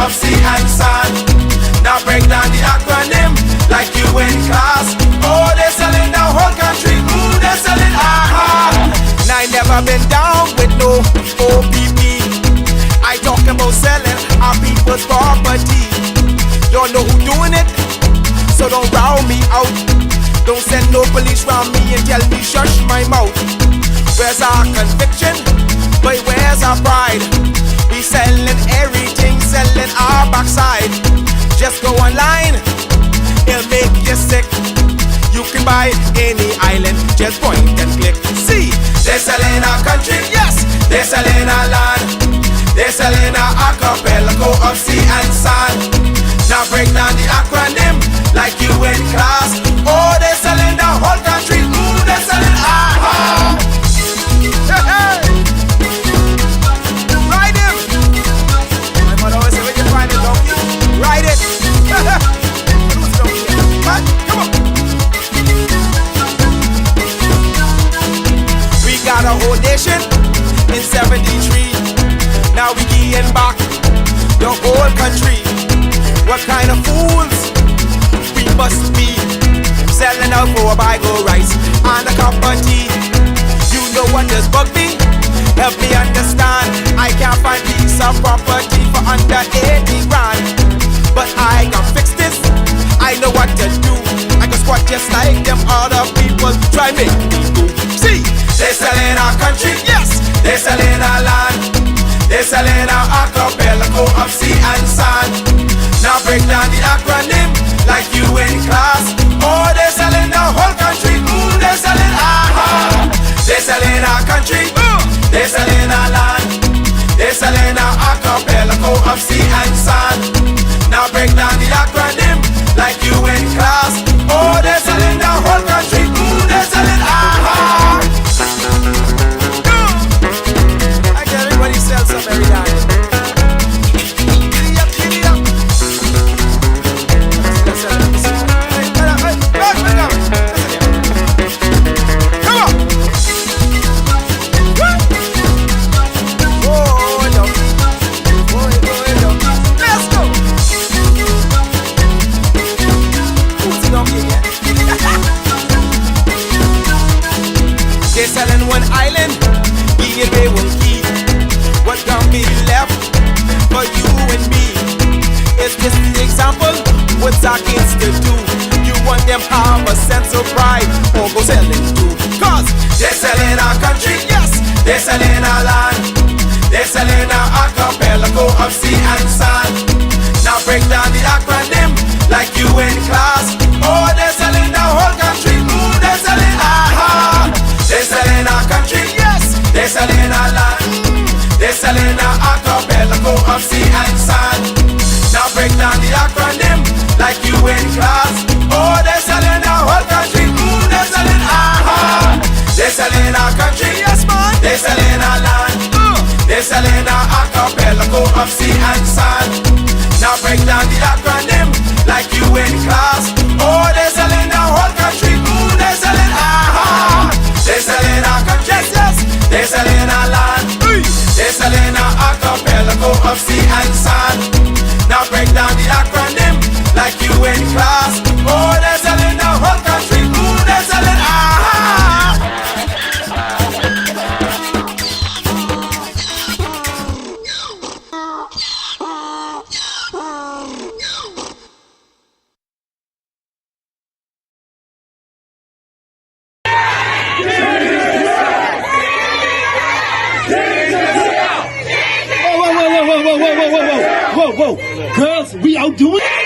of sea and sand. Now break down the acronym like you in class. Oh, they're selling the whole country. Ooh, they're selling aha. Now I never been down with no OPP. I talk about selling our people's property. Don't know who doing it, so don't round me out. Don't send no police round me and tell me shush my mouth. Where's our conviction? But where's our pride? We selling everything, selling our backside. Just go online, it'll make you sick. You can buy any island, just point and click. See, they're selling our country, yes, they're selling our land. They're selling our archipelago of sea and sand. Now break down the acronym like you in class. Oh, they're selling the whole country. Ooh, they're selling aha. Hey, hey. Ride him. My mother always say, when you find a donkey, ride it. What? Come on. We got a whole nation in 73. Now we getting back the whole country. What kind of fools we must be, selling out for a bag of rice and a cup of tea. You know what does bug me? Help me understand. I can't find piece of property for under 80 grand. But I can fix this, I know what to do. I can squat just like them other people try make me do. See, they're selling our country, yes, they're selling our land. They're selling our archipelago of sea and sand. Now break down the acronym like you in class. Oh, they're selling the whole country. Ooh, they're selling aha. They're selling our country. They're selling our land. They're selling our archipelago of sea and sand. Now break down the acronym like you in class. Oh, they're selling the whole country. Ooh, they're selling aha. I get everybody sells some every day. They're selling one island, give away one key. What can be left for you and me? It's just an example, what's our kids to do? You want them have a sense of pride, or go selling too. Cause they're selling our country, yes, they're selling our land. They're selling our archipelago of sea and sand. Now break down the acronym like you in class. Oh, they're selling the whole country. Ooh, they're selling aha. They're selling our country, yes, they're selling our land. They're selling our archipelago of sea and sand. Now break down the acronym like you in class. Oh, they're selling the whole country. Ooh, they're selling aha. They're selling our country, yes man. They're selling our land. They're selling our archipelago of sea and sand. Now break down the acronym like you in class. Oh, they're selling the whole country. Ooh, they're selling aha. They're selling our country, yes, they're selling our land. They're selling our archipelago of sea and sand. Now break down the acronym like you in class. Oh, they're selling the whole country. Ooh, they're selling aha. Whoa, girls, we outdoing it?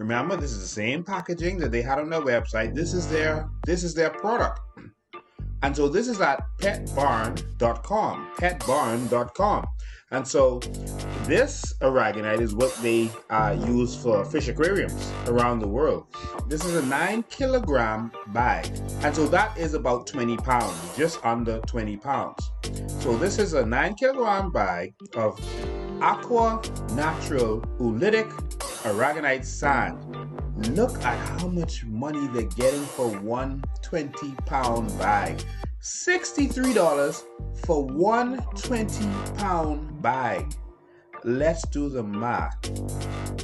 Remember, this is the same packaging that they had on their website. This is their product. And so this is at petbarn.com, petbarn.com. And so this aragonite is what they use for fish aquariums around the world. This is a 9-kilogram bag. And so that is about 20 pounds, just under 20 pounds. So this is a 9-kilogram bag of aqua natural oolitic aragonite sand. Look at how much money they're getting for one 20-pound bag. $63 for one 20-pound bag. Let's do the math.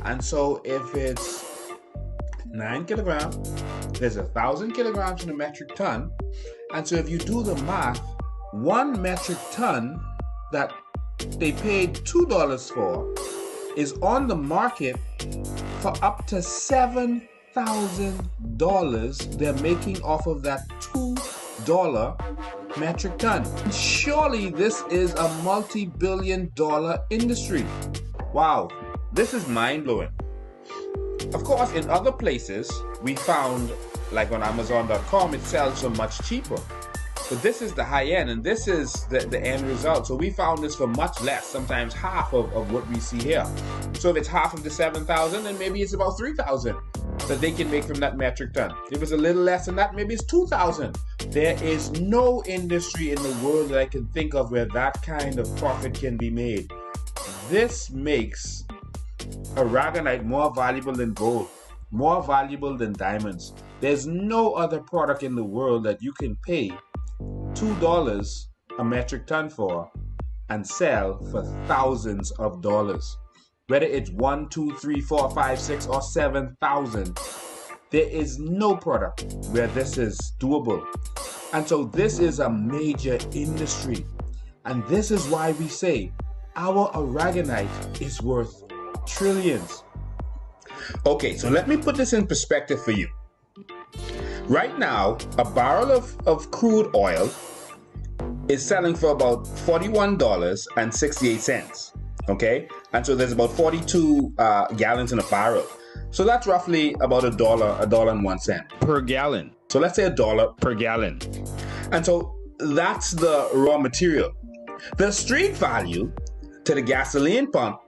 And so if it's 9 kilograms, there's 1,000 kilograms in a metric ton. And so if you do the math, 1 metric ton that they paid $2 for is on the market for up to $7,000 they're making off of that $2 metric ton. Surely this is a multi-billion-dollar industry. Wow, this is mind-blowing. Of course, in other places, we found, like on Amazon.com, it sells for much cheaper. But this is the high end, and this is the end result. So we found this for much less, sometimes half of what we see here. So if it's half of the 7,000, then maybe it's about 3,000 that they can make from that metric ton. If it's a little less than that, maybe it's 2,000. There is no industry in the world that I can think of where that kind of profit can be made. This makes aragonite more valuable than gold, more valuable than diamonds. There's no other product in the world that you can pay $2 a metric ton for and sell for thousands of dollars. Whether it's 1, 2, 3, 4, 5, 6, or 7,000, there is no product where this is doable. And so this is a major industry. And this is why we say our aragonite is worth trillions. Okay, so let me put this in perspective for you. Right now, a barrel of crude oil is selling for about $41.68. Okay, and so there's about 42 gallons in a barrel. So that's roughly about $1.01 per gallon. So let's say $1 per gallon. And so that's the raw material. The street value to the gasoline pump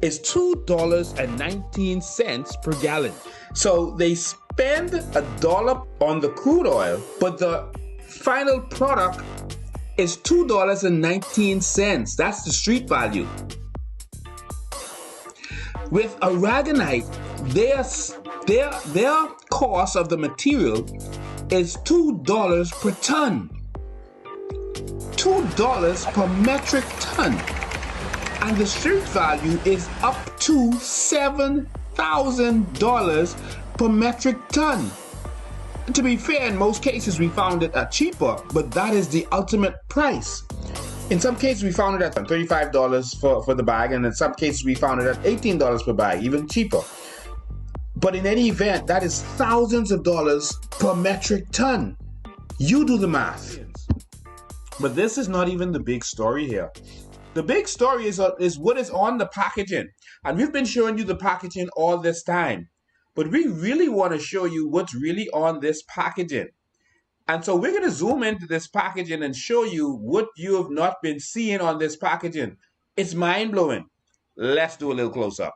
is $2.19 per gallon. So they spend $1 on the crude oil, but the final product is $2.19. That's the street value. With aragonite, their cost of the material is $2 per ton. $2 per metric ton. And the street value is up to $7,000 per metric ton. To be fair, in most cases we found it at cheaper, but that is the ultimate price. In some cases we found it at $35 for the bag, and in some cases we found it at $18 per bag, even cheaper. But in any event, that is thousands of dollars per metric ton. You do the math. But this is not even the big story here. The big story is what is on the packaging. And we've been showing you the packaging all this time. But we really want to show you what's really on this packaging. And so we're going to zoom into this packaging and show you what you have not been seeing on this packaging. It's mind-blowing. Let's do a little close-up.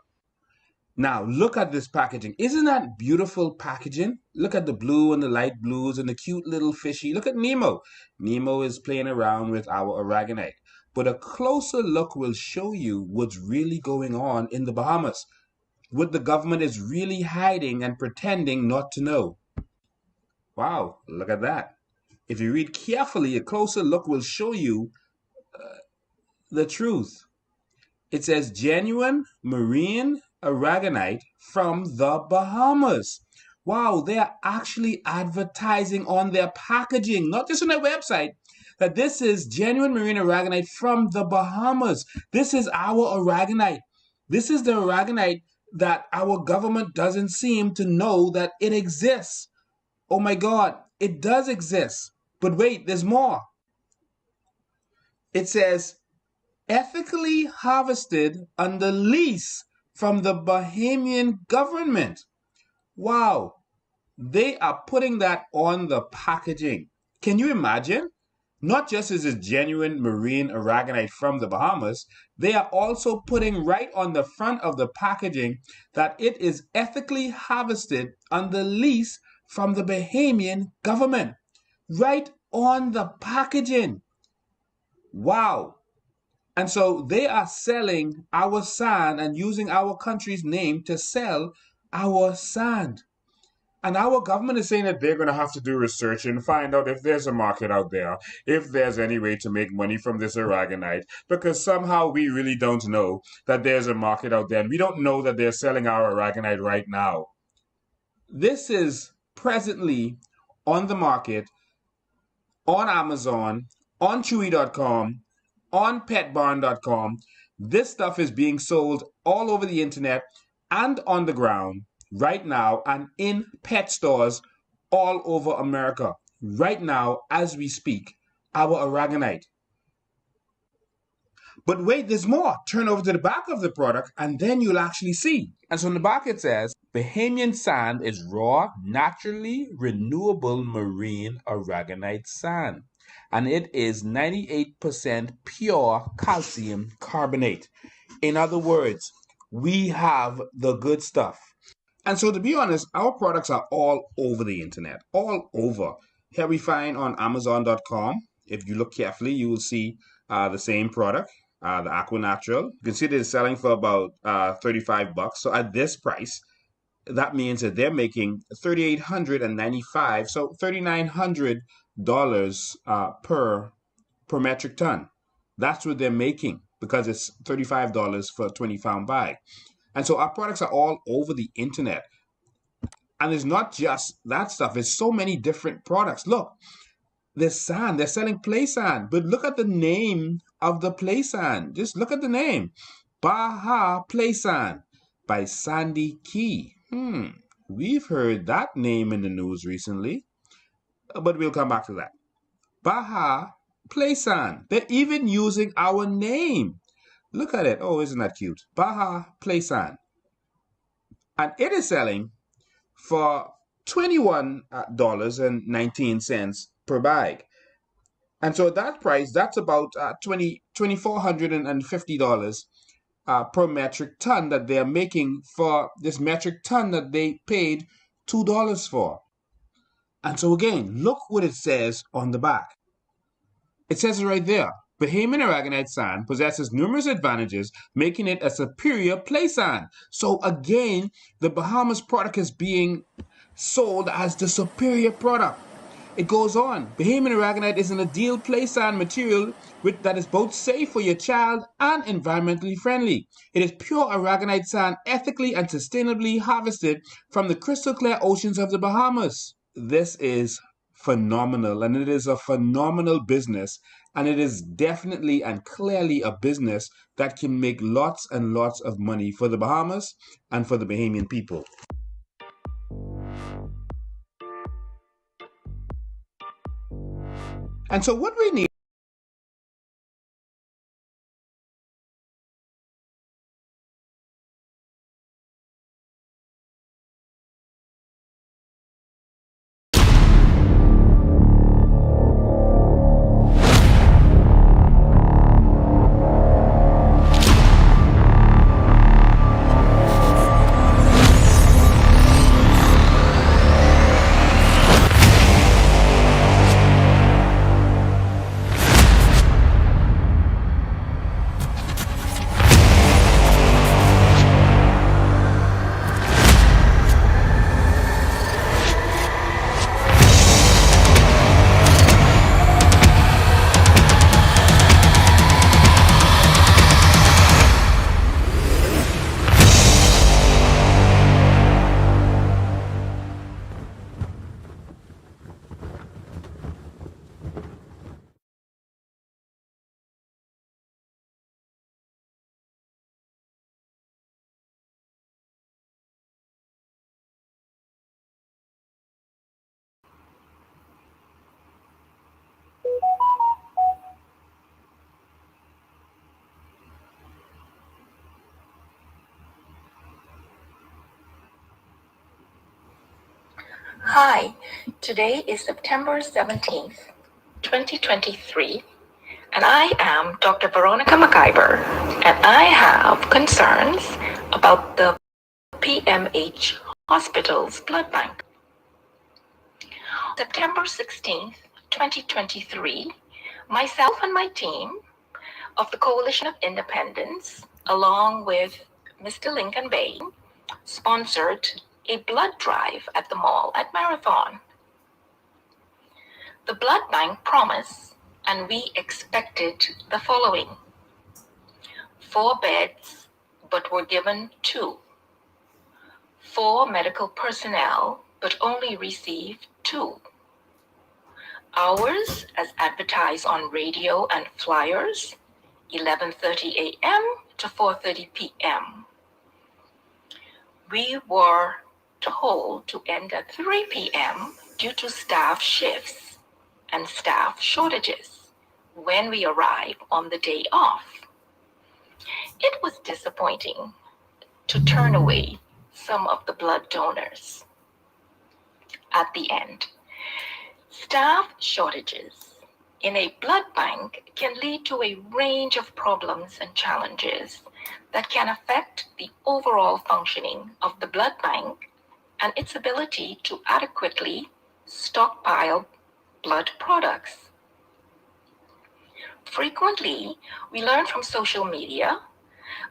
Now, look at this packaging. Isn't that beautiful packaging? Look at the blue and the light blues and the cute little fishy. Look at Nemo. Nemo is playing around with our aragonite. But a closer look will show you what's really going on in the Bahamas. What the government is really hiding and pretending not to know. Wow, look at that. If you read carefully, a closer look will show you the truth. It says genuine marine aragonite from the Bahamas. Wow, they are actually advertising on their packaging, not just on their website, that this is genuine marine aragonite from the Bahamas. This is our aragonite. This is the aragonite that our government doesn't seem to know that it exists. Oh my God, it does exist. But wait, there's more. It says, ethically harvested under lease from the Bahamian government. Wow, they are putting that on the packaging. Can you imagine? Not just is it genuine marine aragonite from the Bahamas, they are also putting right on the front of the packaging that it is ethically harvested under lease from the Bahamian government. Right on the packaging. Wow. And so they are selling our sand and using our country's name to sell our sand. And our government is saying that they're going to have to do research and find out if there's a market out there, if there's any way to make money from this aragonite, because somehow we really don't know that there's a market out there. And we don't know that they're selling our aragonite right now. This is presently on the market, on Amazon, on Chewy.com, on petbarn.com. This stuff is being sold all over the internet and on the ground right now and in pet stores all over America right now as we speak, our aragonite. But wait, there's more. Turn over to the back of the product and then you'll actually see. And so on the back it says, Bahamian sand is raw, naturally renewable marine aragonite sand. And it is 98% pure calcium carbonate. In other words, we have the good stuff. And so to be honest, our products are all over the internet, all over. Here we find on Amazon.com. If you look carefully, you will see the same product, the Aqua Natural. You can see that it's selling for about $35. So at this price, that means that they're making $3,895, so $3,900 per metric ton. That's what they're making because it's $35 for a 20-pound bag. And so our products are all over the internet. And it's not just that stuff. It's so many different products. Look, there's sand. They're selling play sand. But look at the name of the play sand. Just look at the name. Baja Play Sand by Sandy Key. We've heard that name in the news recently. But we'll come back to that. Baja Play Sand. They're even using our name. Look at it. Oh, isn't that cute? Baja Play Sand. And it is selling for $21.19 per bag. And so that price, that's about $2,450 per metric ton that they're making for this metric ton that they paid $2 for. And so again, look what it says on the back. It says it right there. Bahamian aragonite sand possesses numerous advantages, making it a superior play sand. So again, the Bahamas product is being sold as the superior product. It goes on. Bahamian aragonite is an ideal play sand material that is both safe for your child and environmentally friendly. It is pure aragonite sand, ethically and sustainably harvested from the crystal clear oceans of the Bahamas. This is phenomenal, and it is a phenomenal business, and it is definitely and clearly a business that can make lots and lots of money for the Bahamas and for the Bahamian people. And so what we need Hi, today is September 17th, 2023, and I am Dr. Veronica McIver, and I have concerns about the PMH Hospital's blood bank. September 16th, 2023, myself and my team of the Coalition of Independence, along with Mr. Lincoln Bay, sponsored a blood drive at the mall at Marathon. The blood bank promised, and we expected the following: 4 beds, but were given 2. 4 medical personnel, but only received 2. Hours, as advertised on radio and flyers, 11:30 a.m. to 4:30 p.m. We were told to end at 3 p.m. due to staff shifts and staff shortages when we arrived on the day off. It was disappointing to turn away some of the blood donors. At the end, staff shortages in a blood bank can lead to a range of problems and challenges that can affect the overall functioning of the blood bank and its ability to adequately stockpile blood products. Frequently, we learn from social media,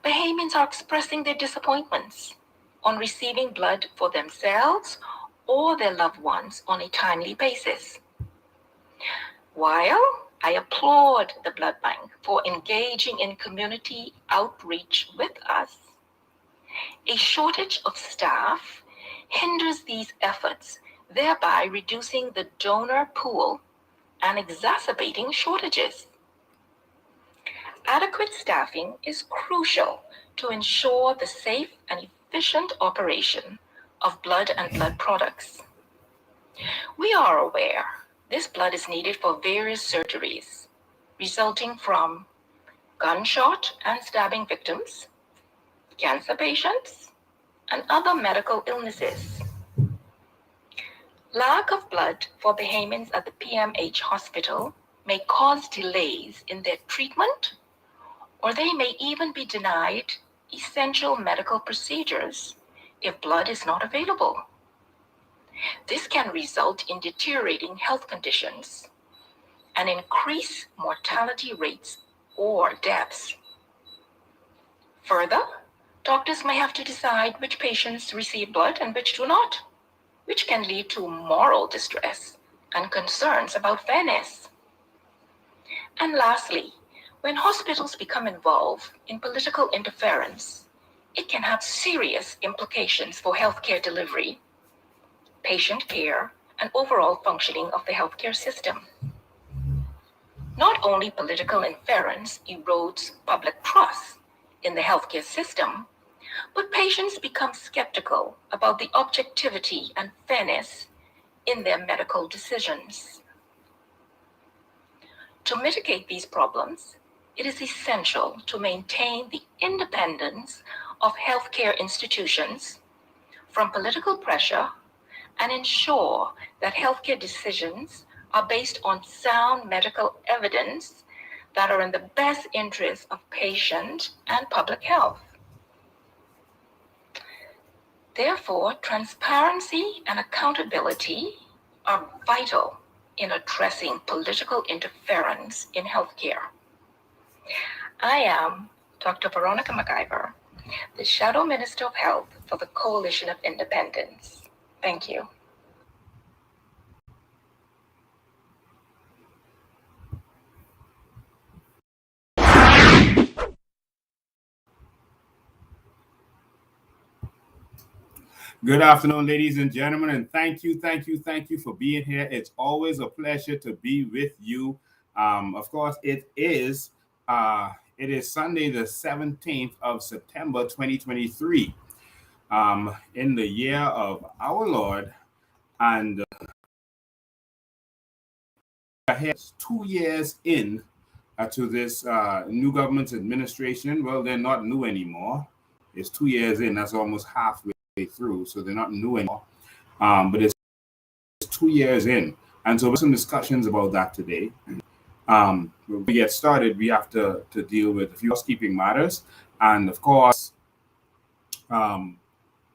Bahamians are expressing their disappointments on receiving blood for themselves or their loved ones on a timely basis. While I applaud the blood bank for engaging in community outreach with us, a shortage of staff hinders these efforts, thereby reducing the donor pool and exacerbating shortages. Adequate staffing is crucial to ensure the safe and efficient operation of blood and blood products. We are aware this blood is needed for various surgeries resulting from gunshot and stabbing victims, cancer patients, and other medical illnesses. Lack of blood for Bahamians at the PMH hospital may cause delays in their treatment, or they may even be denied essential medical procedures if blood is not available. This can result in deteriorating health conditions and increase mortality rates or deaths. Further, doctors may have to decide which patients receive blood and which do not, which can lead to moral distress and concerns about fairness. And lastly, when hospitals become involved in political interference, it can have serious implications for healthcare delivery, patient care, and overall functioning of the healthcare system. Not only political interference erodes public trust in the healthcare system, but patients become skeptical about the objectivity and fairness in their medical decisions. To mitigate these problems, it is essential to maintain the independence of healthcare institutions from political pressure and ensure that healthcare decisions are based on sound medical evidence that are in the best interest of patient and public health. Therefore, transparency and accountability are vital in addressing political interference in healthcare. I am Dr. Veronica McIver, the Shadow Minister of Health for the Coalition of Independence. Thank you. Good afternoon, ladies and gentlemen, and thank you for being here. It's always a pleasure to be with you. Of course, it is Sunday, the 17th of September, 2023, in the year of our Lord, and here 2 years in to this new government's administration. Well, they're not new anymore. It's 2 years in. That's almost halfway through, so they're not new anymore. But it's 2 years in. And so, some discussions about that today. When we get started, we have to deal with a few housekeeping matters. And of course, we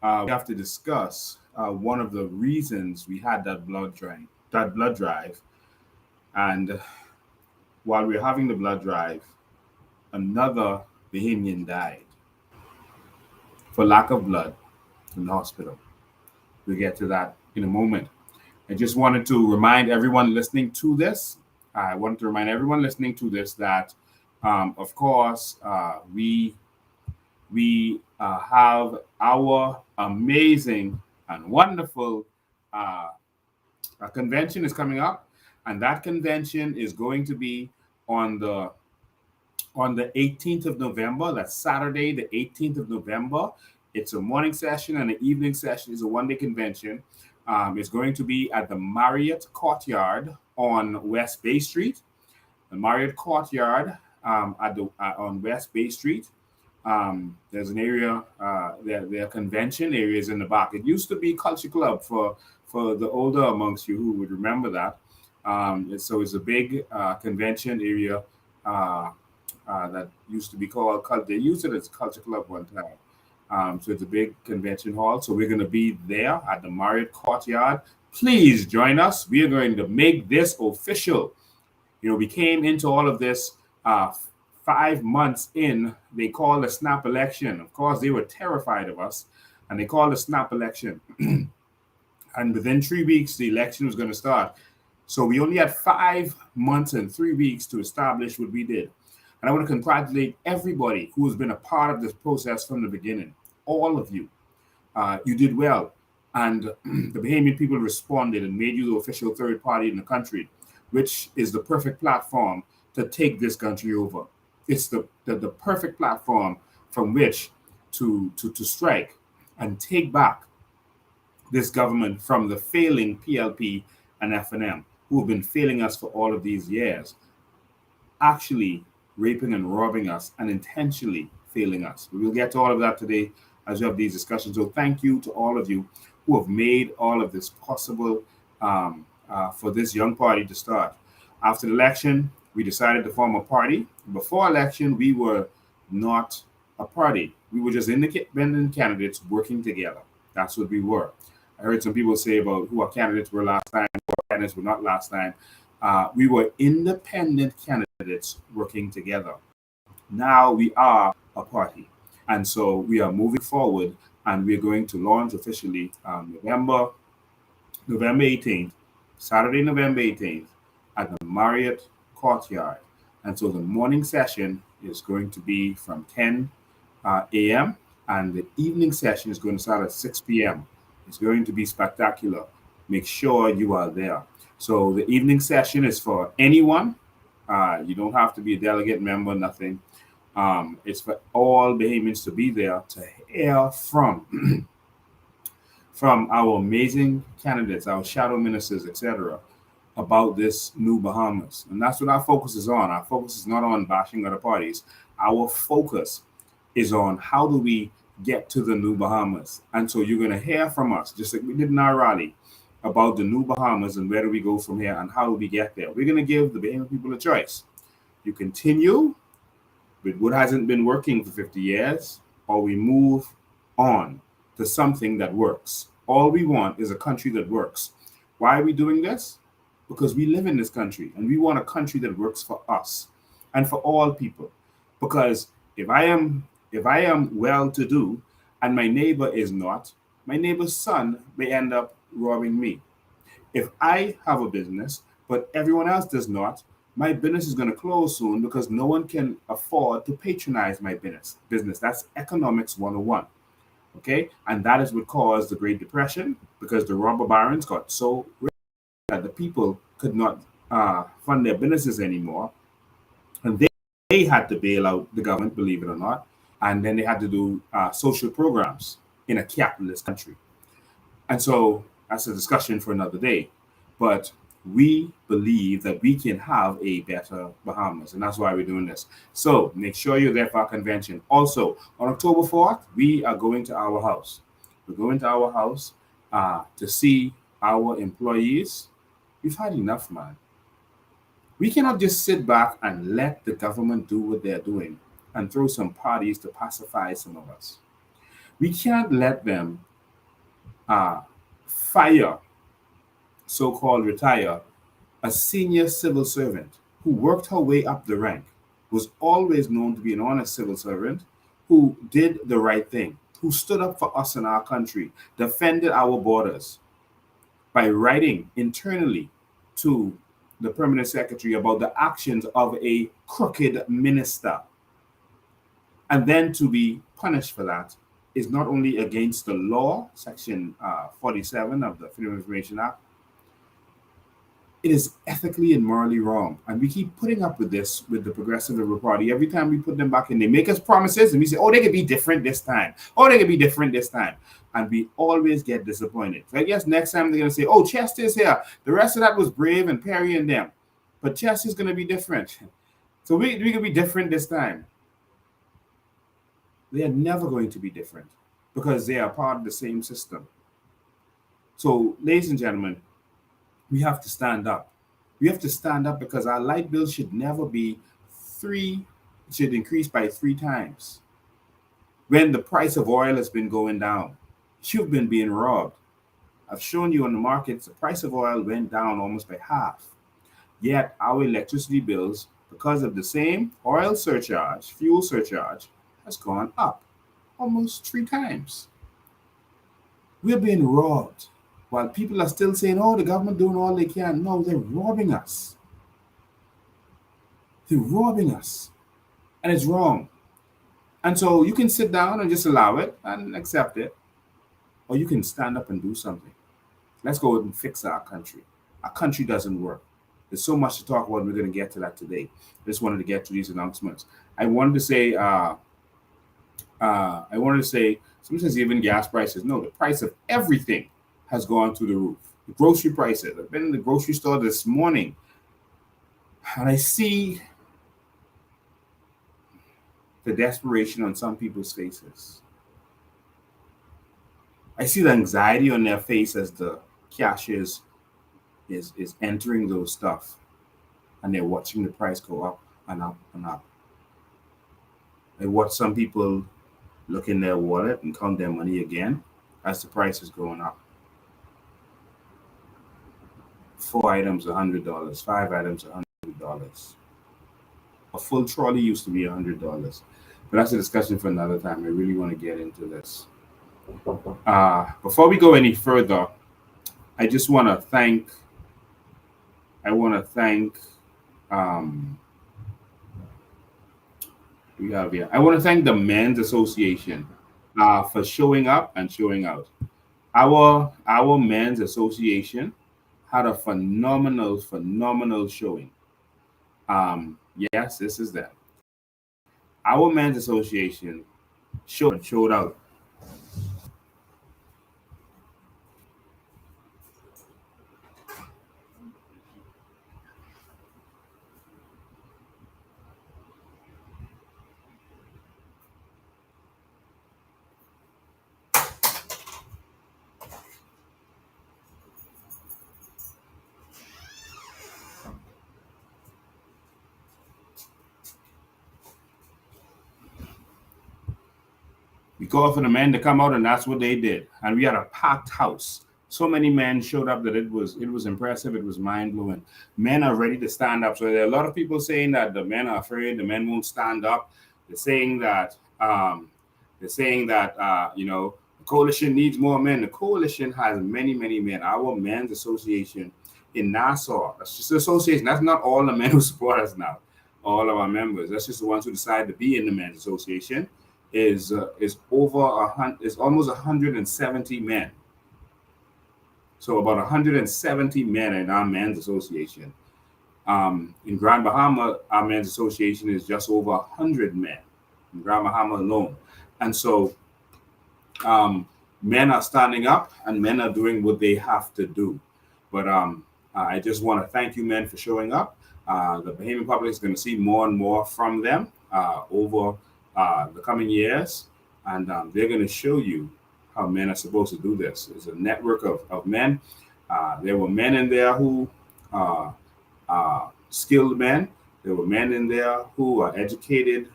have to discuss one of the reasons we had that blood drive. And while we're having the blood drive, another Bahamian died for lack of blood in the hospital. We'll get to that in a moment. I just wanted to remind everyone listening to this. That, of course, we have our amazing and wonderful convention is coming up, and that convention is going to be on the 18th of November. That's Saturday, the 18th of November. It's a morning session and an evening session. It's a one-day convention. It's going to be at the Marriott Courtyard on West Bay Street. The Marriott Courtyard on West Bay Street. There's an area, there are convention areas in the back. It used to be Culture Club for the older amongst you who would remember that. So it's a big convention area that used to be called, they used it as Culture Club one time. So it's a big convention hall. So we're going to be there at the Marriott Courtyard. Please join us. We are going to make this official. We came into all of this 5 months in. They called a snap election. Of course, they were terrified of us, and they called a snap election. And within 3 weeks, the election was going to start. So we only had 5 months and 3 weeks to establish what we did. And I want to congratulate everybody who has been a part of this process from the beginning. All of you. You did well. And the Bahamian people responded and made you the official third party in the country, which is the perfect platform to take this country over. It's the perfect platform from which to strike and take back this government from the failing PLP and FNM, who have been failing us for all of these years, actually raping and robbing us and intentionally failing us. We'll get to all of that today as we have these discussions. So thank you to all of you who have made all of this possible for this young party to start. After the election, we decided to form a party. Before election, we were not a party. We were just independent candidates working together. That's what we were. I heard some people say about who our candidates were last time, who our candidates were not last time. We were independent candidates working together. Now we are a party. And so we are moving forward, and we're going to launch officially November 18th, Saturday, November 18th, at the Marriott Courtyard. And so the morning session is going to be from 10 a.m. and the evening session is going to start at 6 p.m. It's going to be spectacular. Make sure you are there. So the evening session is for anyone. You don't have to be a delegate member, nothing. It's for all Bahamians to be there to hear from our amazing candidates, our shadow ministers, etc., about this new Bahamas. And that's what our focus is on. Our focus is not on bashing other parties. Our focus is on how do we get to the new Bahamas. And so you're going to hear from us, just like we did in our rally, about the new Bahamas and where do we go from here and how do we get there. We're going to give the Bahamian people a choice. You continue with what hasn't been working for 50 years, or we move on to something that works. All we want is a country that works. Why are we doing this? Because we live in this country and we want a country that works for us and for all people. Because if I am well-to-do and my neighbor is not, my neighbor's son may end up robbing me. If I have a business but everyone else does not, my business is going to close soon because no one can afford to patronize my business. That's economics 101. Okay? And that is what caused the Great Depression, because the robber barons got so rich that the people could not fund their businesses anymore. And they had to bail out the government, believe it or not. And then they had to do social programs in a capitalist country. And so that's a discussion for another day. But we believe that we can have a better Bahamas, and that's why we're doing this. So make sure you're there for our convention. Also, on October 4th, we are going to our house. We're going to our house to see our employees, we've had enough, man. We cannot just sit back and let the government do what they're doing and throw some parties to pacify some of us. We can't let them fire, so-called retire, a senior civil servant who worked her way up the rank, was always known to be an honest civil servant, who did the right thing, who stood up for us in our country, defended our borders by writing internally to the permanent secretary about the actions of a crooked minister. And then to be punished for that is not only against the law, Section 47 of the Freedom of Information Act, it is ethically and morally wrong. And we keep putting up with this with the Progressive Liberal Party. Every time we put them back in, they make us promises and we say, oh, they could be different this time. Oh, they could be different this time. And we always get disappointed. So I guess next time they're going to say, oh, Chester's here. The rest of that was Brave and Perry and them. But Chester's going to be different. So we can be different this time. They are never going to be different because they are part of the same system. So, ladies and gentlemen, we have to stand up. We have to stand up because our light bill should never be should increase by 3 times. When the price of oil has been going down, you've been being robbed. I've shown you on the markets, the price of oil went down almost by half. Yet our electricity bills, because of the same oil surcharge, fuel surcharge, has gone up almost 3 times. We're being robbed. While people are still saying, oh, the government doing all they can. No, they're robbing us. They're robbing us. And it's wrong. And so you can sit down and just allow it and accept it. Or you can stand up and do something. Let's go and fix our country. Our country doesn't work. There's so much to talk about, and we're going to get to that today. I just wanted to get to these announcements. I wanted to say, somebody says even gas prices. No, the price of everything has gone through the roof. The grocery prices. I've been in the grocery store this morning and I see the desperation on some people's faces. I see the anxiety on their face as the cashier is entering those stuff and they're watching the price go up and up and up. I watch some people look in their wallet and count their money again as the price is going up. 4 items, $100. 5 items, $100. A full trolley used to be $100. But that's a discussion for another time. I really want to get into this. Before we go any further, I just want to thank. I want to thank the Men's Association for showing up and showing out. Our Men's Association had a phenomenal showing. Yes, this is that. Our Men's Association showed out. We called for the men to come out, and that's what they did. And we had a packed house. So many men showed up that it was impressive. It was mind-blowing. Men are ready to stand up. So there are a lot of people saying that the men are afraid, the men won't stand up. They're saying that the coalition needs more men. The coalition has many men. Our Men's Association in Nassau, that's just an association. That's not all the men who support us now. All of our members. That's just the ones who decide to be in the Men's Association. Is almost 170 men. So about 170 men in our Men's Association. In Grand Bahama, our Men's Association is just over 100 men in Grand Bahama alone. And so men are standing up and men are doing what they have to do. But I just want to thank you, men, for showing up. The Bahamian public is going to see more and more from them over the coming years, and they're going to show you how men are supposed to do this. It's a network of men. There were men in there who are skilled men. There were men in there who are educated,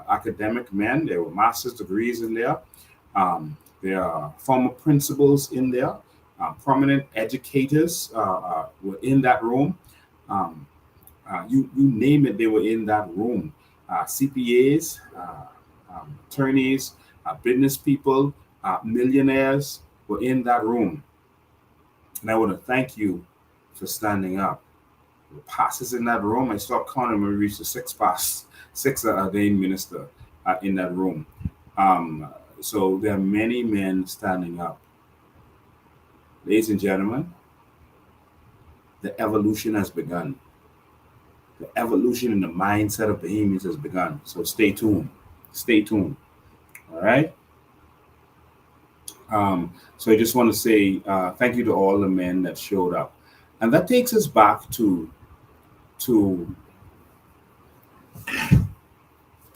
academic men. There were master's degrees in there. There are former principals in there. Prominent educators were in that room. Um, you name it, they were in that room. CPAs, attorneys, business people, millionaires were in that room. And I want to thank you for standing up. The pastors in that room, I stopped counting when we reached the six ordained minister in that room. So there are many men standing up. Ladies and gentlemen, the evolution has begun. The evolution in the mindset of Bahamians has begun. So stay tuned. Stay tuned. All right. So I just want to say thank you to all the men that showed up. And that takes us back to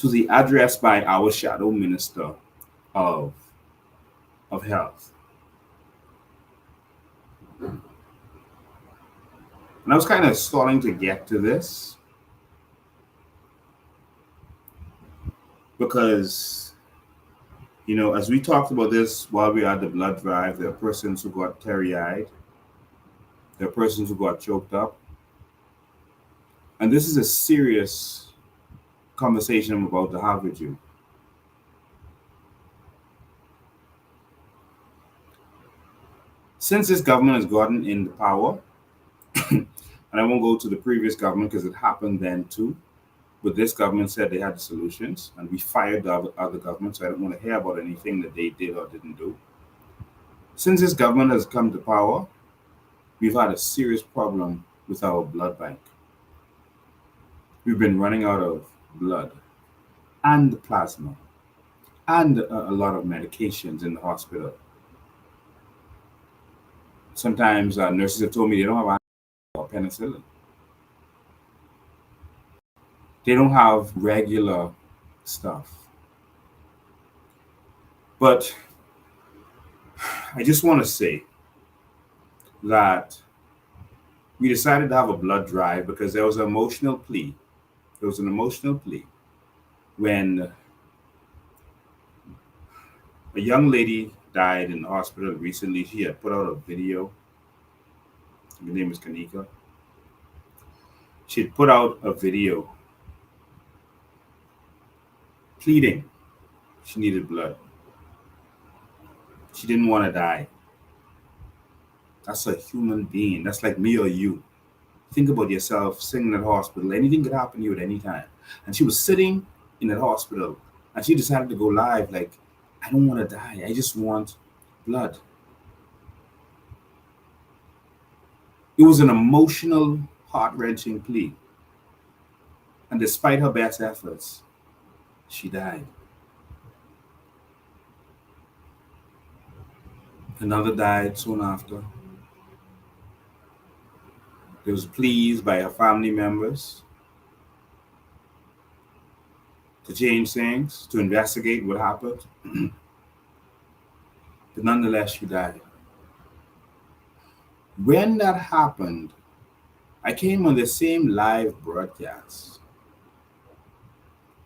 the address by our shadow minister of health. And I was kind of starting to get to this because, you know, as we talked about this while we had the blood drive, there are persons who got teary-eyed. There are persons who got choked up. And this is a serious conversation I'm about to have with you. Since this government has gotten into power, and I won't go to the previous government because it happened then too, but this government said they had the solutions, and we fired the other government, so I don't want to hear about anything that they did or didn't do. Since this government has come to power, we've had a serious problem with our blood bank. We've been running out of blood and plasma and a lot of medications in the hospital. Sometimes nurses have told me they don't have penicillin. They don't have regular stuff. But I just want to say that we decided to have a blood drive because there was an emotional plea. There was an emotional plea when a young lady died in the hospital recently. She had put out a video. Her name is Kanika. She had put out a video pleading she needed blood. She didn't want to die. That's a human being. That's like me or you. Think about yourself sitting in that hospital. Anything could happen to you at any time. And she was sitting in that hospital and she decided to go live like, I don't want to die. I just want blood. It was an emotional, heart-wrenching plea. And despite her best efforts, she died. Another died soon after. There was pleas by her family members to change things, to investigate what happened. But nonetheless, she died. When that happened, I came on the same live broadcast.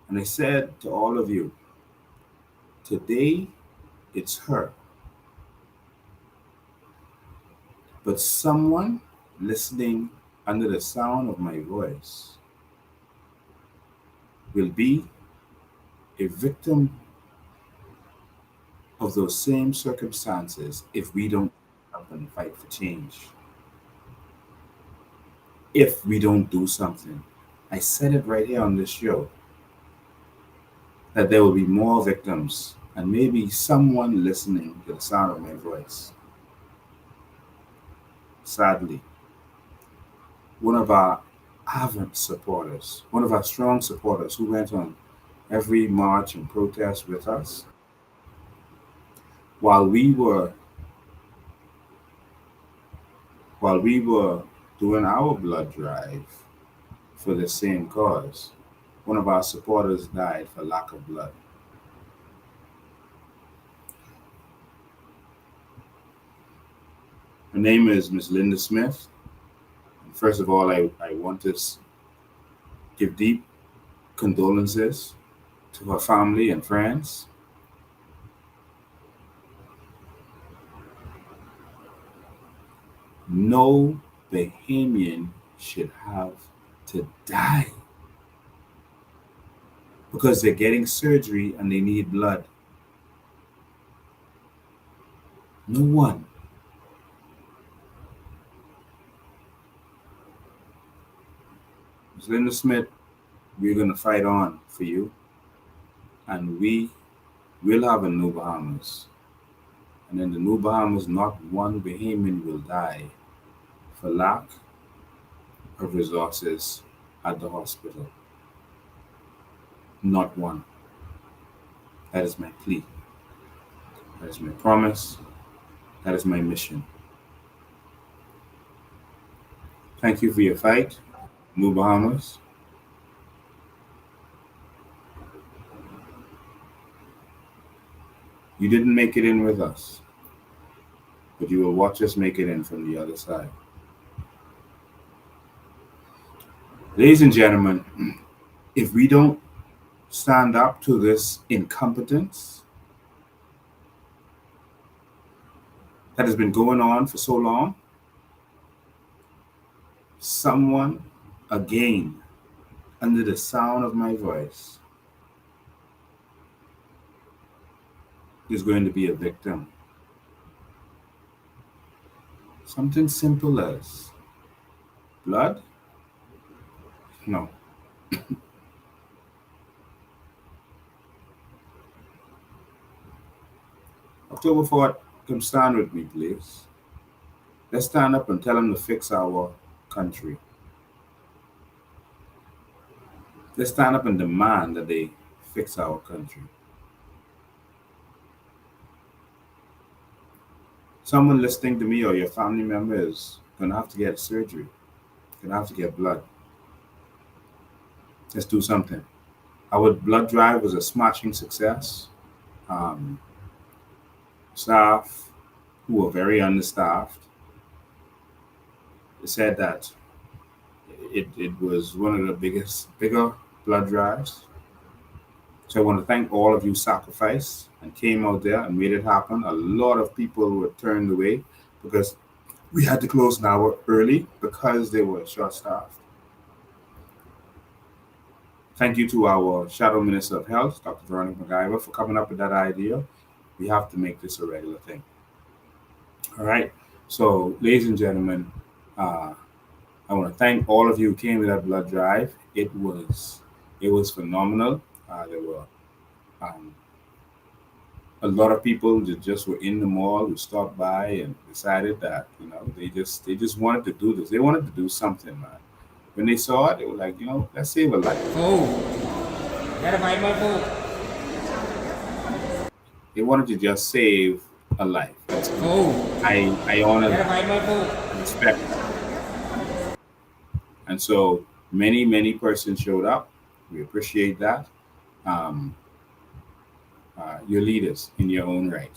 And I said to all of you, today it's her. But someone listening under the sound of my voice will be a victim of those same circumstances if we don't up and fight for change. If we don't do something. I said it right here on this show that there will be more victims and maybe someone listening to the sound of my voice. Sadly, one of our ardent supporters, one of our strong supporters who went on every march and protest with us, while we were doing our blood drive for the same cause, one of our supporters died for lack of blood. Her name is Miss Linda Smith. And first of all, I want to give deep condolences to her family and friends. No Bahamian should have to die because they're getting surgery and they need blood. No one. Ms. Linda Smith, we're going to fight on for you. And we will have a New Bahamas. And in the New Bahamas, not one Bahamian will die for lack of resources at the hospital. Not one. That is my plea. That is my promise. That is my mission. Thank you for your fight, New Bahamas. You didn't make it in with us, but you will watch us make it in from the other side. Ladies and gentlemen, if we don't stand up to this incompetence that has been going on for so long, someone, again, under the sound of my voice, is going to be a victim. Something simple as blood? No. October 4th, come stand with me, please. Let's stand up and tell them to fix our country. Let's stand up and demand that they fix our country. Someone listening to me or your family member is going to have to get surgery, going to have to get blood. Let's do something. Our blood drive was a smashing success. Staff who were very understaffed said that it was one of the bigger blood drives. So I want to thank all of you sacrificed and came out there and made it happen. A lot of people were turned away because we had to close an hour early because they were short-staffed. Thank you to our Shadow Minister of Health, Dr. Veronica McIver, for coming up with that idea. We have to make this a regular thing. All right. So, ladies and gentlemen, I want to thank all of you who came to that blood drive. It was phenomenal. There were a lot of people that just were in the mall who stopped by and decided that they just wanted to do this. They wanted to do something, man. When they saw it, they were like, let's save a life. They wanted to just save a life. I honor that. I respect that. And so many persons showed up. We appreciate that. Your leaders in your own right.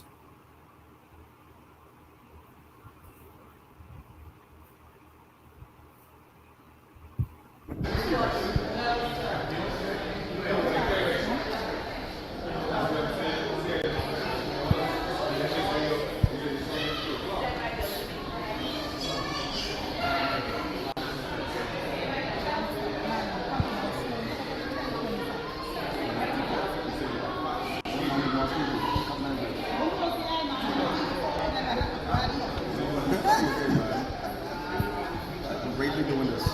Greatly doing this.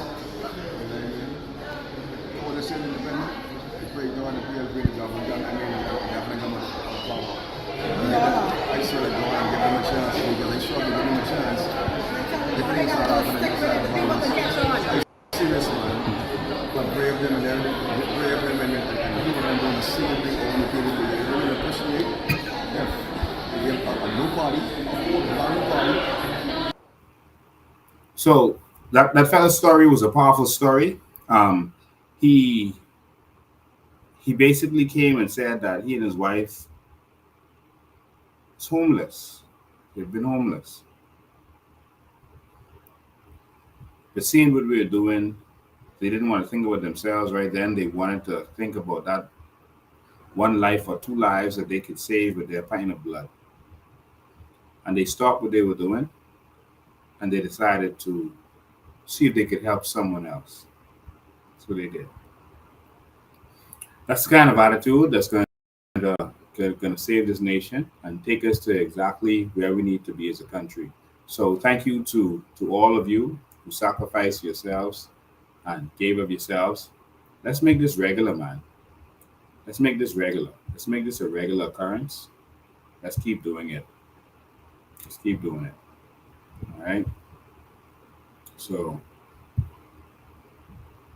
For the city independent, it's great doing the PLP job. I sort of go and give them a chance because they struggle to give them a chance. The things are happening. Serious man, but brave them and then brave them and people are doing the same thing over the people. They really appreciate them. They give a new party, a new party. So that fella's story was a powerful story. He basically came and said that he and his wife is homeless. They've been homeless. But seeing what we were doing, they didn't want to think about themselves right then. They wanted to think about that one life or two lives that they could save with their pint of blood. And they stopped what they were doing and they decided to see if they could help someone else. That's what they did. That's the kind of attitude that's going to save this nation and take us to exactly where we need to be as a country. So thank you to all of you who sacrificed yourselves and gave of yourselves. Let's make this regular, man. Let's make this regular. Let's make this a regular occurrence. Let's keep doing it. Let's keep doing it. All right. So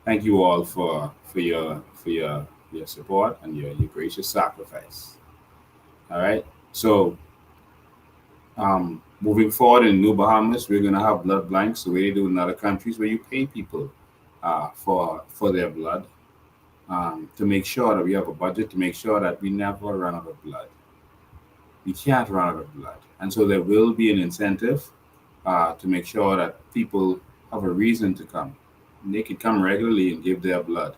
thank you all for your support and your gracious sacrifice. All right. So moving forward in New Bahamas, we're gonna have blood banks the way they do in other countries, where you pay people for their blood, to make sure that we have a budget to make sure that we never run out of blood. We can't run out of blood, and so there will be an incentive to make sure that people have a reason to come. And they can come regularly and give their blood,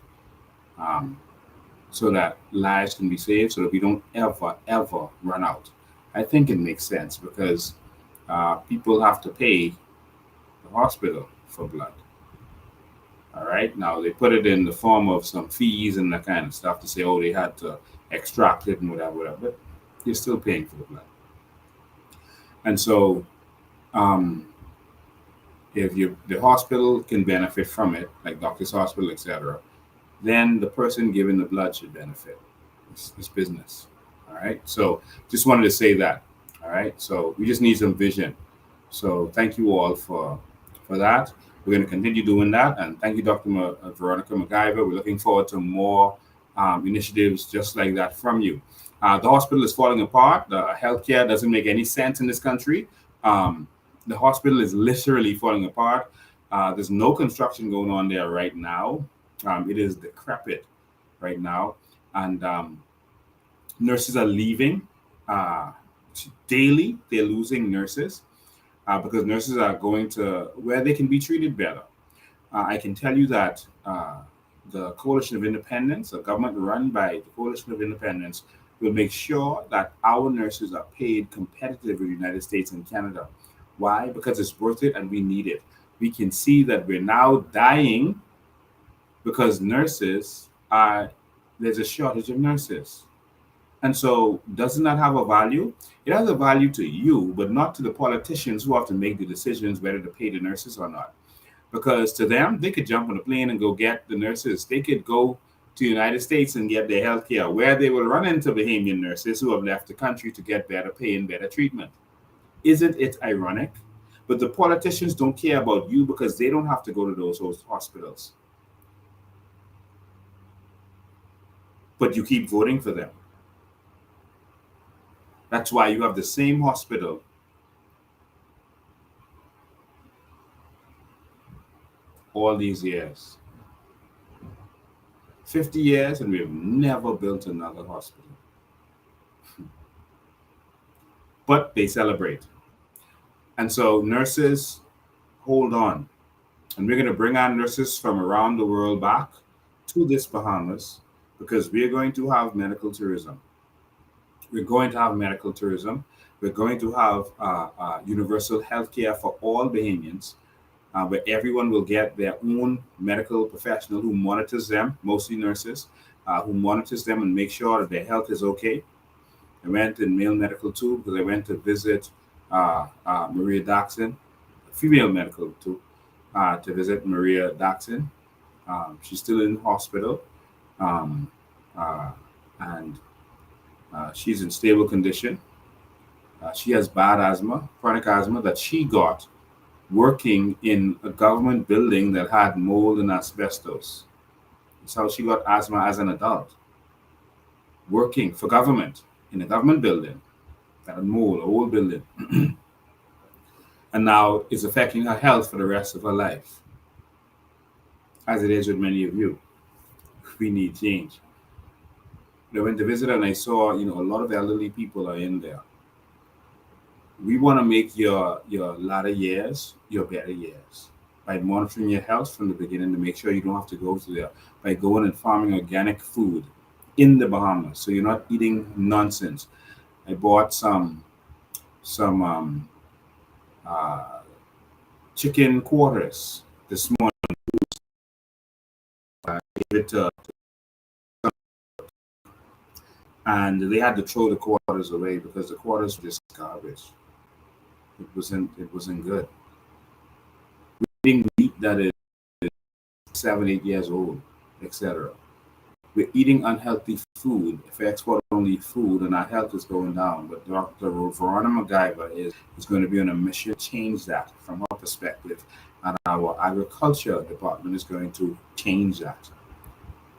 so that lives can be saved, so that we don't ever run out. I think it makes sense because people have to pay the hospital for blood. All right. Now they put it in the form of some fees and that kind of stuff to say, oh, they had to extract it and whatever. But you're still paying for the blood. And so, if the hospital can benefit from it, like Doctors Hospital, etc., then the person giving the blood should benefit. It's business. All right. So just wanted to say that. All right. So we just need some vision. So thank you all for that. We're going to continue doing that. And thank you, Dr. Veronica McIver. We're looking forward to more initiatives just like that from you. The hospital is falling apart. The healthcare doesn't make any sense in this country. The hospital is literally falling apart. There's no construction going on there right now. It is decrepit right now. And nurses are leaving daily. They're losing nurses. Because nurses are going to where they can be treated better. I can tell you that the Coalition of Independence, a government run by the Coalition of Independence, will make sure that our nurses are paid competitively in the United States and Canada. Why? Because it's worth it and we need it. We can see that we're now dying because there's a shortage of nurses. And so doesn't that have a value? It has a value to you, but not to the politicians who have to make the decisions whether to pay the nurses or not. Because to them, they could jump on a plane and go get the nurses. They could go to the United States and get their health care, where they will run into Bahamian nurses who have left the country to get better pay and better treatment. Isn't it ironic? But the politicians don't care about you because they don't have to go to those hospitals. But you keep voting for them. That's why you have the same hospital all these years. 50 years and we've never built another hospital. But they celebrate. And so nurses, hold on. And we're going to bring our nurses from around the world back to this Bahamas because we're going to have medical tourism. We're going to have medical tourism. We're going to have universal health care for all Bahamians, where everyone will get their own medical professional who monitors them, mostly nurses, who monitors them and make sure that their health is okay. I went in male medical too because I went to visit Maria Daxon, female medical too, to visit Maria Daxon. She's still in hospital, and she's in stable condition. She has bad asthma, chronic asthma that she got working in a government building that had mold and asbestos. That's how she got asthma as an adult, working for government in a government building that had mold, a old building. And now it's affecting her health for the rest of her life, as it is with many of you. We need change. I went to visit and I saw, a lot of elderly people are in there. We want to make your latter years your better years. by monitoring your health from the beginning to make sure you don't have to go to there, by going and farming organic food in the Bahamas, so you're not eating nonsense. I bought some uh, chicken quarters this morning. I gave it to, and they had to throw the quarters away because the quarters were just garbage. It wasn't good. We're eating meat that is 7, 8 years old, etc. We're eating unhealthy food. If we export only food, and our health is going down. But Dr. Veronica MacGyver is going to be on a mission to change that from her perspective, and our agriculture department is going to change that.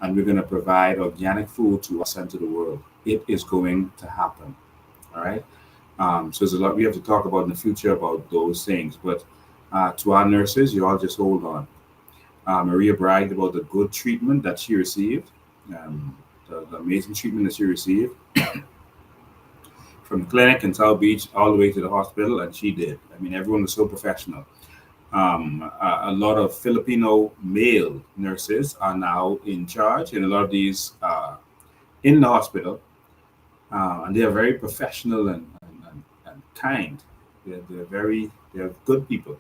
And we're going to provide organic food to us and to the world. It is going to happen. All right. So there's a lot we have to talk about in the future about those things. But to our nurses, you all just hold on. Maria bragged about the good treatment that she received, the amazing treatment that she received from the clinic in South Beach all the way to the hospital, and she did. I mean, everyone was so professional. A lot of Filipino male nurses are now in charge in a lot of these in the hospital, and they are very professional and kind. They're good people.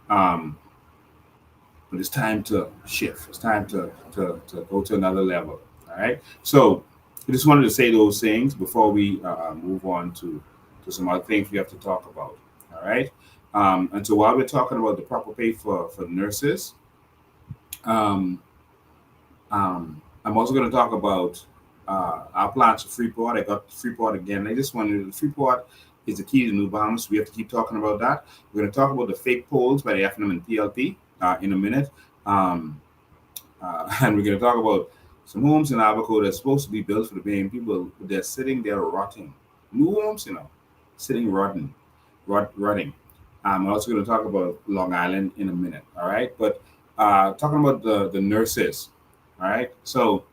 But it's time to shift. It's time to go to another level. All right. So I just wanted to say those things before we move on to some other things we have to talk about. All right. And so while we're talking about the proper pay for nurses, um, I'm also going to talk about our plans for Freeport. I got Freeport again. I just wanted Freeport is the key to New Bahamas. We have to keep talking about that. We're going to talk about the fake polls by the FNM and PLP in a minute. And we're going to talk about some homes in Abaco that's supposed to be built for the Bahaman people, but they're sitting there rotting. New homes, sitting rotting. I'm also going to talk about Long Island in a minute. All right. But talking about the nurses. All right. So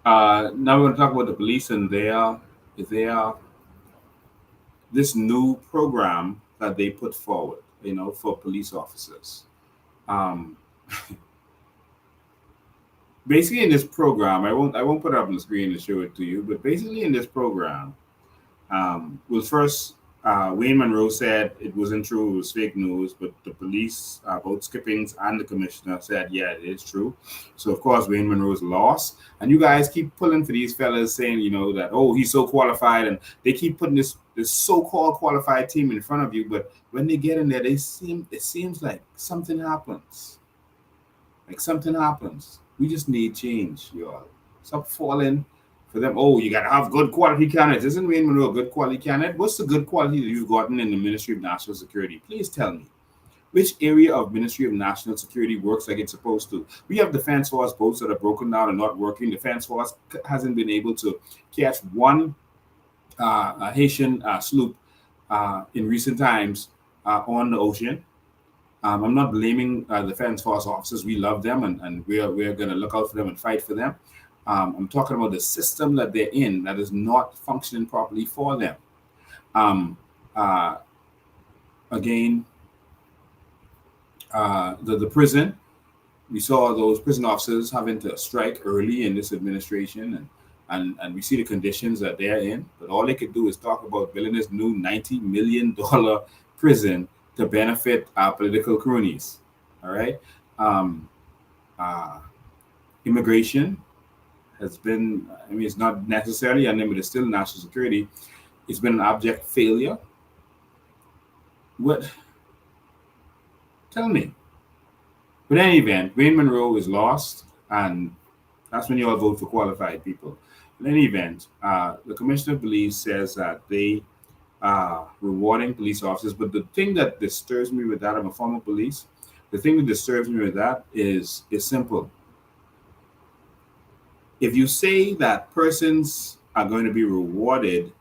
now we're going to talk about the police and their this new program that they put forward, for police officers. Um, basically, in this program, I won't put it up on the screen and show it to you, but basically in this program, well, first, Wayne Monroe said it wasn't true, it was fake news, but the police, both Skippings and the commissioner, said, yeah, it is true. So, of course, Wayne Monroe's lost. And you guys keep pulling for these fellas saying, that, oh, he's so qualified. And they keep putting this so-called qualified team in front of you. But when they get in there, it seems like something happens. Like something happens. We just need change, y'all. Stop falling for them. Oh, you gotta have good quality candidates. Isn't Wayne Monroe a good quality candidate? What's the good quality that you've gotten in the Ministry of National Security? Please tell me. Which area of Ministry of National Security works like it's supposed to? We have Defense Force boats that are broken down and not working. Defense Force hasn't been able to catch one Haitian sloop in recent times on the ocean. I'm not blaming the Defense Force officers. We love them, and we're going to look out for them and fight for them. I'm talking about the system that they're in that is not functioning properly for them. Again, the prison, we saw those prison officers having to strike early in this administration, and we see the conditions that they're in. But all they could do is talk about building this new $90 million prison to benefit our political cronies. All right. Immigration has been, it's not necessarily, and it's still national security. It's been an abject failure. What? Tell me. But in any event, Wayne Monroe is lost, and that's when you all vote for qualified people. In any event, the Commissioner of Police says that they are rewarding police officers. But the thing that disturbs me with that, I'm a former police, the thing that disturbs me with that is simple. If you say that persons are going to be rewarded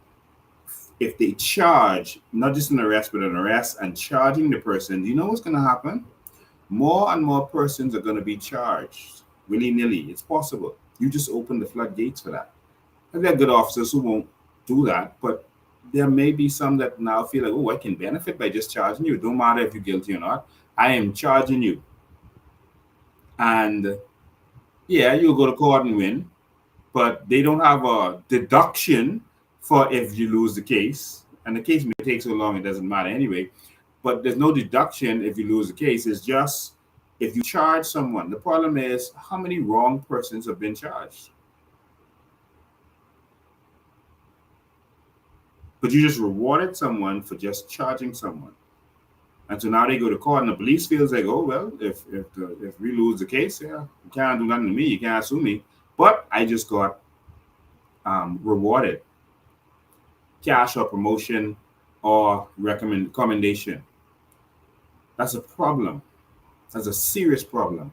if they charge, not just an arrest, but an arrest and charging the person, do you know what's going to happen? More and more persons are going to be charged willy-nilly. It's possible. You just open the floodgates for that. And there are good officers who won't do that, but there may be some that now feel like, oh, I can benefit by just charging you. Don't matter if you're guilty or not. I am charging you. And yeah, you'll go to court and win, but they don't have a deduction for if you lose the case. And the case may take so long, it doesn't matter anyway. But there's no deduction if you lose the case. It's just if you charge someone. The problem is how many wrong persons have been charged. But you just rewarded someone for just charging someone. And so now they go to court and the police feels like, oh, well, if we lose the case, yeah, you can't do nothing to me. You can't sue me. But I just got rewarded. Cash or promotion or recommendation. That's a problem. That's a serious problem.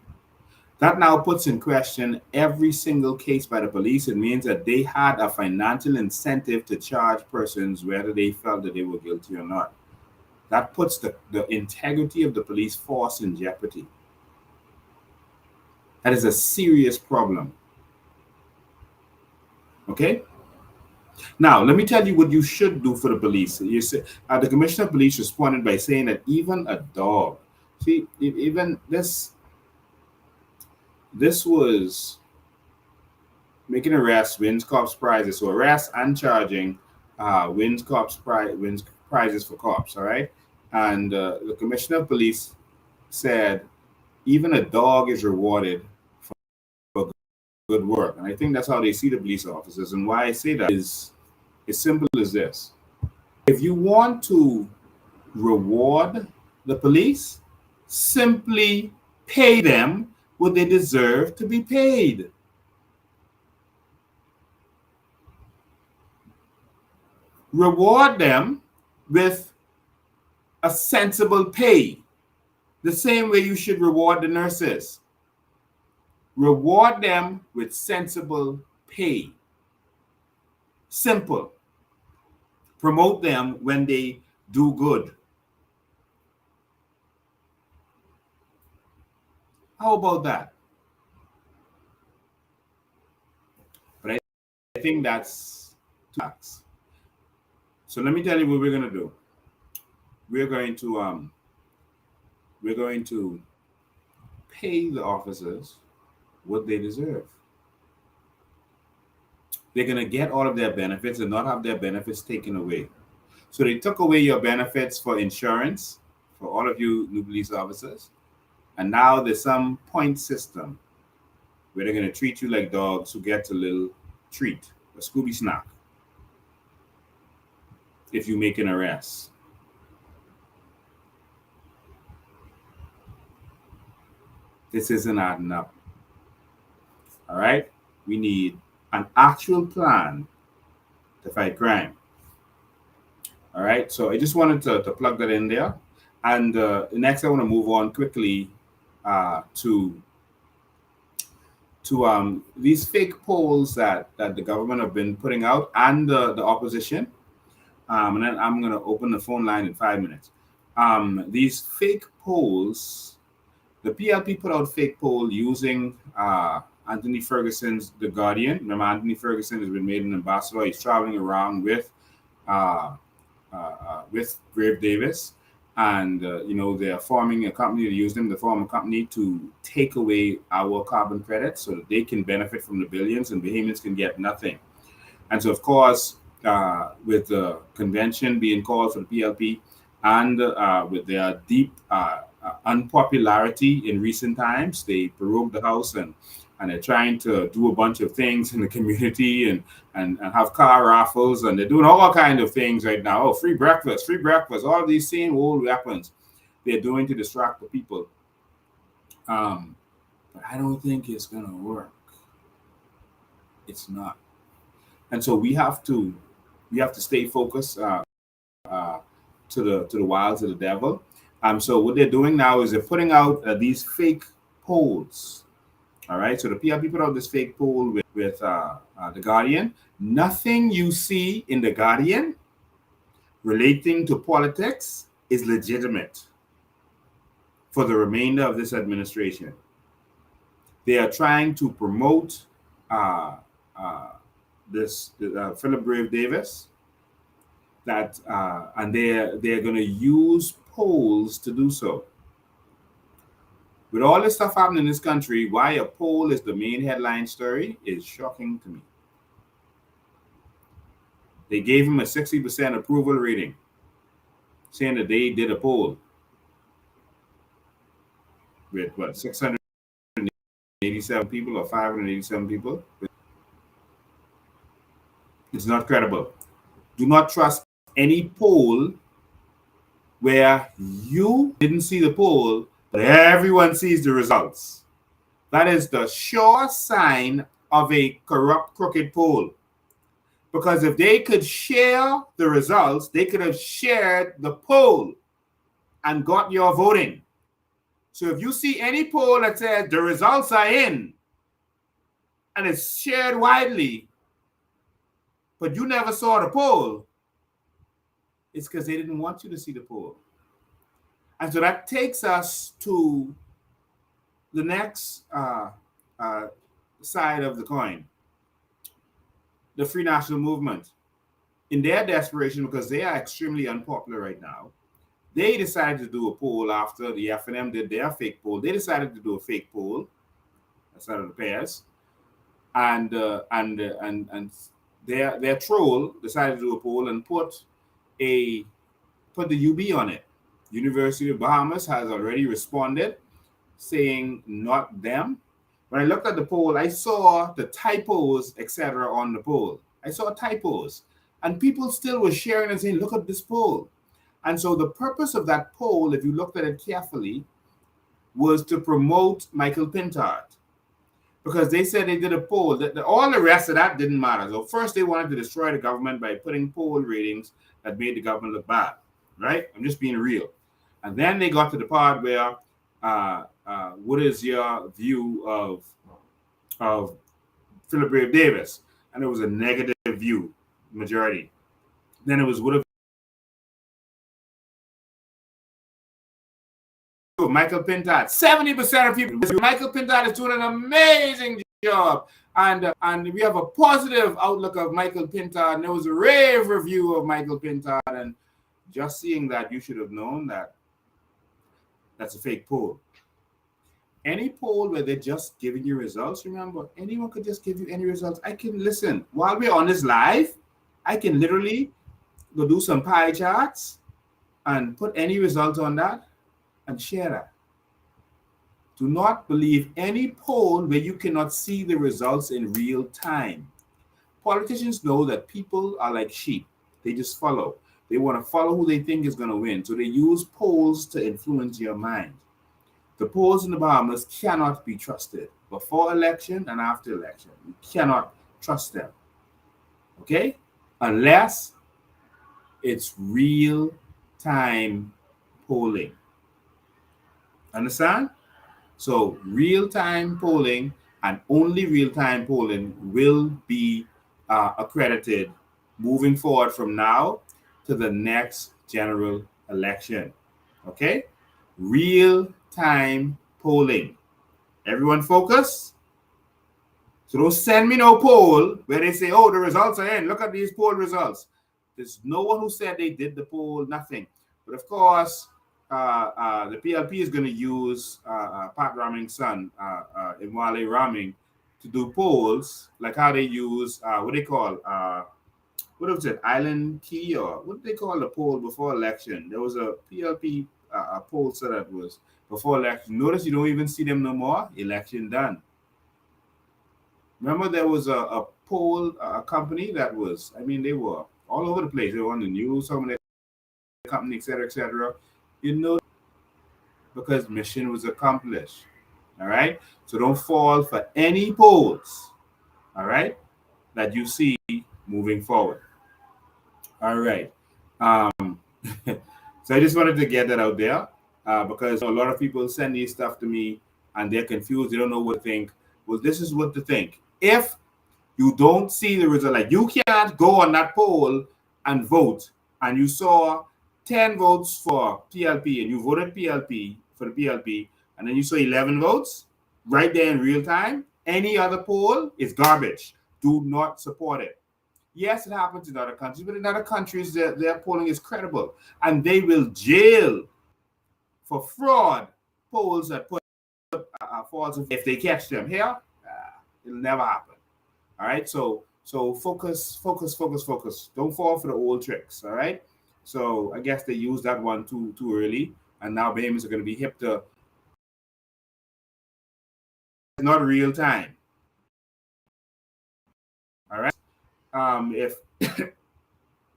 That now puts in question every single case by the police. It means that they had a financial incentive to charge persons whether they felt that they were guilty or not. That puts the integrity of the police force in jeopardy. That is a serious problem. Okay? Now, let me tell you what you should do for the police. You say, the Commissioner of Police responded by saying that even a dog, see, even this was making arrests wins cops prizes. So arrest and charging wins prizes for cops. All right, and the Commissioner of Police said even a dog is rewarded for good work, and I think that's how they see the police officers. And why I say that is as simple as this: if you want to reward the police, simply pay them what they deserve to be paid. Reward them with a sensible pay, the same way you should reward the nurses. Reward them with sensible pay. Simple. Promote them when they do good. How about that? But I think that's tax. So let me tell you what we're going to do. We're going to pay the officers what they deserve. They're going to get all of their benefits and not have their benefits taken away. So they took away your benefits for insurance for all of you new police officers. And now there's some point system where they're going to treat you like dogs who get a little treat, a Scooby snack, if you make an arrest. This isn't adding up. All right? We need an actual plan to fight crime. All right? So I just wanted to plug that in there. And next, I want to move on quickly to these fake polls that the government have been putting out and the opposition. And then I'm going to open the phone line in 5 minutes. These fake polls, the PLP put out fake poll using Anthony Ferguson's The Guardian. Remember, Anthony Ferguson has been made an ambassador. He's traveling around with Grave Davis. And, they're forming a company to use them to form a company to take away our carbon credits so that they can benefit from the billions and Bahamians can get nothing. And so, of course, with the convention being called for the PLP and with their deep unpopularity in recent times, they prorogued the House and they're trying to do a bunch of things in the community and have car raffles, and they're doing all kinds of things right now. Oh, free breakfast, all these same old weapons they're doing to distract the people. But I don't think it's going to work. It's not. And so we have to stay focused to the wilds of the devil. So what they're doing now is they're putting out these fake polls. All right, so the PLP put out this fake poll with The Guardian. Nothing you see in The Guardian relating to politics is legitimate for the remainder of this administration. They are trying to promote Philip Brave Davis that and they're going to use polls to do so. With all this stuff happening in this country, why a poll is the main headline story is shocking to me. They gave him a 60% approval rating, saying that they did a poll with what, 687 people or 587 people. It's not credible. Do not trust any poll where you didn't see the poll, but everyone sees the results. That is the sure sign of a corrupt, crooked poll. Because if they could share the results, they could have shared the poll and got your voting. So if you see any poll that says the results are in and it's shared widely, but you never saw the poll, it's because they didn't want you to see the poll. And so that takes us to the next side of the coin, the Free National Movement. In their desperation, because they are extremely unpopular right now, they decided to do a poll after the FNM did their fake poll. They decided to do a fake poll. That's out of the pairs. And their troll decided to do a poll and put the UB on it. University of Bahamas has already responded, saying not them. When I looked at the poll, I saw the typos, etc. on the poll. I saw typos. And people still were sharing and saying, look at this poll. And so the purpose of that poll, if you looked at it carefully, was to promote Michael Pintard. Because they said they did a poll. That all the rest of that didn't matter. So first they wanted to destroy the government by putting poll ratings that made the government look bad. Right? I'm just being real. And then they got to the part where, what is your view of Philip Brave Davis? And it was a negative view, majority. Then it was what if Michael Pintard? 70% of people. Michael Pintard is doing an amazing job, and we have a positive outlook of Michael Pintard. And there was a rave review of Michael Pintard, and just seeing that, you should have known that that's a fake poll. Any poll where they're just giving you results, remember, anyone could just give you any results. I can listen while we're on this live. I can literally go do some pie charts and put any result on that and share that. Do not believe any poll where you cannot see the results in real time. Politicians know that people are like sheep. They just follow. They want to follow who they think is going to win. So they use polls to influence your mind. The polls in the Bahamas cannot be trusted before election and after election. You cannot trust them. Okay? Unless it's real-time polling. Understand? So real-time polling and only real-time polling will be accredited moving forward from now to the next general election. Okay? Real-time polling. Everyone focus? So don't send me no poll where they say, oh, the results are in. Look at these poll results. There's no one who said they did the poll, nothing. But of course, the PLP is going to use Pat Raming's son, Imwale Raming, to do polls, like how they use, what they call, what was it, Island Key, or what did they call the poll before election? There was a PLP poll set that was before election. Notice you don't even see them no more. Election done. Remember there was a poll company that was, I mean, they were all over the place. They were on the news, some of the company, etc., etc. You know, because mission was accomplished. All right. So don't fall for any polls. All right, that you see moving forward. All right. So I just wanted to get that out there because a lot of people send these stuff to me and they're confused. They don't know what to think. Well, this is what to think. If you don't see the result, like you can't go on that poll and vote, and you saw 10 votes for PLP and you voted PLP for the PLP, and then you saw 11 votes right there in real time, any other poll is garbage. Do not support it. Yes, it happens in other countries, but in other countries, their polling is credible, and they will jail for fraud polls that put false if they catch them. Here, it'll never happen. All right, so focus. Don't fall for the old tricks. All right. So I guess they used that one too early, and now Bahamians are going to be hip to not real time. All right. If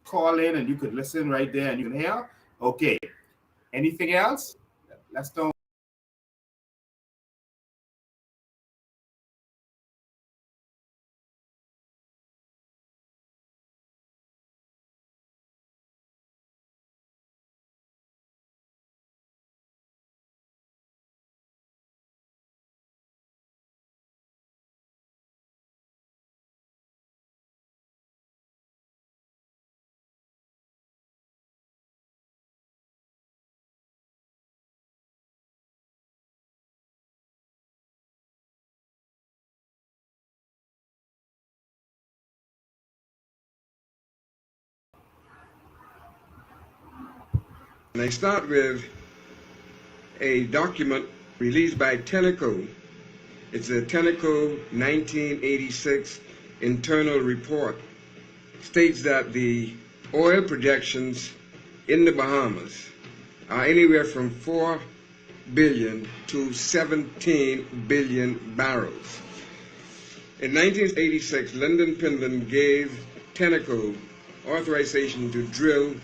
call in and you could listen right there and you can hear. Okay. Anything else? Let's don't. And I start with a document released by Tenneco. It's a Tenneco 1986 internal report. It states that the oil projections in the Bahamas are anywhere from 4 billion to 17 billion barrels. In 1986, Lyndon Pindon gave Tenneco authorization to drill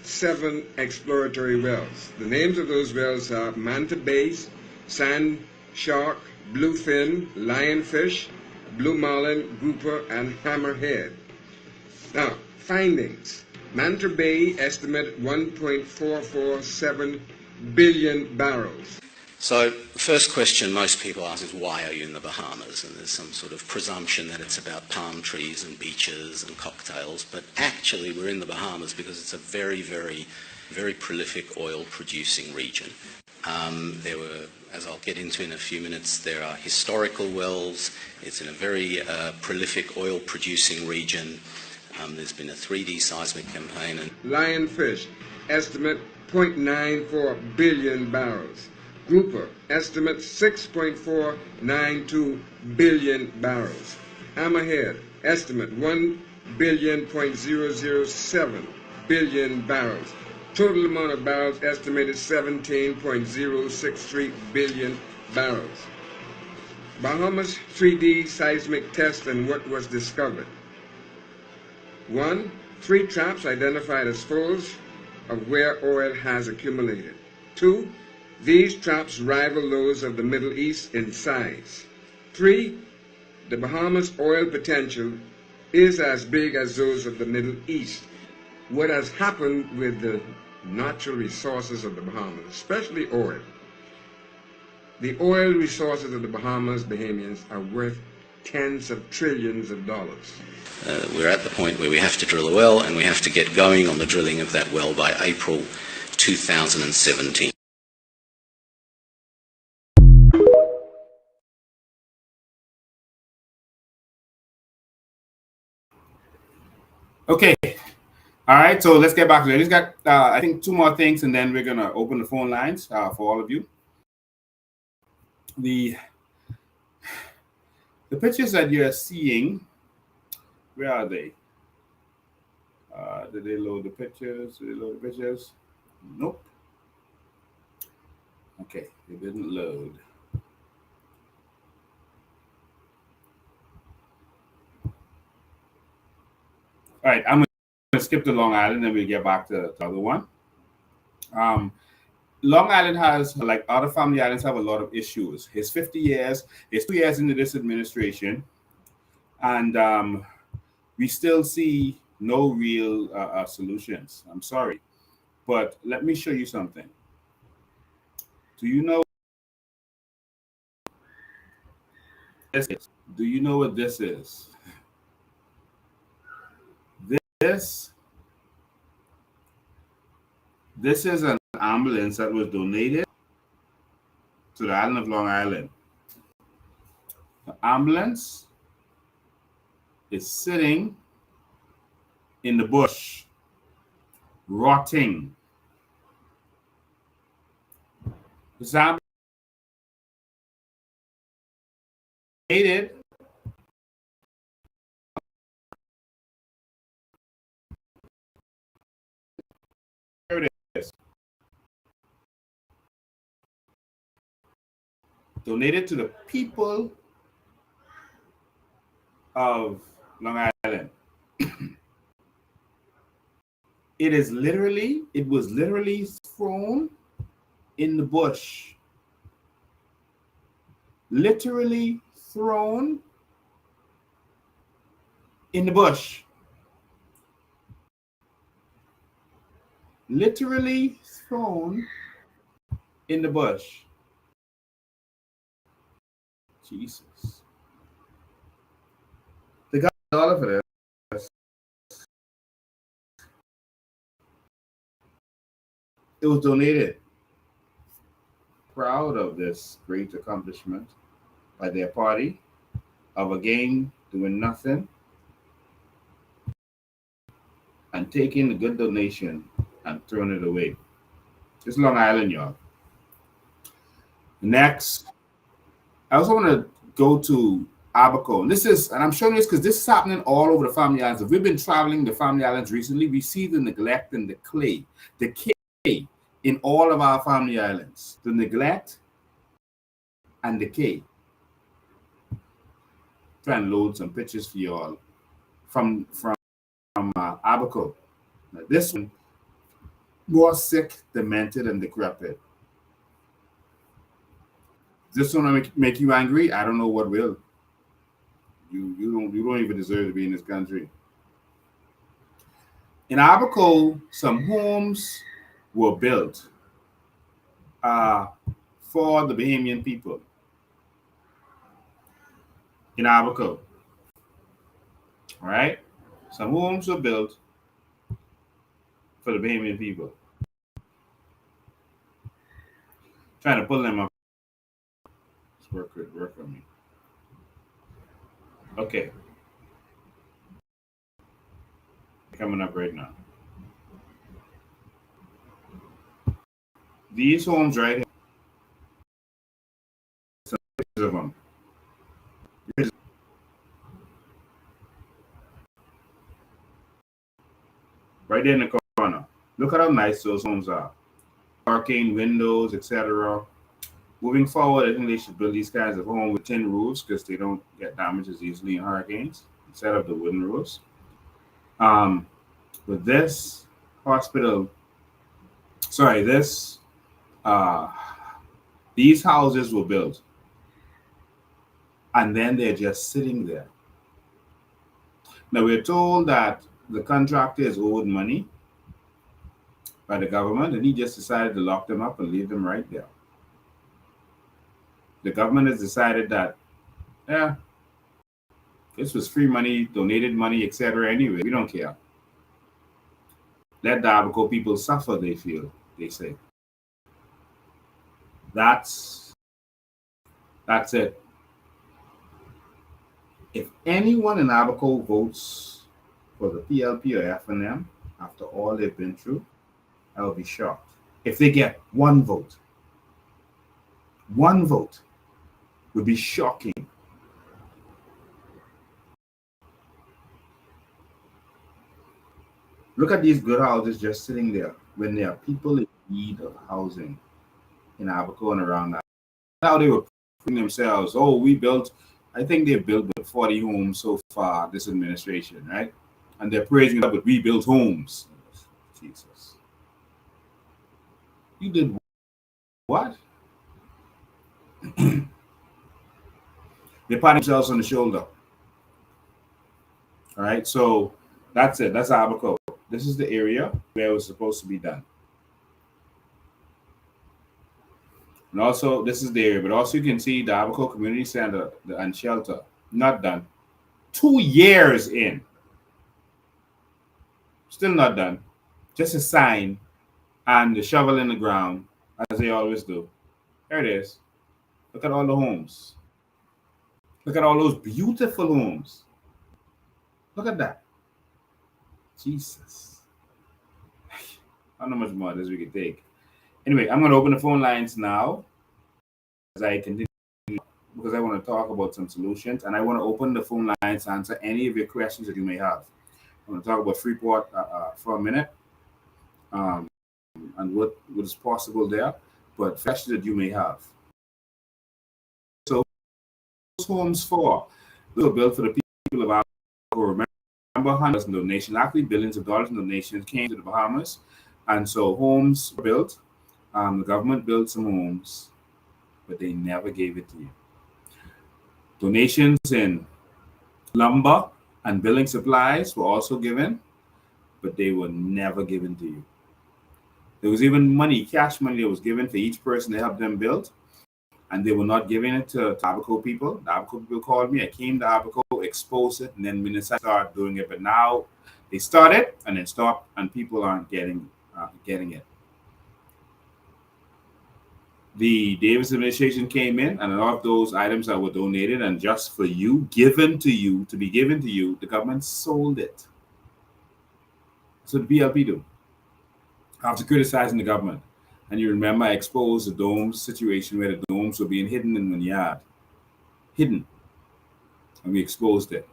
7 exploratory wells. The names of those wells are Manta Base, Sand Shark, Bluefin, Lionfish, Blue Marlin, Grouper, and Hammerhead. Now, findings. Manta Bay estimate 1.447 billion barrels. So, first question most people ask is, why are you in the Bahamas? And there's some sort of presumption that it's about palm trees and beaches and cocktails, but actually we're in the Bahamas because it's a very, very, very prolific oil-producing region. There were, as I'll get into in a few minutes, there are historical wells. It's in a very prolific oil-producing region. There's been a 3D seismic campaign. And Lionfish, estimate 0.94 billion barrels. Grouper, estimate 6.492 billion barrels. Hammerhead, estimate 1.007 billion barrels. Total amount of barrels estimated 17.063 billion barrels. Bahamas 3D seismic test and what was discovered. 1. 3 traps identified as foes of where oil has accumulated. 2. These traps rival those of the Middle East in size. 3. The Bahamas' oil potential is as big as those of the Middle East. What has happened with the natural resources of the Bahamas, especially oil? The oil resources of the Bahamas, Bahamians, are worth tens of trillions of dollars. We're at the point where we have to drill a well, and we have to get going on the drilling of that well by April 2017. Okay. All right. So let's get back to it. Just got, I think, 2 more things, and then we're going to open the phone lines for all of you. The pictures that you're seeing, where are they? Did they load the pictures? Nope. Okay, they didn't load. All right, I'm going to skip to Long Island, and we'll get back to the other one. Long Island has, like other family islands, have a lot of issues. It's 50 years. It's 2 years into this administration, and we still see no real solutions. I'm sorry, but let me show you something. Do you know this is? Do you know what this is? This is an ambulance that was donated to the island of Long Island. The ambulance is sitting in the bush, rotting. Zambia donated donated to the people of Long Island. It was literally thrown in the bush. Literally thrown in the bush. Literally thrown in the bush. Jesus. They got all of it. It was donated. Proud of this great accomplishment by their party of again doing nothing and taking the good donation and throwing it away. It's Long Island, y'all. Next, I also want to go to Abaco. And I'm showing this because this is happening all over the Family Islands. If we've been traveling the Family Islands recently, we see the neglect and the decay in all of our Family Islands. The neglect and decay. Try and load some pictures for you all from Abaco. Now, this one, more sick, demented, and decrepit. This one make you angry? I don't know what will. You don't even deserve to be in this country. In Abaco, some homes were built for the Bahamian people. In Abaco, all right? Some homes were built for the Bahamian people. Trying to pull them up. Work on me. Okay. Coming up right now. These homes right here. Some pictures of them. Right there in the corner. Look at how nice those homes are. Parking, windows, etc. Moving forward, I think they should build these kinds of homes with tin roofs because they don't get damaged as easily in hurricanes instead of the wooden roofs. But this hospital, these houses were built and then they're just sitting there. Now we're told that the contractor is owed money by the government and he just decided to lock them up and leave them right there. The government has decided that, this was free money, donated money, etc. Anyway, we don't care. Let the Abaco people suffer, they say. That's it. If anyone in Abaco votes for the PLP or FNM after all they've been through, I will be shocked. If they get one vote would be shocking. Look at these good houses just sitting there when there are people in need of housing in Abaco and around that. How they were putting themselves, I think they've built 40 homes so far, this administration, right? And they're praising that with rebuilt homes. Jesus. You did what? They pat themselves on the shoulder. All right, so that's it. That's Abaco. This is the area where it was supposed to be done. And also, this is the area, but also you can see the Abaco Community Center and shelter, not done. 2 years in. Still not done. Just a sign and the shovel in the ground, as they always do. There it is. Look at all the homes. Look at all those beautiful homes. Look at that. Jesus. I don't know how much more of this we could take. Anyway, I'm going to open the phone lines now as I continue because I want to talk about some solutions, and I want to open the phone lines to answer any of your questions that you may have. I want to talk about Freeport for a minute and what is possible there, but questions that you may have. So, those homes for, they were built for the people of Abaco. Remember, hundreds of donations, actually billions of dollars in donations came to the Bahamas, and so homes were built. The government built some homes, but they never gave it to you. Donations in lumber and building supplies were also given, but they were never given to you. There was even money, cash money that was given for each person to help them build, and they were not giving it to Abaco people. The Abaco people called me. I came to Abaco, exposed it, and then we started doing it. But now they started and then stopped, and people aren't getting it. The Davis administration came in, and a lot of those items that were donated and just for you, given to you, to be given to you, the government sold it. So the PLP do. After criticizing the government, and you remember I exposed the domes situation where the domes were being hidden in the yard. Hidden. And we exposed it.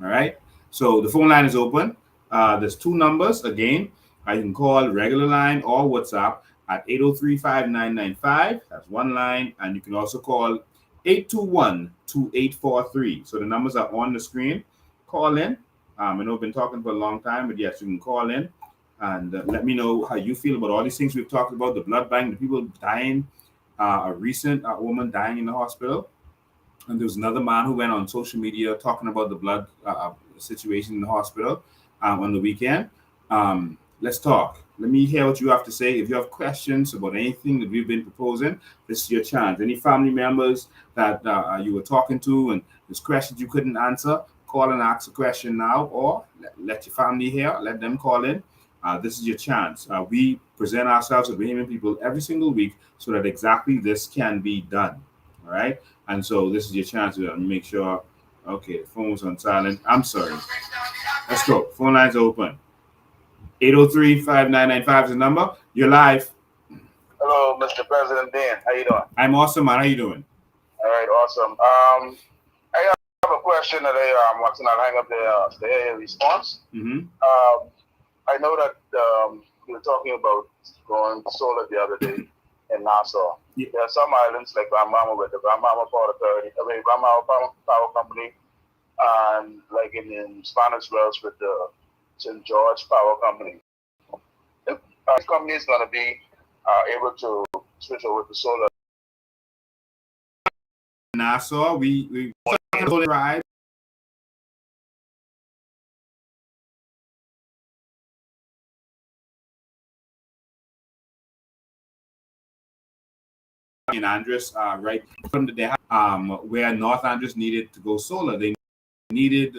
All right? So the phone line is open. There's two numbers. Again, you can call regular line or WhatsApp at 803-5995. That's one line. And you can also call 821-2843. So the numbers are on the screen. Call in. I know I've been talking for a long time, but yes, you can call in and let me know how you feel about all these things we've talked about, the blood bank, the people dying, a recent woman dying in the hospital. And there was another man who went on social media talking about the blood situation in the hospital on the weekend. Let's talk. Let me hear what you have to say. If you have questions about anything that we've been proposing, this is your chance. Any family members that you were talking to and there's questions you couldn't answer, call and ask a question now, or let your family hear, let them call in. This is your chance. We present ourselves as Bahamian people every single week so that exactly this can be done. All right? And so this is your chance to make sure. Okay, the phone was on silent. I'm sorry. Let's go. Phone lines are open. 803-5995 is the number. You're live. Hello, Mr. President Dan. How you doing? I'm awesome, man. How you doing? All right, awesome. I have a question that I want to not hang up the response. Mm-hmm. I know that you were talking about going solar the other day in Nassau. Yeah. There are some islands like Grandmama with the Grandmama Power Authority, Grandmama Power Company, and like in Spanish Wells with the St. George Power Company. If this company is going to be able to switch over to solar. Nassau, we tried. In Andres, right from the day, where North Andres needed to go solar, they needed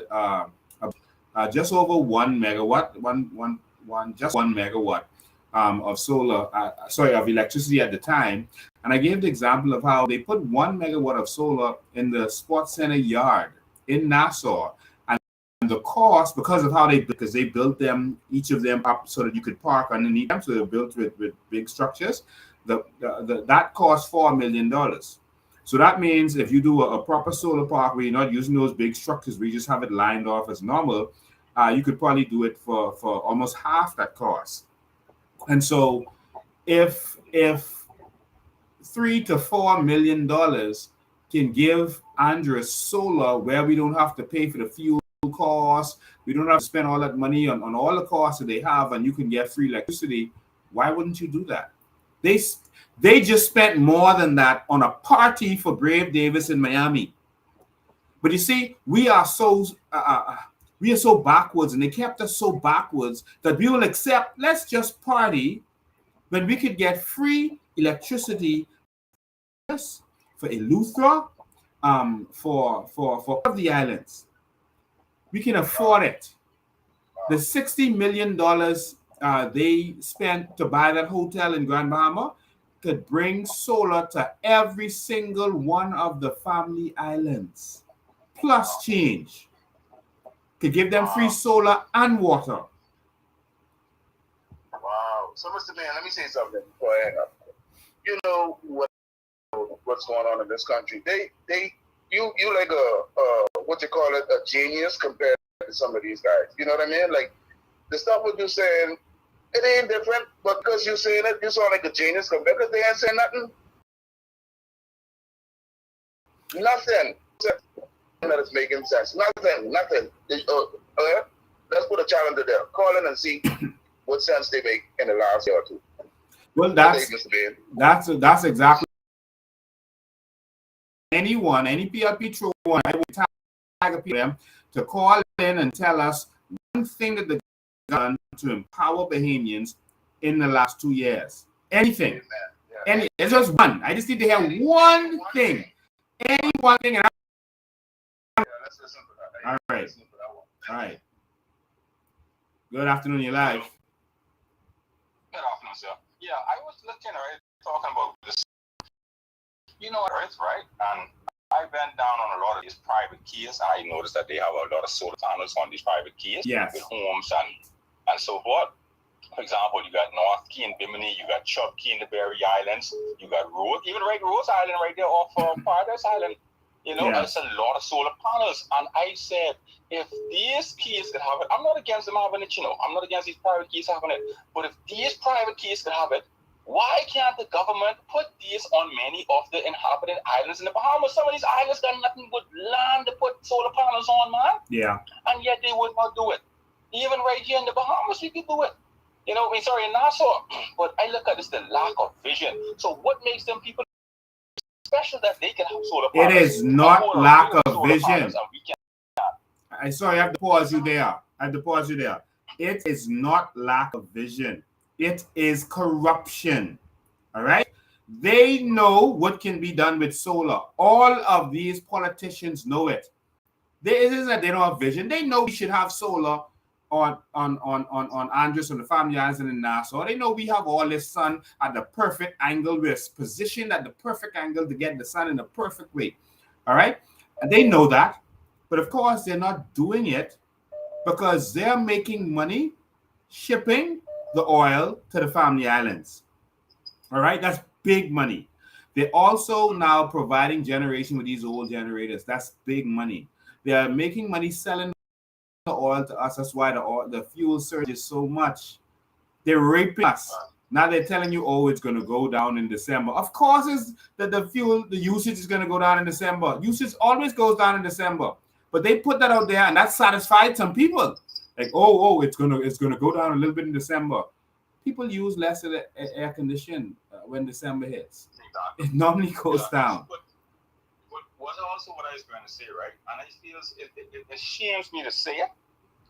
just over 1 megawatt, just 1 megawatt of solar, of electricity at the time. And I gave the example of how they put 1 megawatt of solar in the sports center yard in Nassau, and the cost, because they built them, each of them up so that you could park underneath them, so they're built with big structures. That cost $4 million. So that means if you do a proper solar park where you're not using those big structures, we just have it lined off as normal, you could probably do it for almost half that cost. And so if $3 to $4 million can give Andres solar where we don't have to pay for the fuel costs, we don't have to spend all that money on all the costs that they have, and you can get free electricity, why wouldn't you do that? They just spent more than that on a party for Brave Davis in Miami. But you see, we are so backwards, and they kept us so backwards that we will accept, let's just party when we could get free electricity for Eleuthera, for the islands. We can afford it. The $60 million they spent to buy that hotel in Grand Bahama could bring solar to every single one of the family islands, plus change. to give them free solar and water. Wow. So, Mr. Man, let me say something before I hang up. You know what's going on in this country? You like what you call it, a genius compared to some of these guys. You know what I mean? Like the stuff what you're saying, it ain't different, but because you're saying it, you sound like a genius compared because they ain't saying nothing. Nothing that is making sense. Nothing. Let's put a challenge there. Call in and see what sense they make in the last year or two. Well, that's exactly any PLP true one. I would tag them to call in and tell us one thing that the done to empower Bahamians in the last 2 years. Anything. Yeah. It's just one. I just need to hear one thing. Any one thing. And let's listen to that. All right. Good afternoon, you're live. Good afternoon, sir. Yeah, I was looking, right, talking about this, Earth, right? And I went down on a lot of these private keys, and I noticed that they have a lot of solar panels on these private keys. Yes. With homes and so forth. For example, you got North Key in Bimini, you got Chubb Key in the Berry Islands, you got Rose Island right there off Paradise Island. It's a lot of solar panels. And I said, if these keys could have it, I'm not against them having it, I'm not against these private keys having it. But if these private keys could have it, why can't the government put these on many of the inhabited islands in the Bahamas? Some of these islands got nothing but land to put solar panels on, man. Yeah. And yet they would not do it. Even right here in the Bahamas, we could do it. In Nassau. But I look at this, the lack of vision. So what makes them people special that they can have solar panels? It is not lack of vision. I have to pause you there. It is not lack of vision. It is corruption. All right? They know what can be done with solar. All of these politicians know it. It isn't that they don't have vision. They know we should have solar on Andros and the family islands and in Nassau. They know we have all this sun at the perfect angle. We're positioned at the perfect angle to get the sun in the perfect way. All right? And they know that. But of course, they're not doing it because they're making money shipping the oil to the family islands. All right? That's big money. They're also now providing generation with these old generators. That's big money. They are making money selling the oil to us. That's why the fuel surges so much. They're raping us. Now they're telling you, it's going to go down in December. Of course, it's the usage is going to go down in December. Usage always goes down in December. But they put that out there, and that satisfied some people. Like, it's gonna go down a little bit in December. People use less of the air condition when December hits. Exactly. It normally goes down. But what I was going to say, right? And I feel it shames me to say it,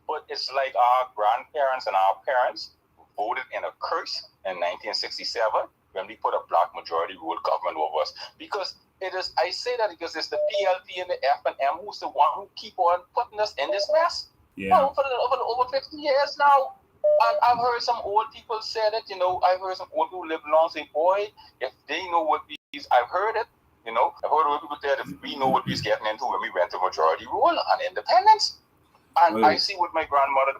but it's like our grandparents and our parents voted in a curse in 1967 when we put a black majority rule government over us. Because I say that because it's the PLP and the FNM who's the one who keep on putting us in this mess. Yeah. For over 50 years now. And I've heard some old people say that, I've heard some old people live long say, boy, if they know what I've heard it, I've heard old people say that if we know what we was getting into when we went to majority rule and independence. And I see what my grandmother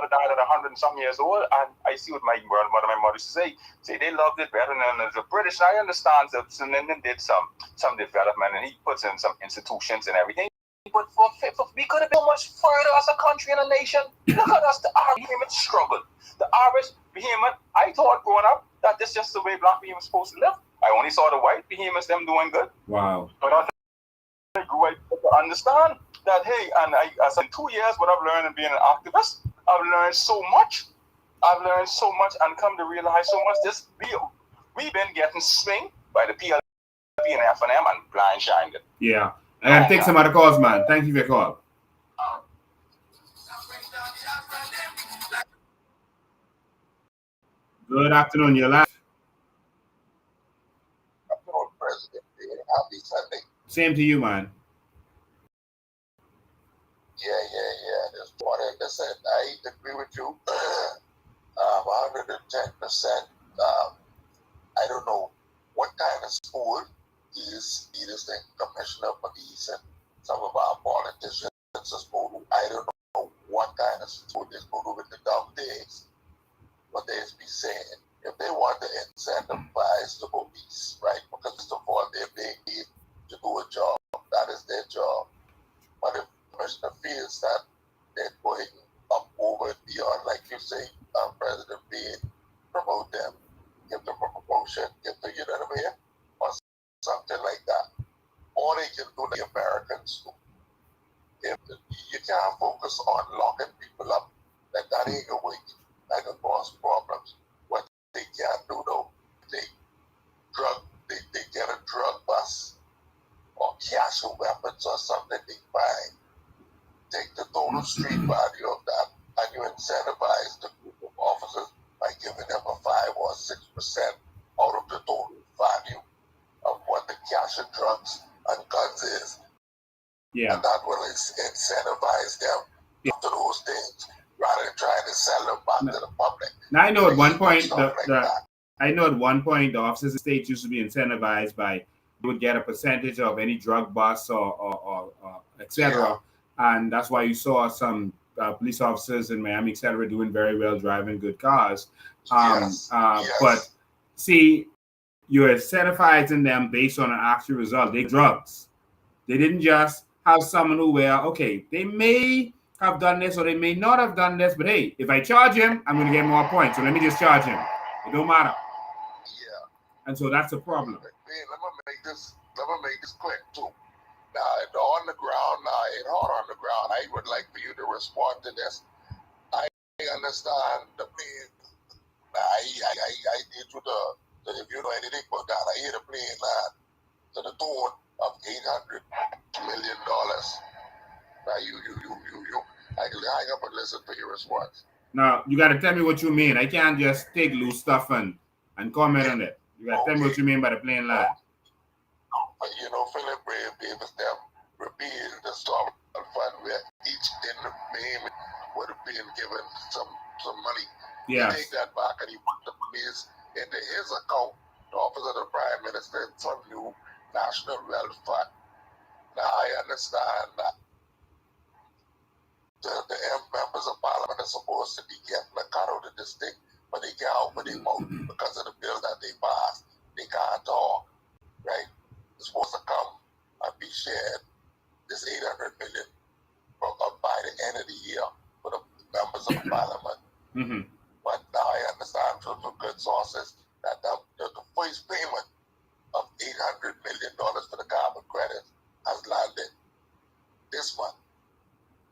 died at 100 and some years old, and I see what my mother used to say they loved it better than the British. I understand that Lyndon did some development, and he puts in some institutions and everything. But we could have been much further as a country and a nation. Look at us, the Irish struggle. The Irish behemoth, I thought growing up that this is just the way black behemoths supposed to live. I only saw the white behemoths, them doing good. Wow. But I grew up to understand that, hey, and as in 2 years, what I've learned in being an activist, I've learned so much and come to realize so much. We've been getting swing by the PLP and FNM and blind shined it. Yeah. I gotta take some other calls, man. Thank you for your call. Good afternoon, you're live. Happy Sunday. Same to you, man. Yeah. Just wanted to say I agree with you 110%. I don't know what kind of school these leaders think, commissioner of police and some of our politicians are supposed to. I don't know kind of food is going with the dumb days. What they be saying, if they want to incentivize the police, right? Because first of all, they're being paid to do a job. That is their job. But if the commissioner feels that they're going up over and beyond, like you say, President Bean, promote them, give them a promotion, give them, you know what I mean? Or something like that. Or they can do the Americans do. If you can't focus on locking people up, that ain't gonna work. That can cause problems. What they can do though, they get a drug bust or cash or weapons or something they buy. Take the total street value of that and you incentivize the group of officers by giving them a 5 or 6% out of the total value of what the cash and drugs and guns is. Yeah. And that will incentivize them to those things rather than trying to sell them back to the public. Now I know at one point the officers of state used to be incentivized by they would get a percentage of any drug busts or etc. And that's why you saw some police officers in Miami, etc., doing very well, driving good cars. But see, you're incentivizing them based on an actual result. They drugs. They didn't just have someone who okay, they may have done this or they may not have done this, but hey, if I charge him, I'm going to get more points. So let me just charge him. It don't matter. Yeah. And so that's a problem. Let me make this quick too. Now, on the ground, it's hard on the ground. I would like for you to respond to this. I understand the plane. I need you to, if you know anything about that, I hear the plane land to the tune of $800 million. Now, I can hang up and listen to your response. Now, you got to tell me what you mean. I can't just take loose stuff and comment on it. You got to tell me what you mean by the plane line. But you know, Philip Brave gave us them repeal the storm fund where each in the name would have been given some money. Yeah. He take that back and he put the police into his account, the office of the Prime Minister, in some new national wealth fund. Now I understand that the members of Parliament are supposed to be getting a cut out of this thing, but they can't open their mouth because of the bill that they passed. They can't talk, right? It's supposed to come and be shared, this $800 million by the end of the year for the members of the Parliament. Mm-hmm. But now I understand from good sources that the first payment of $800 million for the carbon credits has landed this month.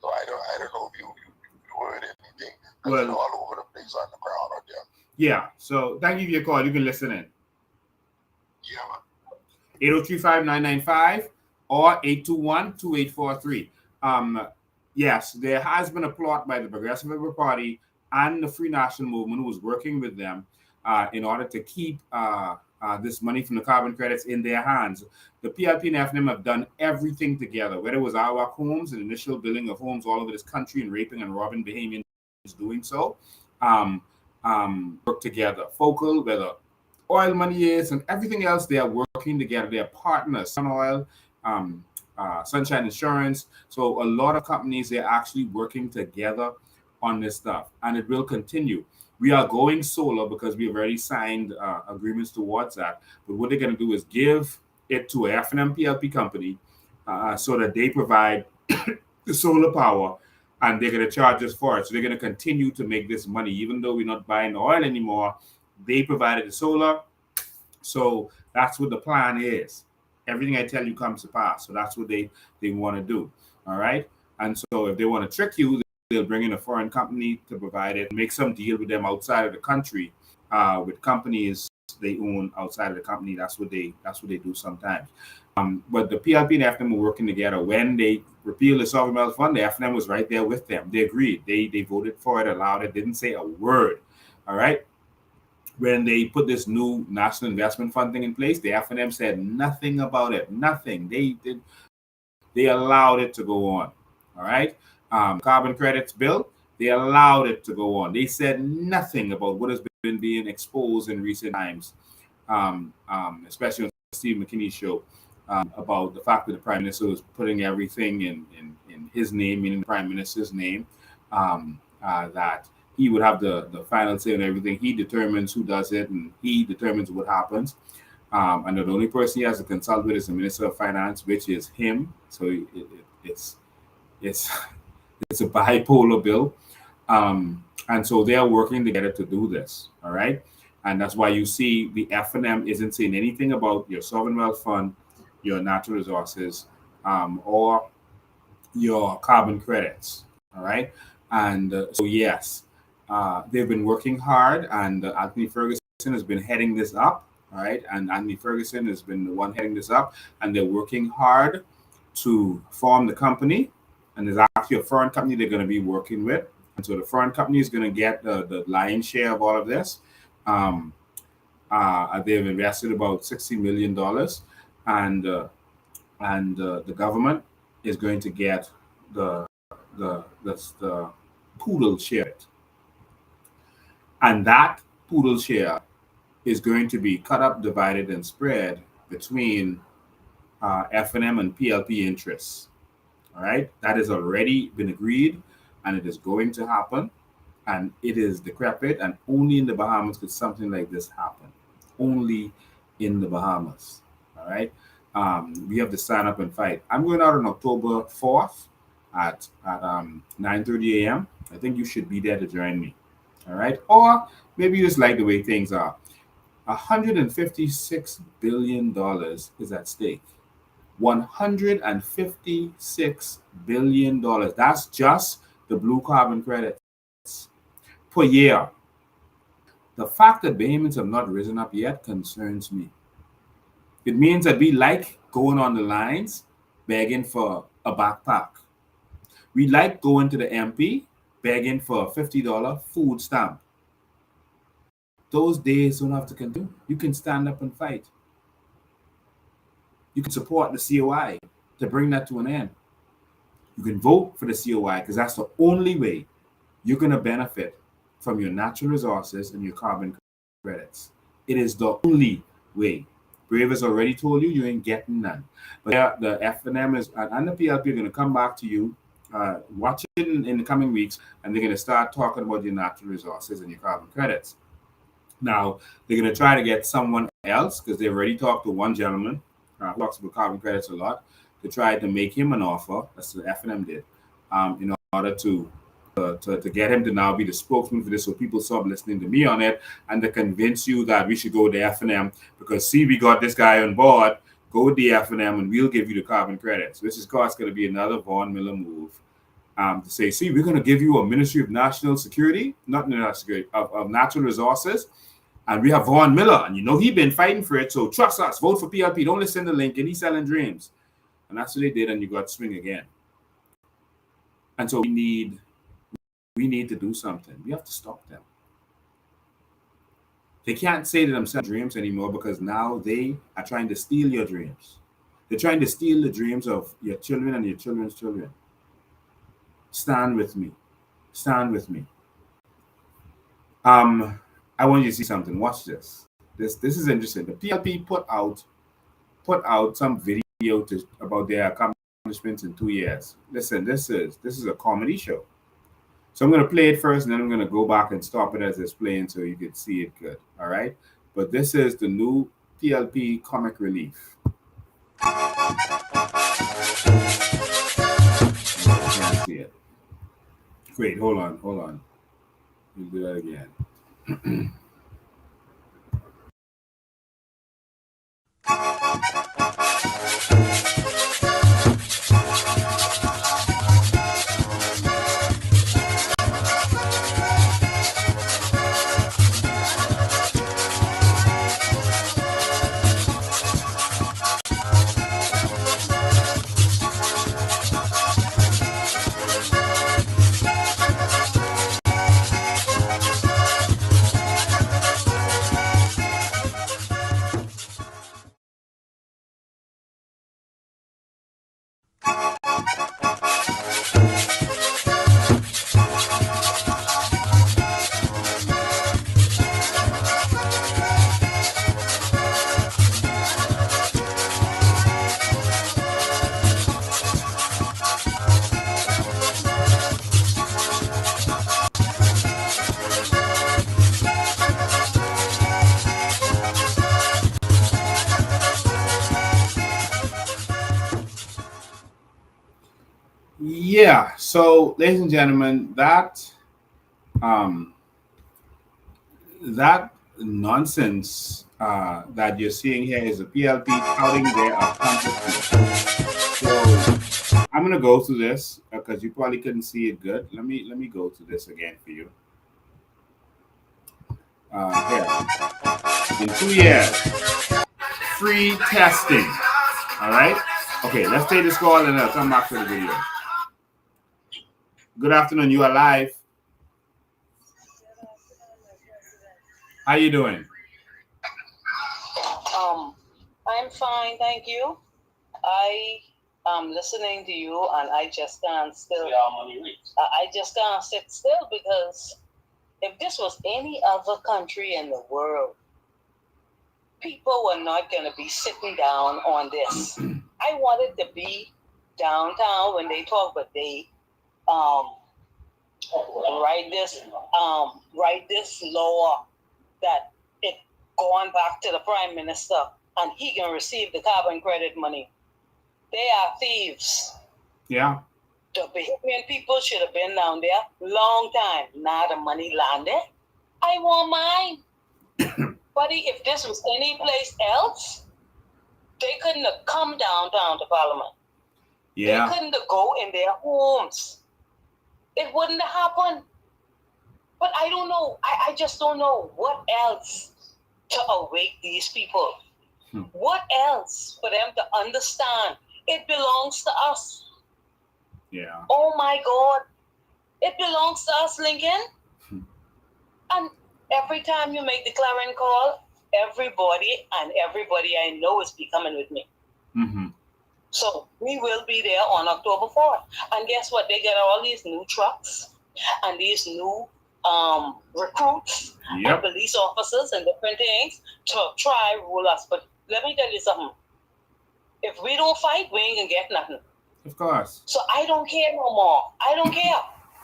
So I don't know if you heard anything, because it's all over the place on the ground out there. Yeah, so thank you for your call. You can listen in. Yeah, man. 803-5995 or 821-2843. Yes, there has been a plot by the Progressive Labour Party and the Free National Movement, who was working with them in order to keep this money from the carbon credits in their hands. The PLP and FNM have done everything together, whether it was Abaco homes and initial building of homes all over this country and raping and robbing Bahamians doing so. Work together. Focal, whether oil money is and everything else, they are working together. They are partners. Sun Oil, Sunshine Insurance. So a lot of companies, they're actually working together on this stuff, and it will continue. We are going solar because we have already signed agreements towards that. But what they're going to do is give it to an FNM PLP company so that they provide the solar power, and they're going to charge us for it. So they're going to continue to make this money, even though we're not buying the oil anymore. They provided the solar, so that's what the plan is. Everything I tell you comes to pass. So that's what they want to do. All right. And so if they want to trick you, they'll bring in a foreign company to provide it, make some deal with them outside of the country, with companies they own outside of the company. That's what they do sometimes. But the PLP and FNM were working together. When they repealed the sovereign wealth fund, the FNM was right there with them. They agreed. They voted for it, allowed it, didn't say a word. All right. When they put this new national investment fund thing in place, the FNM said nothing about it. Nothing. They allowed it to go on. All right. Carbon credits bill, they allowed it to go on. They said nothing about what has been being exposed in recent times, especially on Steve McKinney's show, about the fact that the Prime Minister was putting everything in his name, meaning the Prime Minister's name, that he would have the final say on everything. He determines who does it, and he determines what happens. And the only person he has to consult with is the Minister of Finance, which is him. So it's it's it's a bipolar bill. And so they are working together to do this. All right. And that's why you see the FNM isn't saying anything about your sovereign wealth fund, your natural resources, or your carbon credits. All right. And so, yes, they've been working hard, and Anthony Ferguson has been heading this up. All right. And Anthony Ferguson has been the one heading this up, and they're working hard to form the company. And there's actually a foreign company they're going to be working with. And so the foreign company is going to get the lion's share of all of this. They've invested about $60 million, and the government is going to get the poodle share. And that poodle share is going to be cut up, divided, and spread between FNM and PLP interests. All right, that has already been agreed, and it is going to happen. And it is decrepit, and only in the Bahamas could something like this happen. Only in the Bahamas. All right, we have to stand up and fight. I'm going out on October 4th at 9:30 a.m. I think you should be there to join me. All right, or maybe you just like the way things are. $156 billion is at stake. $156 billion. That's just the blue carbon credits per year. The fact that payments have not risen up yet concerns me. It means that we like going on the lines begging for a backpack. We like going to the MP begging for a $50 food stamp. Those days don't have to continue. You can stand up and fight. You can support the COI to bring that to an end. You can vote for the COI because that's the only way you're going to benefit from your natural resources and your carbon credits. It is the only way. Brave has already told you ain't getting none. But the FNM and the PLP are going to come back to you, watch it in the coming weeks, and they're going to start talking about your natural resources and your carbon credits. Now, they're going to try to get someone else, because they've already talked to one gentleman who talks about carbon credits a lot, to try to make him an offer. That's what FNM did, in order to get him to now be the spokesman for this, so people stop listening to me on it, and to convince you that we should go with the FNM because, see, we got this guy on board, go with the FNM and we'll give you the carbon credits, which is, of course, going to be another Vaughan Miller move. To say, see, we're going to give you a Ministry of National Security, not National Security, of Natural Resources, and we have Vaughan Miller, and you know he's been fighting for it, so trust us, vote for PLP, don't listen to Lincoln, he's selling dreams. And that's what they did, and you got swing again. And so we need to do something. We have to stop them. They can't say to themselves dreams anymore, because now they are trying to steal your dreams. They're trying to steal the dreams of your children and your children's children. Stand with me. Stand with me. I want you to see something. Watch this. This is interesting. The PLP put out some video about their accomplishments in 2 years. Listen, this is a comedy show. So I'm going to play it first, and then I'm going to go back and stop it as it's playing so you can see it good. All right? But this is the new PLP comic relief. You can't see it. Wait, hold on. We'll do that again. Yeah. So, ladies and gentlemen, that nonsense that you're seeing here is the PLP touting their accomplishments. So I'm gonna go through this because you probably couldn't see it good. Let me go to this again for you. Here, in 2 years, free testing. All right. Okay, let's take this call and I'll come back to the video. Good afternoon. You are live. How you doing? I'm fine, thank you. I am listening to you, and I just can't still. I just can't sit still because if this was any other country in the world, people were not going to be sitting down on this. I wanted to be downtown when they talk, but they write this law that it going back to the prime minister and he can receive the carbon credit money. They are thieves. Yeah. The Bahamian people should have been down there long time. Now the money landed. I want mine. Buddy, if this was any place else, they couldn't have come downtown to Parliament. Yeah. They couldn't have go in their homes. It wouldn't have happened. But I don't know. I just don't know what else to awake these people. What else for them to understand? It belongs to us. Yeah. Oh my God. It belongs to us, Lincoln. And every time you make the clarion call, everybody I know is be coming with me. Mm-hmm. So we will be there on October 4th. And guess what? They get all these new trucks and these new recruits and police officers and different things to try rule us. But let me tell you something. If we don't fight, we ain't gonna get nothing. Of course. So I don't care no more. I don't care.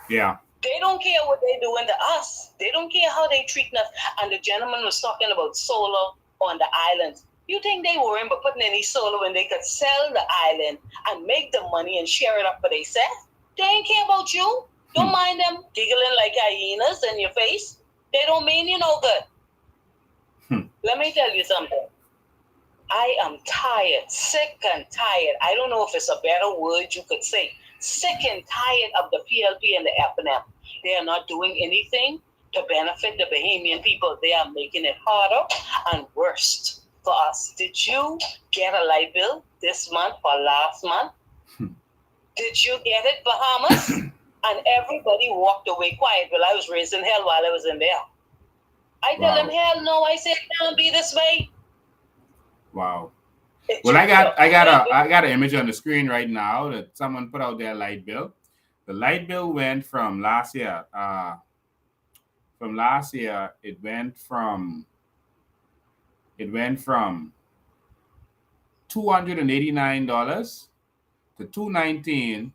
Yeah. They don't care what they're doing to us. They don't care how they treat us. And the gentleman was talking about solar on the islands. You think they worrying about putting any solar when they could sell the island and make the money and share it up for themselves? They ain't care about you. Don't mind them giggling like hyenas in your face. They don't mean you no good. Let me tell you something. I am tired, sick and tired. I don't know if it's a better word you could say. Sick and tired of the PLP and the FNM. They are not doing anything to benefit the Bahamian people. They are making it harder and worse for us. Did you get a light bill this month or last month? Did you get it, Bahamas? And everybody walked away quiet. Well, I was raising hell while I was in there. I tell them, hell no. I said, can't be this way. Wow. Well, I got an image on the screen right now that someone put out their light bill. The light bill went from last year. It went from $289 to $219.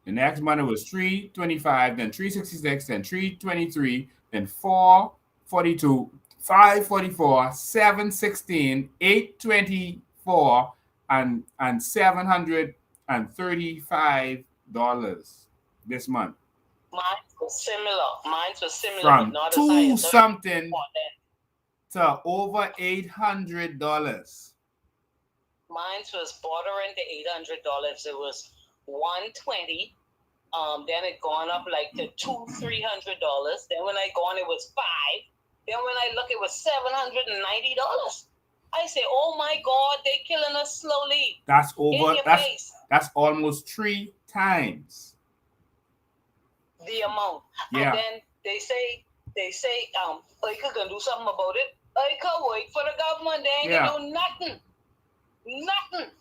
The next month it was $325, then $366, then $323, then $442, $544, $716, $824, and $735 this month. Mine was similar. From but not two as high. something to over $800. Mine was bordering to $800. It was $120. Then it gone up like to $200-$300. Then when I gone, it was $5. Then when I look, it was $790. I say, oh my God, they killing us slowly. That's over. That's almost 3 times the amount. Yeah. And then they say, I can do something about it. I can wait for the government. They ain't gonna do nothing. Nothing.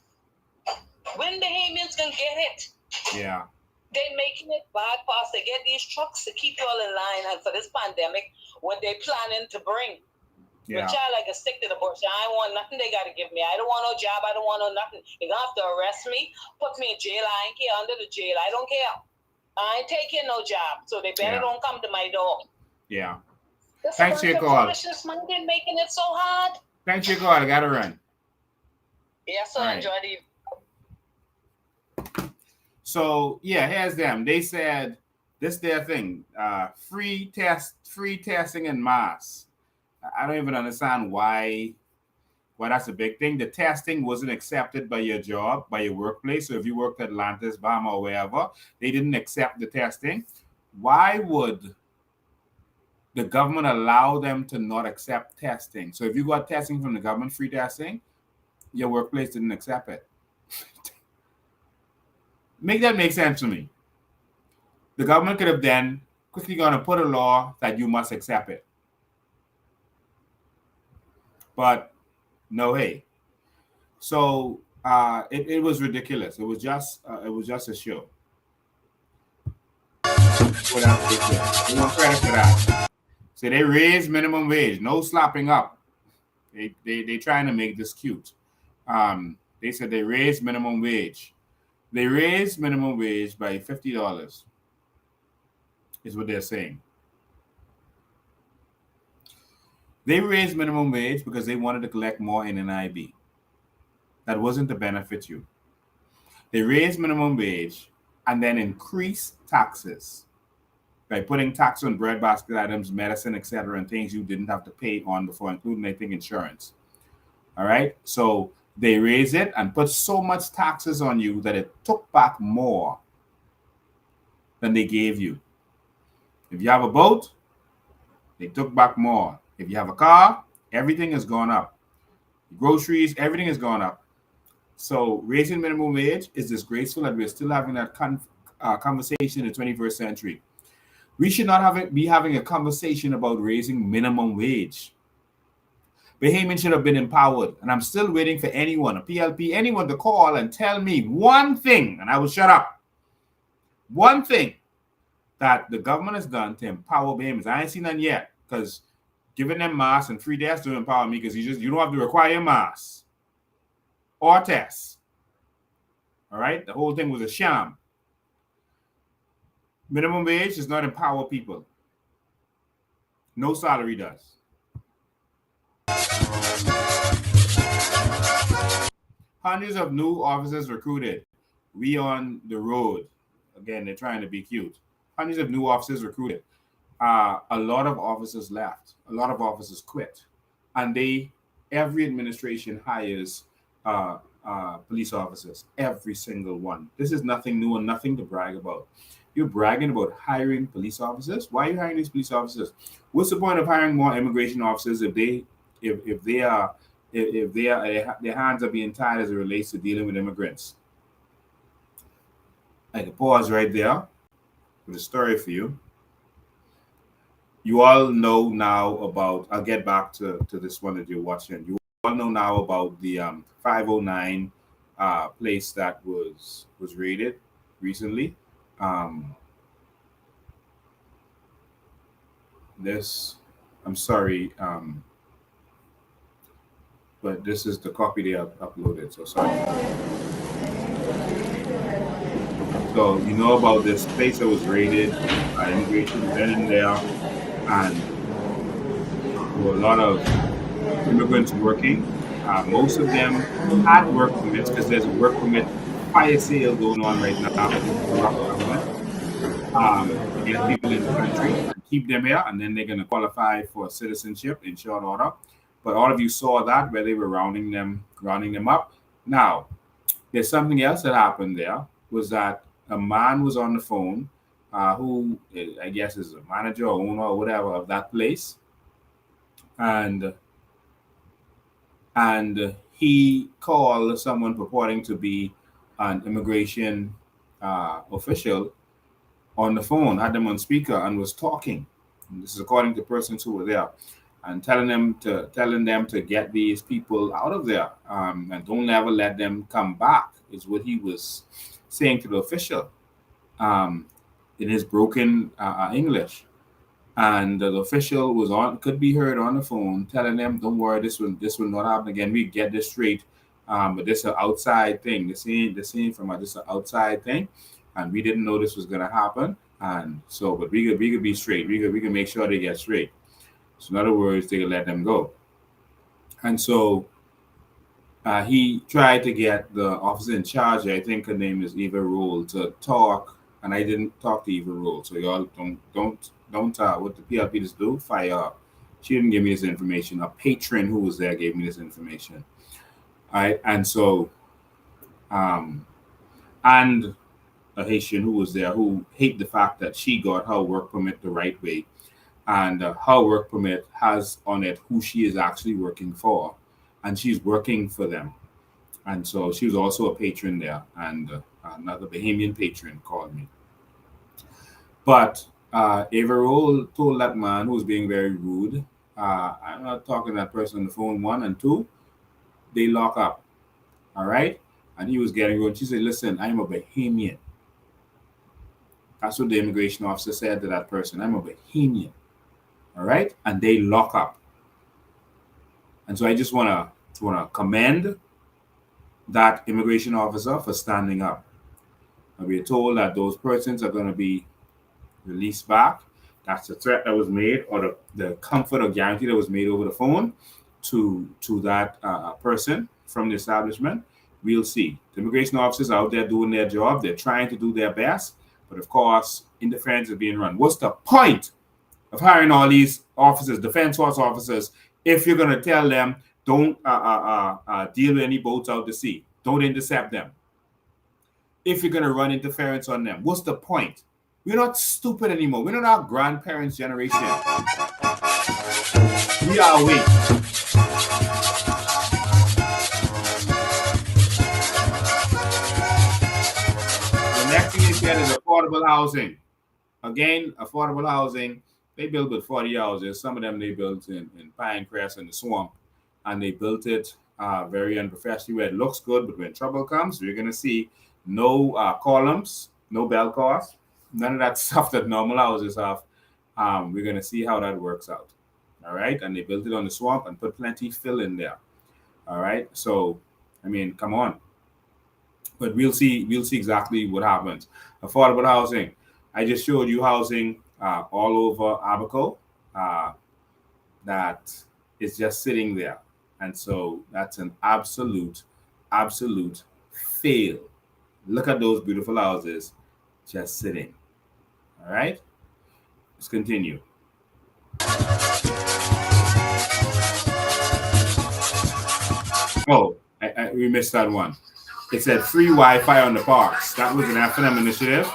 When Bahamians can get it. Yeah. They're making it bad for us. They get these trucks to keep you all in line, and for this pandemic, what they planning to bring. Yeah. But child, I can stick to the bush. I don't want nothing they got to give me. I don't want no job. I don't want no nothing. You're going to have to arrest me, put me in jail. I ain't care under the jail. I don't care. I ain't taking no job. So they better don't come to my door. Yeah. This Thanks for your call. Monday making it so hard. Thanks for your call. I got to run. Yes, sir. Right. Enjoy the So yeah, here's them. They said this their thing. Free testing en masse. I don't even understand why that's a big thing. The testing wasn't accepted by your job, by your workplace. So if you worked at Atlantis, Bama, or wherever, they didn't accept the testing. Why would the government allow them to not accept testing? So if you got testing from the government, free testing, your workplace didn't accept it. Make that make sense to me. The government could have then quickly gone to put a law that you must accept it. But no, hey. So it was ridiculous. It was just a show. What else is there? They want credit for that. So they raised minimum wage. No slapping up. They trying to make this cute. They said they raised minimum wage. They raised minimum wage by $50. Is what they're saying. They raised minimum wage because they wanted to collect more in NIB. That wasn't to benefit you. They raised minimum wage and then increased taxes by putting tax on bread basket items, medicine, etc., and things you didn't have to pay on before, including, I think, insurance. All right? So they raised it and put so much taxes on you that it took back more than they gave you. If you have a boat, they took back more. If you have a car, everything has gone up. Groceries, everything has gone up. So raising minimum wage is disgraceful, and we're still having that conversation in the 21st century. We should not be having a conversation about raising minimum wage. Bahamian should have been empowered, and I'm still waiting for anyone, a PLP, anyone to call and tell me one thing, and I will shut up. One thing that the government has done to empower Bahamians. I ain't seen none yet, because giving them masks and free tests to empower me, because you don't have to require masks or tests. All right? The whole thing was a sham. Minimum wage does not empower people. No salary does. Hundreds of new officers recruited. We on the road. Again, they're trying to be cute. Hundreds of new officers recruited. A lot of officers left. A lot of officers quit. And every administration hires police officers. Every single one. This is nothing new and nothing to brag about. You're bragging about hiring police officers? Why are you hiring these police officers? What's the point of hiring more immigration officers if their hands are being tied as it relates to dealing with immigrants? I can pause right there with a story for you. You all know now about, I'll get back to this one that you're watching. You all know now about the 509 place that was raided recently. I'm sorry, but this is the copy they have uploaded, so sorry. So you know about this place that was raided, immigration went in there, and there were a lot of immigrants working. Most of them had work permits, because there's a work permit fire sale going on right now with the corrupt government to get people in the country and keep them here, and then they're going to qualify for citizenship in short order. But all of you saw that where they were rounding them up. Now, there's something else that happened there, was that a man was on the phone who I guess is a manager or owner or whatever of that place. And he called someone purporting to be an immigration official on the phone, had them on speaker, and was talking. And this is according to persons who were there, and telling them to get these people out of there, and don't ever let them come back, is what he was saying to the official in his broken English. And the official could be heard on the phone telling them, "Don't worry, this will not happen again. We get this straight. But this is an outside thing. This ain't from this is an outside thing, and we didn't know this was gonna happen. And so, but we could be straight. We could make sure they get straight. So in other words, they could let them go." And so he tried to get the officer in charge. I think her name is Eva Rule to talk, and I didn't talk to Eva Rule. So y'all don't what the PLP do? Fire up. She didn't give me this information. A patron who was there gave me this information. All right, and so and a Haitian who was there who hate the fact that she got her work permit the right way, and her work permit has on it who she is actually working for, and she's working for them. And so she was also a patron there, and another Bahamian patron called me. But Averill told that man who was being very rude, I'm not talking to that person on the phone, one, and two, they lock up. All right? And he was getting rude. She said, listen, I'm a Bahamian. That's what the immigration officer said to that person. I'm a Bahamian. All right? And they lock up. And so I just want to commend that immigration officer for standing up. And we are told that those persons are going to be released back. That's the threat that was made, or the comfort or guarantee that was made over the phone to that person from the establishment. We'll see. The immigration officers are out there doing their job. They're trying to do their best. But of course, interference is being run. What's the point of hiring all these officers, defense force officers, if you're going to tell them don't deal with any boats out to sea, don't intercept them, if you're going to run interference on them? What's the point? We're not stupid anymore. We're not our grandparents' generation. We are awake. The next thing they said is affordable housing. Again, affordable housing. They built with 40 houses. Some of them they built in Pinecrest and the swamp. And they built it very unprofessionally where it looks good, but when trouble comes, we're going to see no columns, no bell costs, none of that stuff that normal houses have. We're going to see how that works out. All right. And they built it on the swamp and put plenty fill in there. All right. So, I mean, come on. But we'll see exactly what happens. Affordable housing. I just showed you housing all over Abaco that is just sitting there. And so that's an absolute fail. Look at those beautiful houses just sitting. All right. Let's continue. Oh, we missed that one. It said free Wi-Fi on the parks. That was an FNM initiative.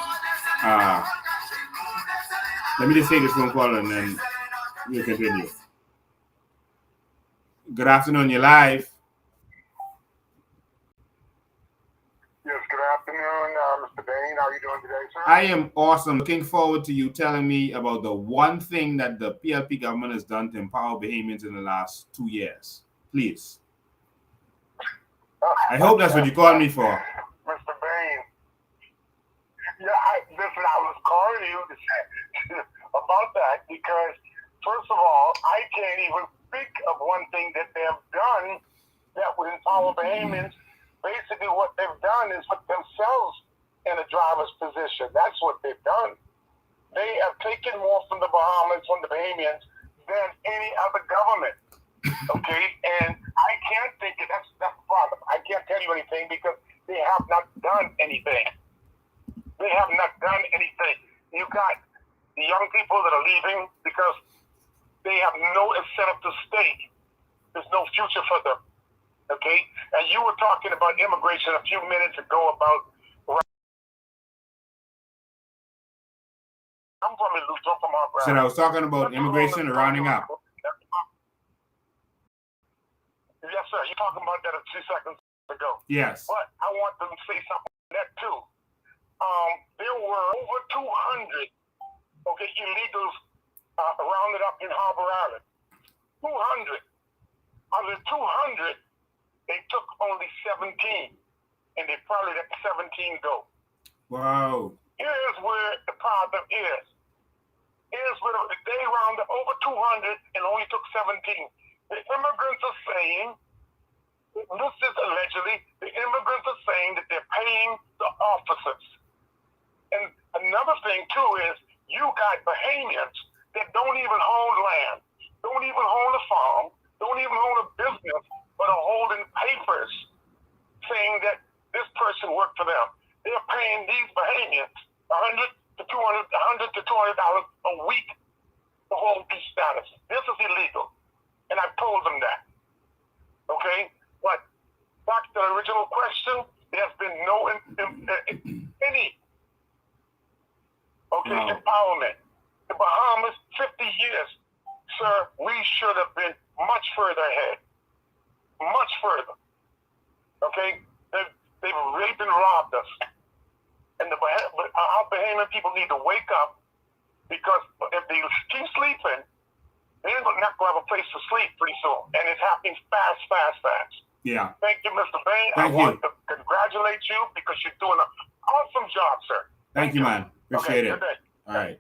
Let me just take this phone call and then we'll continue. Good afternoon. You're live. Yes, good afternoon, Mr. Bain. How are you doing today, sir? I am awesome. Looking forward to you telling me about the one thing that the PLP government has done to empower Bahamians in the last 2 years. Please. I hope that's what you called me for. Mr. Bain. Yeah, listen, I was calling you to say about that because, first of all, I can't even think of one thing that they have done that would empower Bahamians. Basically, what they've done is put themselves in a driver's position. That's what they've done. They have taken more from the Bahamas, from the Bahamians, than any other government. Okay? And I can't think of that's the problem. I can't tell you anything because they have not done anything. They have not done anything. You got the young people that are leaving because they have no incentive to stay. There's no future for them. Okay? And you were talking about immigration a few minutes ago about I'm from Luther from our So I was talking about immigration and rounding up. Yes, sir. You're talking about that a few seconds ago. Yes. But I want to say something on that too. There were over 200 illegals rounded up in Harbor Island. 200. Out of the 200, they took only 17, and they probably let 17 go. Wow. Here's where the problem is. Here's where they rounded over 200 and only took 17. The immigrants are saying, this is allegedly, the immigrants are saying that they're paying the officers. And another thing too is you got Bahamians that don't even own land, don't even own a farm, don't even own a business, but are holding papers saying that this person worked for them. They're paying these Bahamians $100 to $200 a week to hold these status. This is illegal, and I told them that. Okay, but back to the original question, there's been no any empowerment. The Bahamas, 50 years, sir, we should have been much further ahead. Much further. Okay? They've raped and robbed us. And our Bahamian people need to wake up, because if they keep sleeping, they're not going to have a place to sleep pretty soon. And it's happening fast. Yeah. Thank you, Mr. Bain. Thank you. I want to congratulate you because you're doing an awesome job, sir. Thank you, man. Appreciate it. Good day. All right.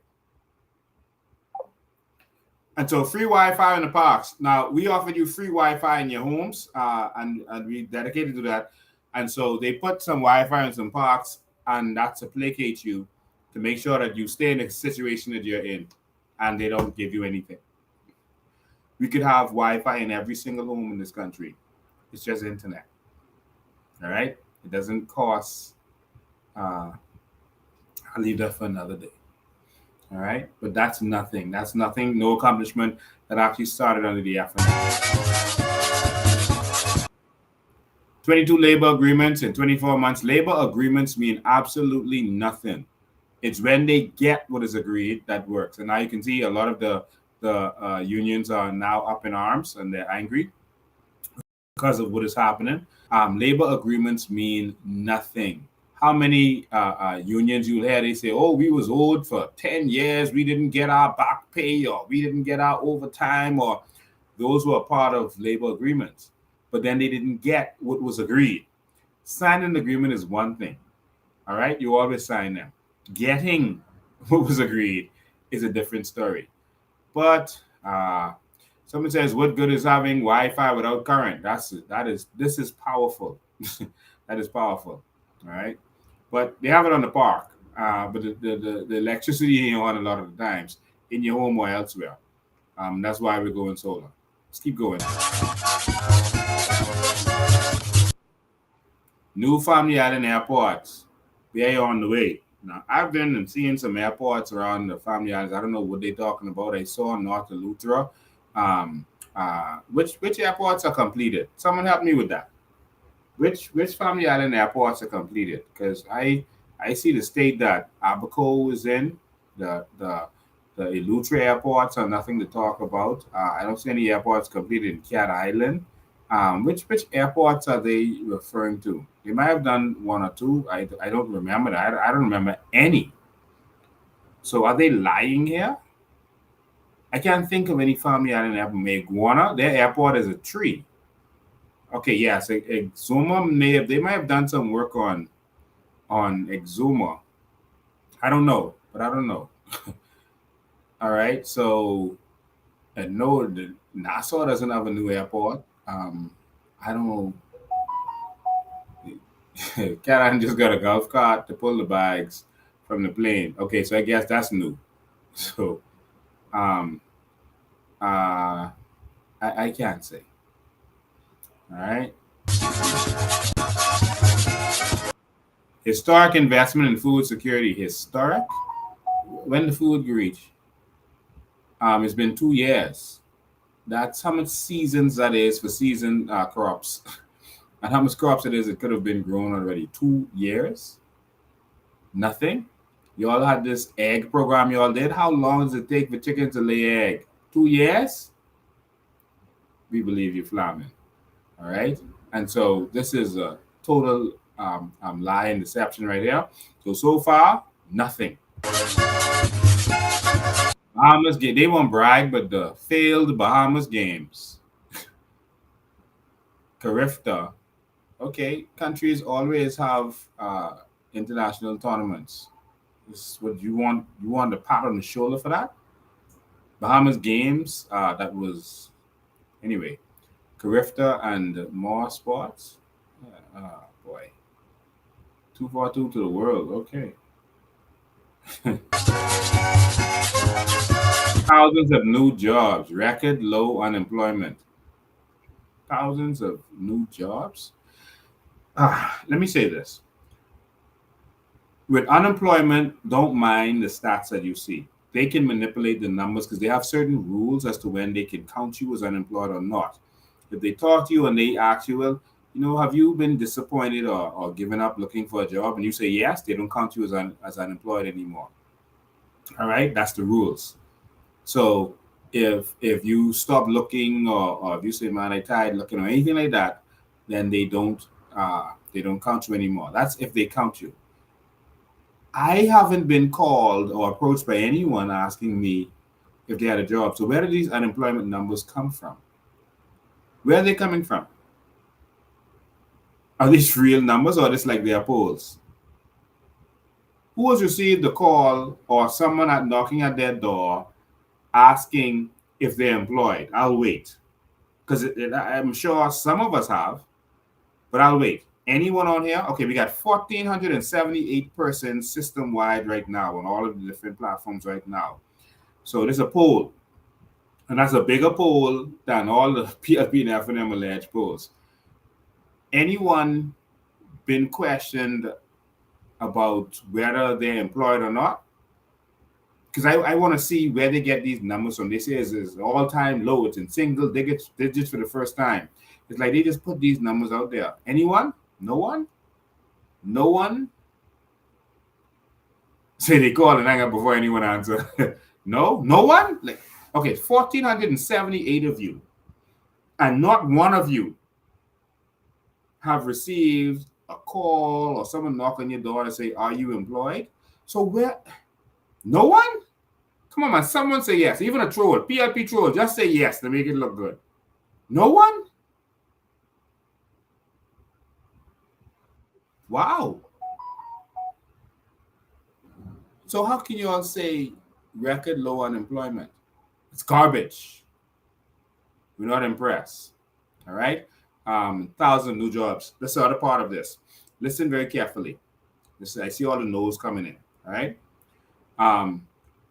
And so free Wi-Fi in the parks. Now, we offered you free Wi-Fi in your homes, and we dedicated to that. And so they put some Wi-Fi in some parks, and that's to placate you, to make sure that you stay in the situation that you're in, and they don't give you anything. We could have Wi-Fi in every single home in this country. It's just internet. All right? It doesn't cost. I'll leave that for another day. All right? But that's nothing. That's nothing. No accomplishment that actually started under the FNM. 22 labor agreements in 24 months. Labor agreements mean absolutely nothing. It's when they get what is agreed that works. And now you can see a lot of the unions are now up in arms, and they're angry because of what is happening. Labor agreements mean nothing. How many unions you'll hear, they say, oh, we was owed for 10 years, we didn't get our back pay, or we didn't get our overtime, or those were part of labor agreements. But then they didn't get what was agreed. Signing an agreement is one thing. All right? You always sign them. Getting what was agreed is a different story. But someone says, what good is having Wi-Fi without current? This is powerful. That is powerful. All right. But they have it on the park. But the electricity ain't on a lot of the times in your home or elsewhere. That's why we're going solar. Let's keep going. New Family Island airports. They're on the way. Now, I've been and seen some airports around the Family Islands. I don't know what they're talking about. I saw North Eleuthera. Which airports are completed? Someone help me with that. Which Family Island airports are completed? Because I see the state that Abaco is in. The Eleuthera airports are nothing to talk about. I don't see any airports completed in Cat Island. Which airports are they referring to? They might have done one or two. I don't remember that. I don't remember any. So are they lying here? I can't think of any Family Island airport. Maguana, their airport is a tree. Okay, yes, Exuma they might have done some work on Exuma. I don't know, but I don't know. All right, so no, the Nassau doesn't have a new airport. I don't know. Cat just got a golf cart to pull the bags from the plane. Okay, so I guess that's new. So, I can't say. All right. Historic investment in food security. Historic? When the food reach? It's been 2 years. That's how much seasons that is for season crops. And how much crops it is, it could have been grown already. 2 years? Nothing? You all had this egg program you all did. How long does it take for chickens to lay egg? 2 years? We believe you, Flamin. All right? And so this is a total lie and deception right here. So far, nothing. Bahamas, they won't brag, but the failed Bahamas games. Carifta. Okay, countries always have international tournaments. This is what you want. You want a pat on the shoulder for that? Bahamas games. That was anyway. Carifta and more sports. Boy. 242 to the world. Okay. Thousands of new jobs. Record low unemployment. thousands of new jobs. Let me say this. With unemployment, don't mind the stats that you see. They can manipulate the numbers because they have certain rules as to when they can count you as unemployed or not. If they talk to you and they ask you, well, have you been disappointed or given up looking for a job? And you say yes, they don't count you as unemployed anymore. All right, that's the rules. So if you stop looking or if you say, man, I tired looking or anything like that, then they don't count you anymore. That's if they count you. I haven't been called or approached by anyone asking me if they had a job. So where do these unemployment numbers come from? Where are they coming from? Are these real numbers or just like their polls? Who has received a call or someone knocking at their door asking if they're employed? I'll wait. Because I'm sure some of us have, but I'll wait. Anyone on here? Okay, we got 1,478 persons system-wide right now on all of the different platforms right now. So there's a poll, and that's a bigger poll than all the PLP and FNM alleged polls. Anyone been questioned about whether they're employed or not? Because I want to see where they get these numbers from. They say it's all-time low. It's in single digits for the first time. It's like they just put these numbers out there. Anyone? No one? No one? Say they call and hang up before anyone answer. No? No one? Like, okay, 1,478 of you, and not one of you have received a call or someone knock on your door and say, are you employed? So where? No one? Come on, man. Someone say yes. Even a troll, PLP troll, just say yes to make it look good. No one? Wow. So how can you all say record low unemployment? It's garbage. We're not impressed. All right? 1,000 new jobs. That's the other part of this. Listen very carefully. Listen, I see all the no's coming in. All right?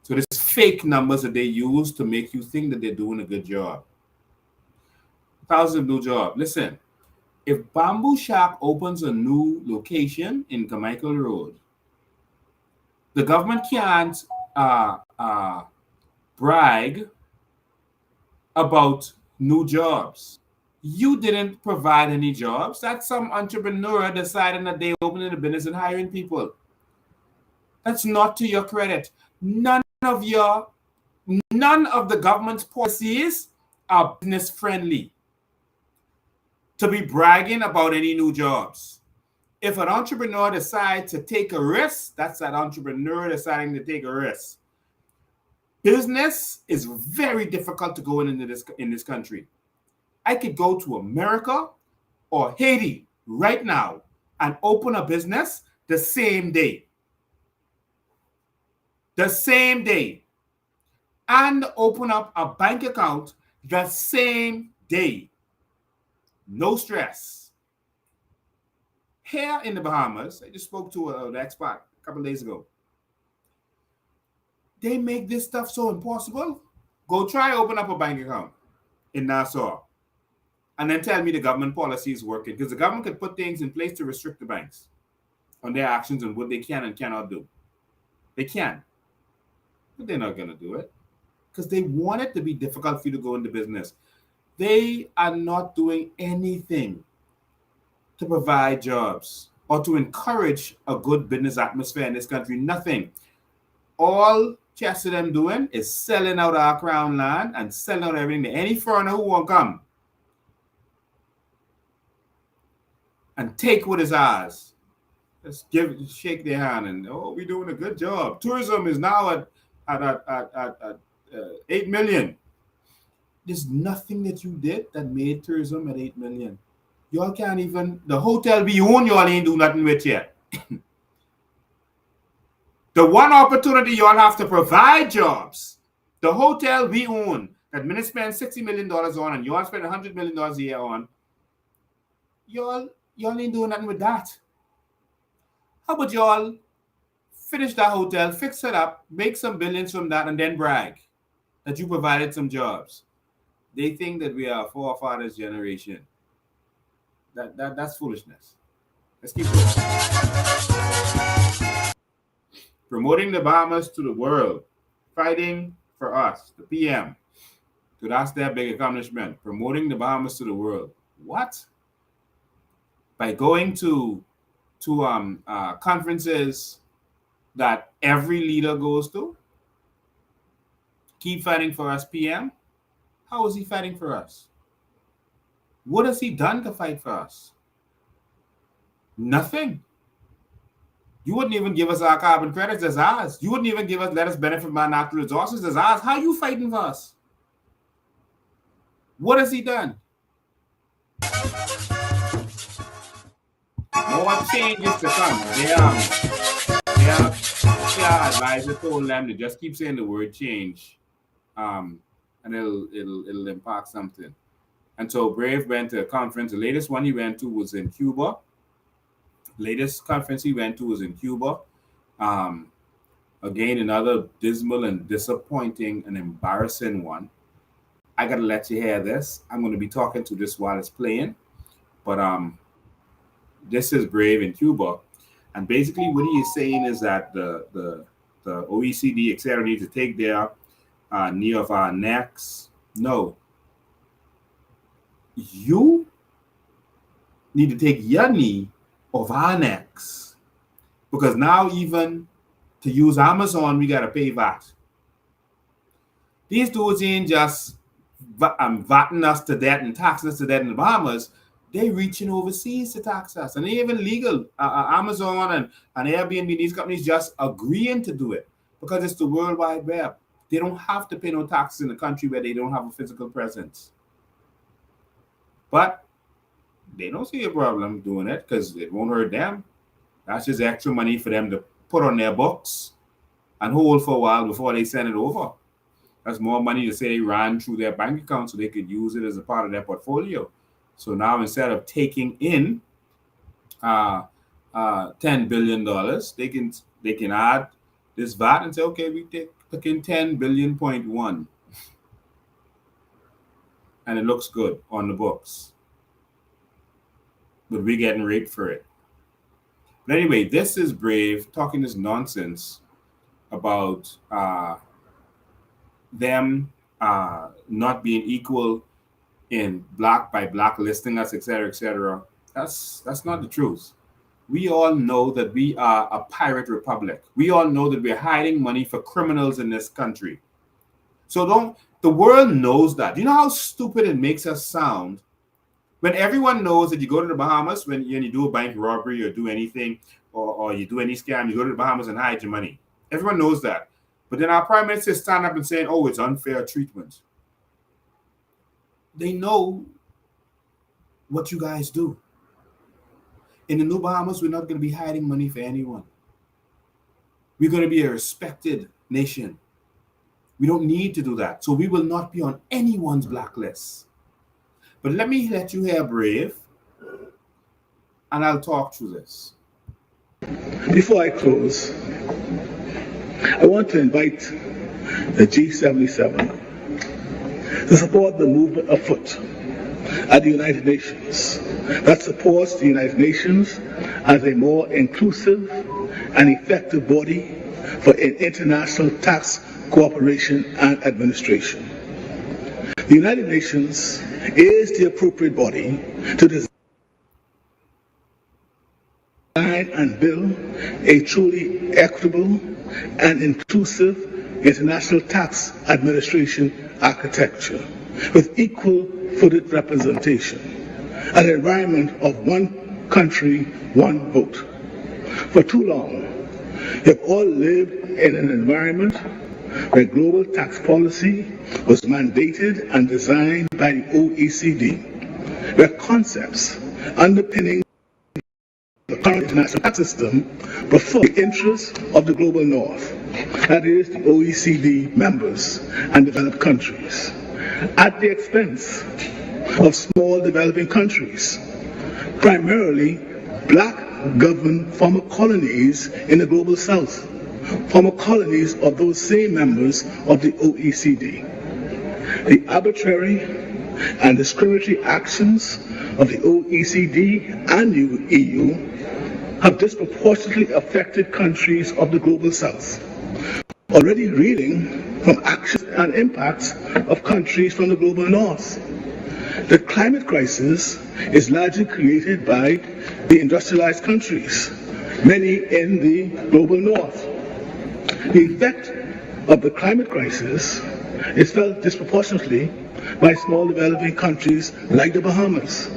So there's fake numbers that they use to make you think that they're doing a good job. 1,000 new jobs. Listen, if Bamboo Shack opens a new location in Carmichael Road, the government can't brag about new jobs. You didn't provide any jobs. That's some entrepreneur deciding that they're opening a business and hiring people. That's not to your credit. None of the government's policies are business friendly to be bragging about any new jobs. If an entrepreneur decides to take a risk, that's that entrepreneur deciding to take a risk. Business is very difficult to go in this country. I could go to America or Haiti right now and open a business the same day. The same day. And open up a bank account the same day. No stress. Here in the Bahamas, I just spoke to an expat a couple of days ago. They make this stuff so impossible. Go try open up a bank account in Nassau and then tell me the government policy is working, because the government can put things in place to restrict the banks on their actions and what they can and cannot do. They can, but they're not going to do it because they want it to be difficult for you to go into business. They are not doing anything to provide jobs or to encourage a good business atmosphere in this country. Nothing. All Chester them doing is selling out our crown land and selling out everything to any foreigner who won't come and take what is ours. Just shake their hand and, oh, we're doing a good job. Tourism is now at 8 million. There's nothing that you did that made tourism at 8 million. Y'all can't even, the hotel we own, y'all ain't do nothing with yet. The one opportunity y'all have to provide jobs, the hotel we own, that minute spend $60 million on and y'all spend $100 million a year on, y'all ain't doing nothing with that. How about y'all finish that hotel, fix it up, make some billions from that, and then brag that you provided some jobs? They think that we are forefathers' generation. That's foolishness. Let's keep going. Promoting the Bahamas to the world, fighting for us, the PM. So that's their big accomplishment, promoting the Bahamas to the world. What? By going to conferences that every leader goes to? Keep fighting for us, PM? How is he fighting for us? What has he done to fight for us? Nothing. You wouldn't even give us our carbon credits as ours. You wouldn't even let us benefit from our natural resources as ours. How are you fighting for us? What has he done? More changes to come. Their advisor told them to just keep saying the word change, and it'll impact something. And so Brave went to a conference. The latest one he went to was in Cuba. Latest conference he went to was in Cuba. Again, another dismal and disappointing and embarrassing one. I gotta let you hear this. I'm going to be talking to this while it's playing, but this is Brave in Cuba, and basically what he is saying is that the OECD, etc., need to take their knee off our necks. No, you need to take your knee off our necks, because now even to use Amazon, we gotta pay VAT. These dudes ain't just vatting us to death and taxing us to death in the Bahamas. They reaching overseas to tax us, and they even legal. Amazon and Airbnb, these companies just agreeing to do it because it's the World Wide Web. They don't have to pay no taxes in a country where they don't have a physical presence. But they don't see a problem doing it because it won't hurt them. That's just extra money for them to put on their books and hold for a while before they send it over. That's more money to say they ran through their bank account so they could use it as a part of their portfolio. So now instead of taking in $10 billion, they can add this VAT and say, okay, we take in 10 billion.1, and it looks good on the books, but we're getting raped for it. But anyway, this is Brave talking this nonsense about them not being equal in black by black listing us, etc., etc. That's not the truth. We all know that we are a pirate republic. We all know that we're hiding money for criminals in this country. So the world knows that. Do you know how stupid it makes us sound when everyone knows that you go to the Bahamas when you do a bank robbery or do anything, or you do any scam, you go to the Bahamas and hide your money. Everyone knows that. But then our prime minister stand up and saying, oh, it's unfair treatment. They know what you guys do. In the New Bahamas, we're not going to be hiding money for anyone. We're going to be a respected nation. We don't need to do that. So we will not be on anyone's blacklist. But let you hear Brave, and I'll talk through this. Before I close, I want to invite the G77 to support the movement afoot at the United Nations that supports the United Nations as a more inclusive and effective body for international tax cooperation and administration. The United Nations is the appropriate body to design and build a truly equitable and inclusive international tax administration architecture with equal-footed representation, an environment of one country, one vote. For too long, we have all lived in an environment where global tax policy was mandated and designed by the OECD, where concepts underpinning the current international tax system prefer the interests of the global north, that is, the OECD members and developed countries, at the expense of small developing countries, primarily black-governed former colonies in the global south, former colonies of those same members of the OECD. The arbitrary and discriminatory actions of the OECD and EU have disproportionately affected countries of the global south, already reeling from actions and impacts of countries from the global north. The climate crisis is largely created by the industrialized countries, many in the global north. The effect of the climate crisis is felt disproportionately by small developing countries like the Bahamas.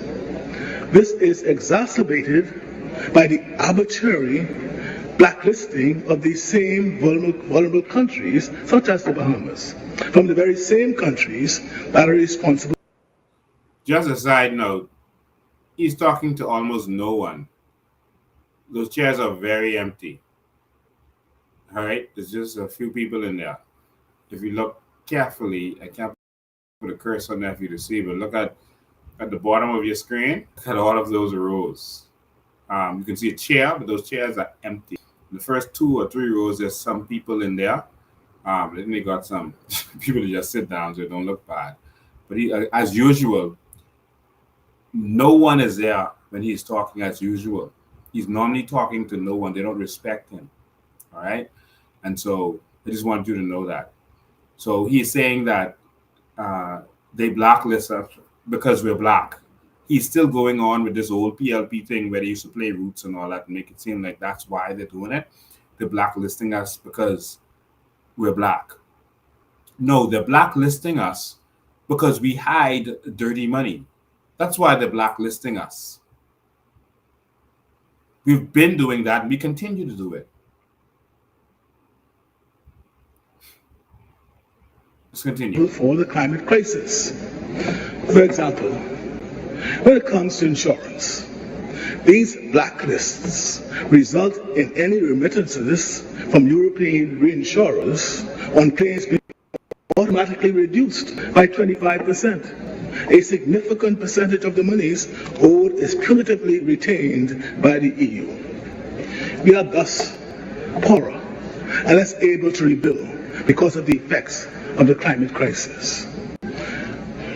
This is exacerbated by the arbitrary blacklisting of these same vulnerable countries, such as the Bahamas, from the very same countries that are responsible. Just a side note, he's talking to almost no one. Those chairs are very empty. All right, there's just a few people in there. If you look carefully, I can't put a cursor on there for you to see, but look at the bottom of your screen. Look at all of those rows. You can see a chair, but those chairs are empty. In the first 2 or 3 rows, there's some people in there. Then they got some people to just sit down so it don't look bad. But he, as usual, no one is there when he's talking as usual. He's normally talking to no one. They don't respect him. All right? And so I just want you to know that. So he's saying that they blacklist us because we're black. He's still going on with this old PLP thing where they used to play roots and all that and make it seem like that's why they're doing it. They're blacklisting us because we're black. No, they're blacklisting us because we hide dirty money. That's why they're blacklisting us. We've been doing that and we continue to do it. Let's continue. For the climate crisis. For example, when it comes to insurance, these blacklists result in any remittances from European reinsurers on claims being automatically reduced by 25%. A significant percentage of the monies owed is punitively retained by the EU. We are thus poorer and less able to rebuild because of the effects of the climate crisis.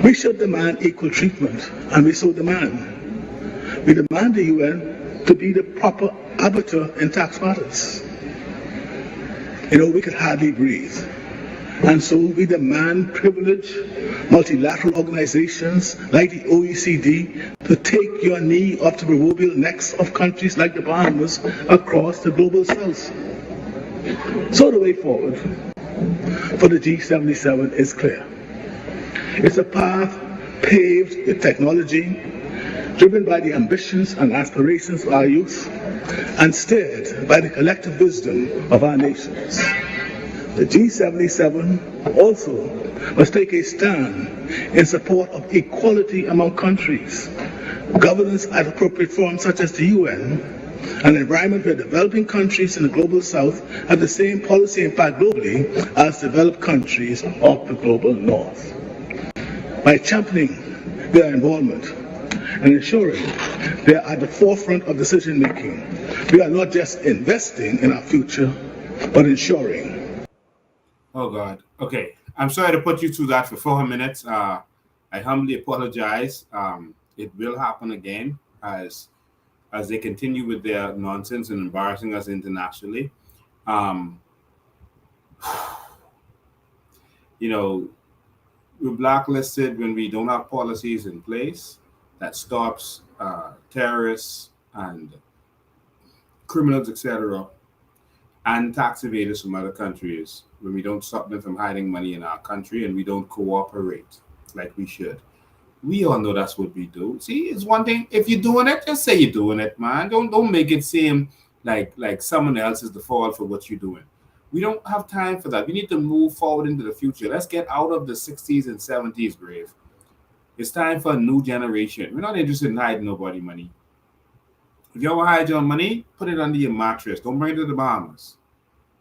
We should demand equal treatment, and we so demand. We demand the UN to be the proper arbiter in tax matters. We could hardly breathe. And so we demand privileged multilateral organizations like the OECD to take your knee off the proverbial necks of countries like the Bahamas across the global south. So the way forward for the G77 is clear. It's a path paved with technology, driven by the ambitions and aspirations of our youth, and steered by the collective wisdom of our nations. The G77 also must take a stand in support of equality among countries, governance at appropriate forums such as the UN, an environment where developing countries in the global south have the same policy impact globally as developed countries of the global north. By championing their involvement and ensuring they are at the forefront of decision making, we are not just investing in our future, but ensuring. Oh God. Okay. I'm sorry to put you through that for 4 minutes. I humbly apologize. It will happen again as they continue with their nonsense and embarrassing us internationally. We're blacklisted when we don't have policies in place that stops terrorists and criminals, etc., and tax evaders from other countries, when we don't stop them from hiding money in our country and we don't cooperate like we should. We all know that's what we do. See, it's one thing, if you're doing it, just say you're doing it, man. Don't make it seem like someone else is the fault for what you're doing. We don't have time for that. We need to move forward into the future. Let's get out of the 60s and 70s grave. It's time for a new generation. We're not interested in hiding nobody money. If you want to hide your money, put it under your mattress. Don't bring it to the Bahamas.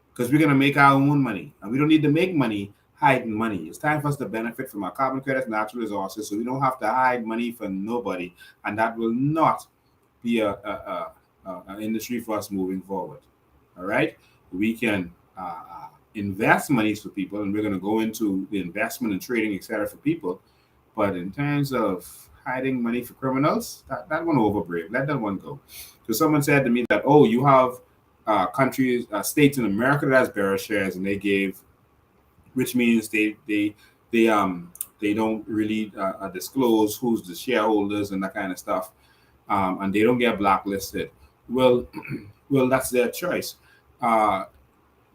Because we're going to make our own money. And we don't need to make money hiding money. It's time for us to benefit from our carbon credits, natural resources, so we don't have to hide money for nobody. And that will not be an industry for us moving forward. All right? We can invest monies for people, and we're going to go into the investment and trading, etc., for people. But in terms of hiding money for criminals, that one over, Brave. Let that one go. So someone said to me that, oh, you have countries, states in America that has bearer shares, and they gave, which means they don't really disclose who's the shareholders and that kind of stuff, and they don't get blacklisted. Well, well, that's their choice.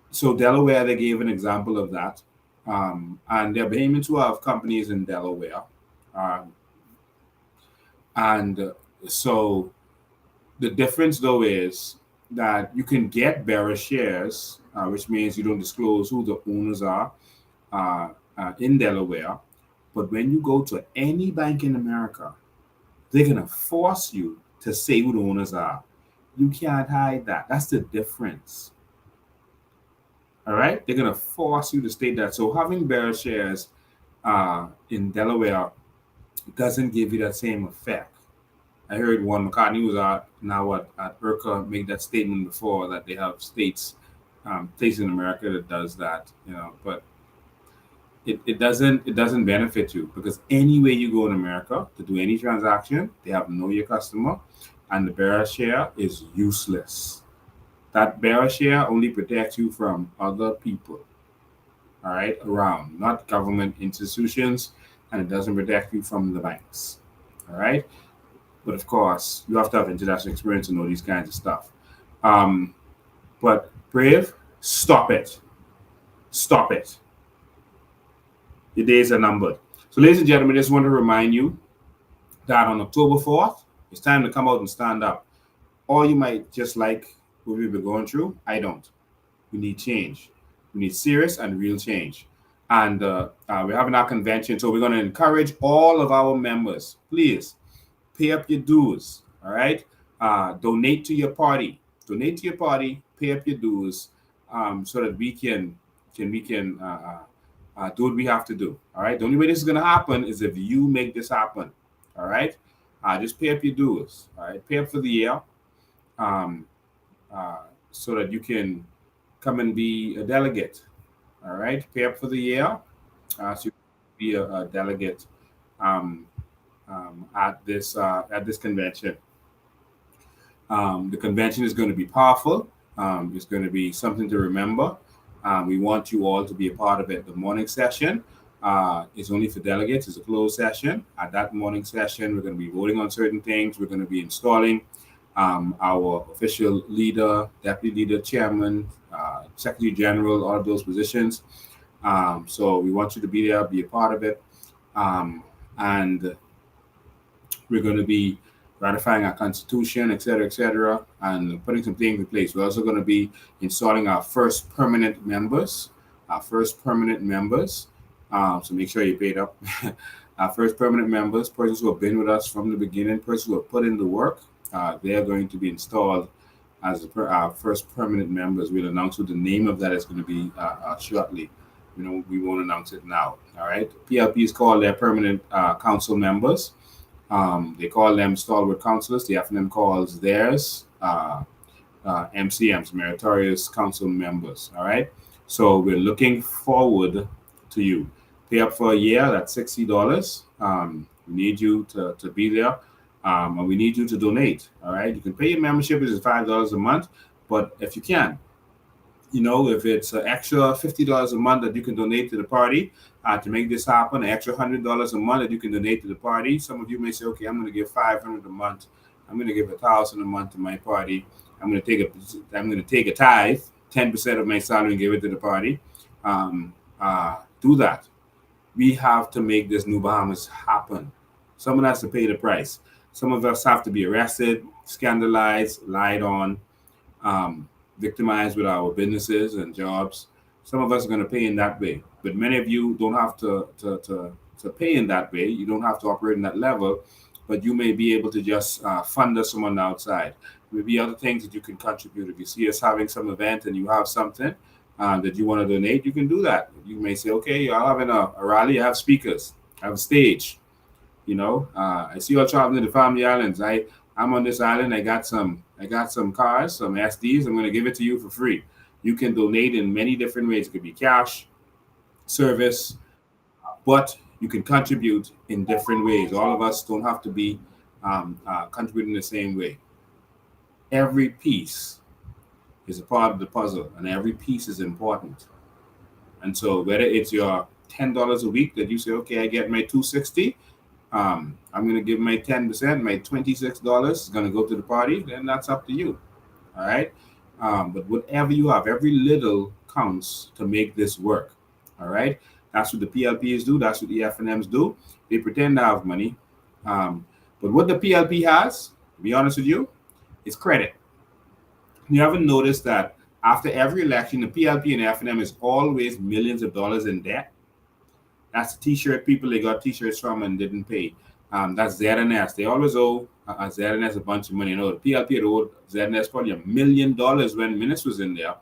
So Delaware, they gave an example of that, and there are Bahamians who have companies in Delaware, and so the difference though is that you can get bearer shares, which means you don't disclose who the owners are in Delaware. But when you go to any bank in America, they're going to force you to say who the owners are. You can't hide that. That's the difference. All right? They're going to force you to state that. So having bearer shares in Delaware doesn't give you that same effect. I heard Warren McCartney was now at IRCA make that statement before, that they have states in America that does that, but it doesn't benefit you, because anywhere you go in America to do any transaction, they have to know your customer, and the bearer share is useless. That bearer share only protects you from other people, all right, around, not government institutions, and it doesn't protect you from the banks, all right? But of course, you have to have international experience to know these kinds of stuff. But Brave, stop it. Stop it. Your days are numbered. So, ladies and gentlemen, I just want to remind you that on October 4th, it's time to come out and stand up. Or you might just like what we've been going through. I don't. We need change. We need serious and real change. And we're having our convention, so we're going to encourage all of our members, please, pay up your dues, all right? Donate to your party. Donate to your party, pay up your dues, so that we can do what we have to do, all right? The only way this is going to happen is if you make this happen, all right? Just pay up your dues, all right? Pay up for the year, so that you can come and be a delegate, all right? Pay up for the year, so you can be a delegate at this convention. The convention is going to be powerful. It's going to be something to remember. We want you all to be a part of it. The morning session is only for delegates. It's a closed session. At that morning session, we're going to be voting on certain things. We're going to be installing our official leader, deputy leader, chairman, secretary general, all of those positions. So we want you to be there, be a part of it. And we're going to be ratifying our constitution, et cetera, and putting some things in place. We're also going to be installing our first permanent members. So make sure you paid up. Our first permanent members, persons who have been with us from the beginning, persons who have put in the work, they are going to be installed as our first permanent members. We'll announce what the name of that is going to be shortly. We won't announce it now. All right. PLP is called their permanent council members. They call them stalwart councilors. The FNM calls theirs MCMs, meritorious council members. All right. So we're looking forward to you. Pay up for a year. That's $60. We need you to be there, and we need you to donate. All right. You can pay your membership, which is $5 a month, but if you can, if it's an extra $50 a month that you can donate to the party to make this happen, an extra $100 a month that you can donate to the party. Some of you may say, okay, I'm going to give $500 a month. I'm going to give $1,000 a month to my party. I'm going to take a tithe, 10% of my salary, and give it to the party. Do that. We have to make this New Bahamas happen. Someone has to pay the price. Some of us have to be arrested, scandalized, lied on, victimized with our businesses and jobs. Some of us are going to pay in that way, but many of you don't have to pay in that way. You don't have to operate in that level, but you may be able to just fund us from on the outside. Maybe other things that you can contribute. If you see us having some event and you have something that you want to donate, you can do that. You may say, okay, I'm having a rally. I have speakers. I have a stage. I see you all traveling to the Family Islands. I'm on this island. I got some cars, some SDs. I'm going to give it to you for free. You can donate in many different ways. It could be cash, service, but you can contribute in different ways. All of us don't have to be contributing the same way. Every piece is a part of the puzzle, and every piece is important. And so, whether it's your $10 a week that you say, okay, I get my $260, I'm going to give my 10%, my $26 is going to go to the party, then that's up to you. All right. But whatever you have, every little counts to make this work. All right. That's what the PLPs do. That's what the FNMs do. They pretend to have money. But what the PLP has, to be honest with you, is credit. You haven't noticed that after every election, the PLP and FNM is always millions of dollars in debt. That's the T-shirt people they got T-shirts from and didn't pay. That's ZNS. They always owe ZNS a bunch of money. You know, the PLP had owed ZNS probably $1 million when Minnis was in there,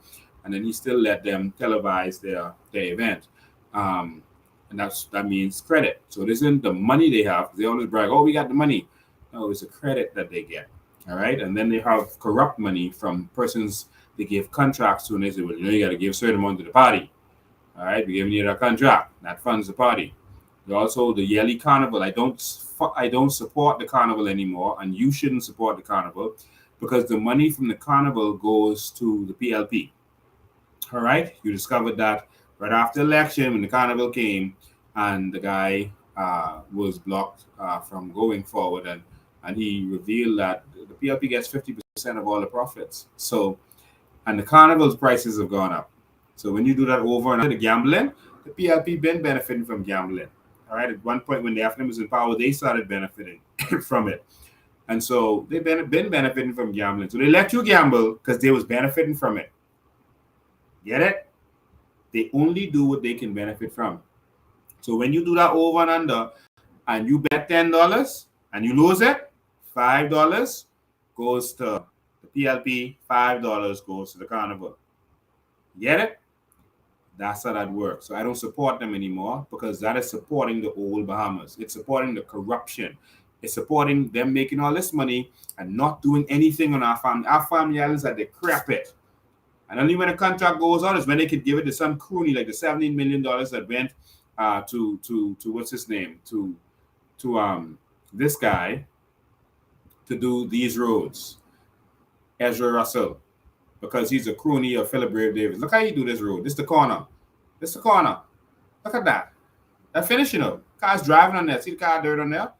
and then he still let them televise their event. And that means credit. So it isn't the money they have. They always brag, oh, we got the money. No, it's a credit that they get. All right. And then they have corrupt money from persons they give contracts to, and they say, well, you got to give a certain amount to the party. All right, we're giving you that contract. That funds the party. Also, the yearly carnival. I don't support the carnival anymore, and you shouldn't support the carnival because the money from the carnival goes to the PLP. All right, you discovered that right after the election when the carnival came, and the guy was blocked from going forward, and he revealed that the PLP gets 50% of all the profits. So, and the carnival's prices have gone up. So when you do that over and the gambling, the PLP been benefiting from gambling. All right. At one point when the FNM was in power, they started benefiting from it. And so they've been benefiting from gambling. So they let you gamble because they was benefiting from it. Get it? They only do what they can benefit from. So when you do that over and under and you bet $10 and you lose it, $5 goes to the PLP, $5 goes to the carnival. Get it? That's how that works. So I don't support them anymore because that is supporting the old Bahamas. It's supporting the corruption. It's supporting them making all this money and not doing anything on our family. Our family islands are decrepit. And only when a contract goes on is when they could give it to some crony like the $17 million that went to what's his name? To this guy to do these roads. Ezra Russell. Because he's a crony of Philip Brave Davis. Look how you do this road. This is the corner. This is the corner. Look at that. That finishing up. Cars driving on there. See the car dirt on there?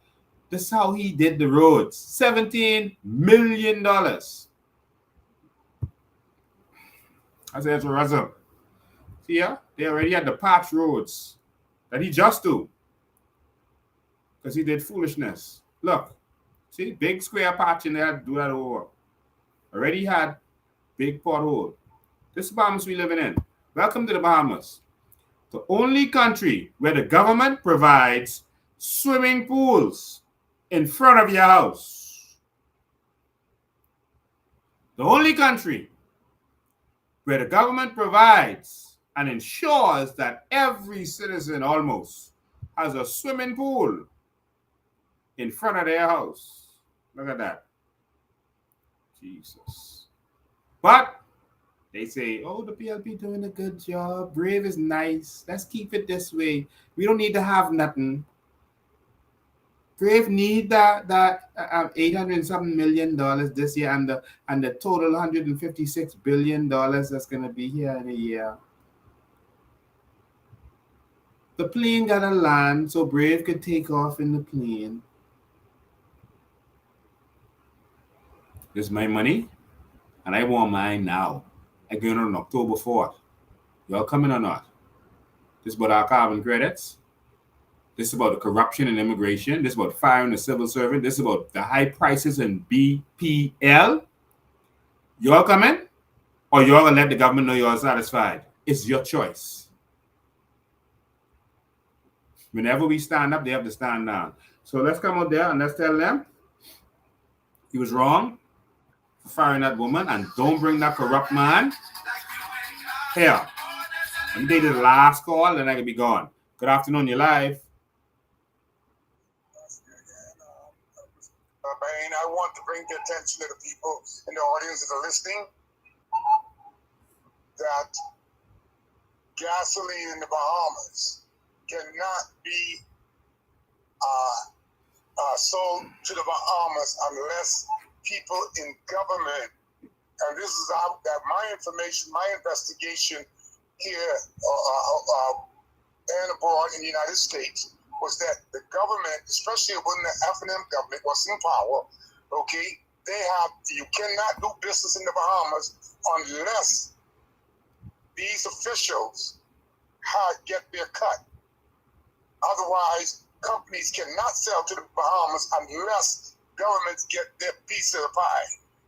This is how he did the roads. $17 million. That's Ezra Russell. See ya? They already had the patch roads that he just do. Because he did foolishness. Look. See? Big square patch in there. Do that over. Already had big pothole. This is the Bahamas we living in. Welcome to the Bahamas. The only country where the government provides swimming pools in front of your house. The only country where the government provides and ensures that every citizen almost has a swimming pool in front of their house. Look at that. Jesus. But they say, oh, the PLP doing a good job. Brave is nice. Let's keep it this way. We don't need to have nothing. Brave need that $800 something million this year and the total $156 billion that's gonna be here in a year. The plane gotta land so Brave could take off in the plane. This is my money, and I want mine now. I'm going on October 4th. Y'all coming or not? This is about our carbon credits. This is about the corruption and immigration. This is about firing the civil servant. This is about the high prices in BPL. Y'all coming? Or y'all gonna let the government know y'all satisfied? It's your choice. Whenever we stand up, they have to stand down. So let's come out there and let's tell them he was wrong for firing that woman, and don't bring that corrupt man here. Let me take the last call, then I can be gone. Good afternoon, you're live. I want to bring the attention of the people in the audience that are listening that gasoline in the Bahamas cannot be sold to the Bahamas unless people in government, and this is out that my information, my investigation here and abroad in the United States, was that the government, especially when the FNM government was in power, okay, you cannot do business in the Bahamas unless these officials get their cut. Otherwise, companies cannot sell to the Bahamas unless governments get their piece of the pie.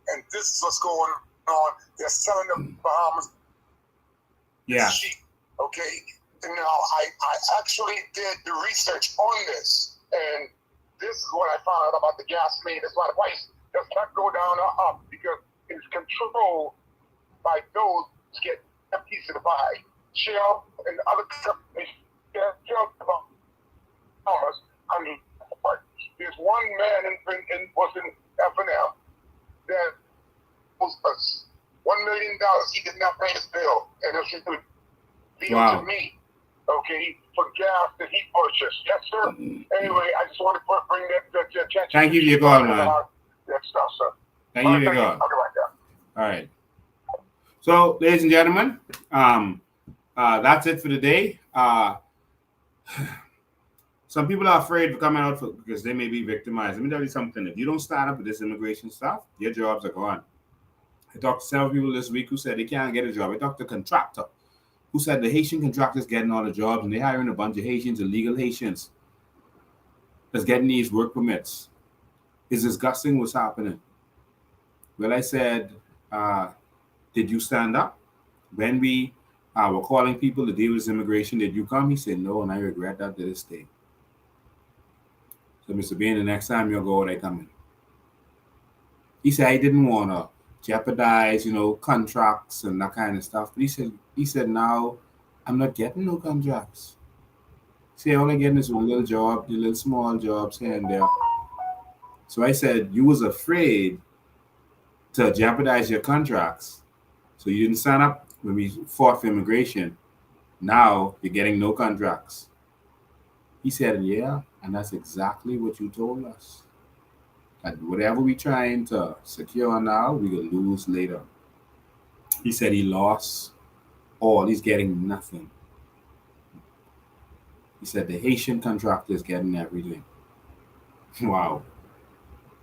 And this is what's going on. They're selling the Bahamas cheap. Okay. And now I actually did the research on this, and this is what I found out about the gasoline. That's why the price does not go down or up, because it's controlled by those who get a piece of the pie. Shell and other companies sell the Bahamas. I mean, there's one man was in FNM that was $1 million. He did not pay his bill, and it was to me. Okay, for gas that he purchased. Yes, sir. Anyway, I just want to bring that attention. Thank you for your call, man. That stuff, sir. Thank you for your call. All right. So, ladies and gentlemen, that's it for today. Some people are afraid of coming out because they may be victimized. Let me tell you something. If you don't start up with this immigration stuff, your jobs are gone. I talked to several people this week who said they can't get a job. I talked to a contractor who said the Haitian contractors getting all the jobs, and they're hiring a bunch of Haitians, illegal Haitians, that's getting these work permits. It's disgusting what's happening. Well, I said, did you stand up? When we were calling people to deal with immigration, did you come? He said, no, and I regret that to this day. So, Mr. Bean, the next time you'll go, they come in. He said, I didn't want to jeopardize, contracts and that kind of stuff. But he said, now I'm not getting no contracts. See, all I'm getting is a little job, the little small jobs here and there. So I said, you was afraid to jeopardize your contracts. So you didn't sign up when we fought for immigration. Now you're getting no contracts. He said, yeah, and that's exactly what you told us. That whatever we're trying to secure now, we will lose later. He said he lost all. He's getting nothing. He said the Haitian contractor is getting everything. Wow.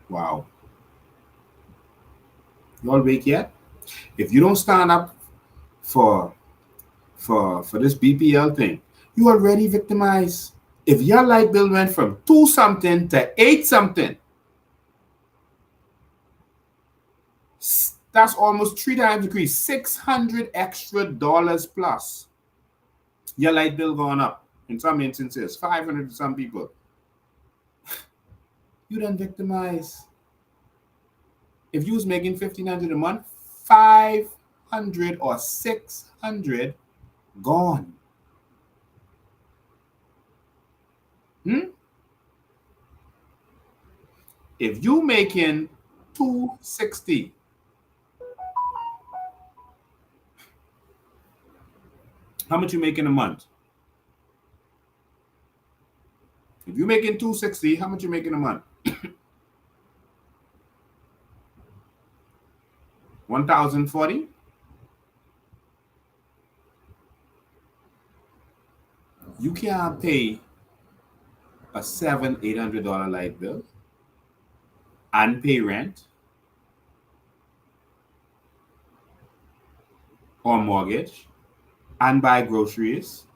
Wow. You all awake yet? If you don't stand up for this BPL thing, you already victimized. If your light bill went from 2 something to 8 something, that's almost 3 times increase, $600 extra plus. Your light bill going up. In some instances, 500 to some people. You done victimize. If you was making $1,500 a month, 500 or 600 gone. If you making $260, how much you making a month? If you're making $260, how much you making a month? $1,040. You can't pay a $700-800 light bill and pay rent or mortgage and buy groceries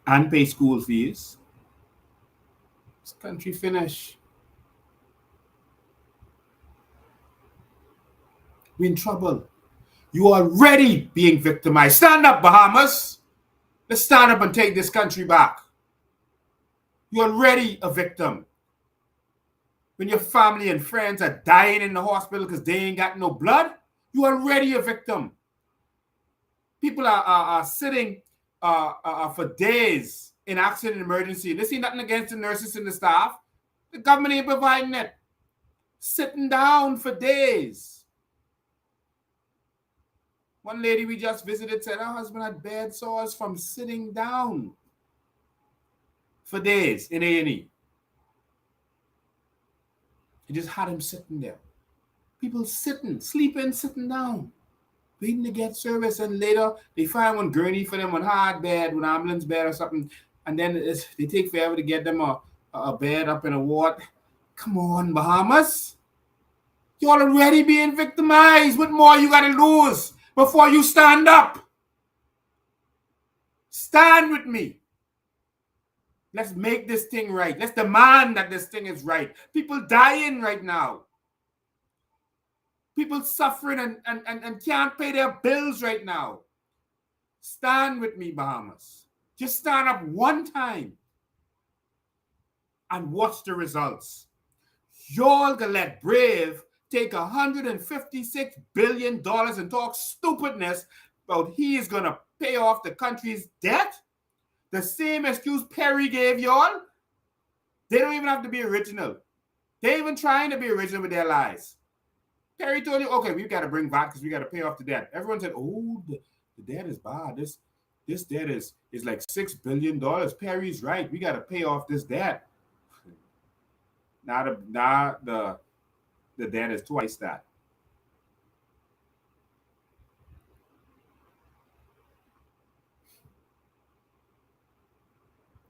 and pay school fees. This country finish. We're in trouble. You are already being victimized. Stand up, Bahamas. Let's stand up and take this country back. You're already a victim. When your family and friends are dying in the hospital because they ain't got no blood, you're already a victim. People are sitting for days in accident emergency. This ain't nothing against the nurses and the staff. The government ain't providing it. Sitting down for days. One lady we just visited said her husband had bed sores from sitting down for days in A&E. He just had him sitting there. People sitting, sleeping, sitting down, waiting to get service, and later they find one gurney for them, one hard bed, one ambulance bed or something, and then they take forever to get them a bed up in a ward. Come on, Bahamas. You're already being victimized. What more you got to lose before you stand up? Stand with me. Let's make this thing right. Let's demand that this thing is right. People dying right now. People suffering and can't pay their bills right now. Stand with me, Bahamas. Just stand up one time and watch the results. Y'all gonna let Brave take $156 billion and talk stupidness about he is gonna pay off the country's debt? The same excuse Perry gave y'all? They don't even have to be original. They're even trying to be original with their lies. Perry told you, okay, we got to bring back because we got to pay off the debt. Everyone said, oh, the debt is bad. This debt is like $6 billion. Perry's right. We got to pay off this debt. Now the debt is twice that.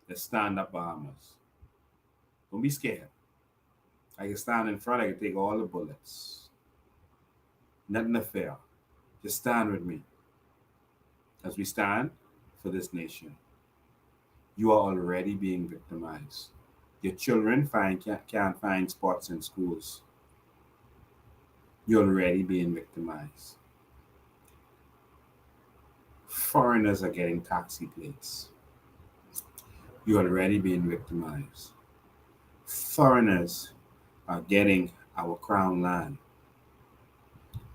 Let's stand up, Bahamas. Don't be scared. I can stand in front. I can take all the bullets. Nothing to fear. Just stand with me as we stand for this nation. You are already being victimized. Your children can't find spots in schools. You're already being victimized. Foreigners are getting taxi plates. You're already being victimized. Foreigners are getting our crown land.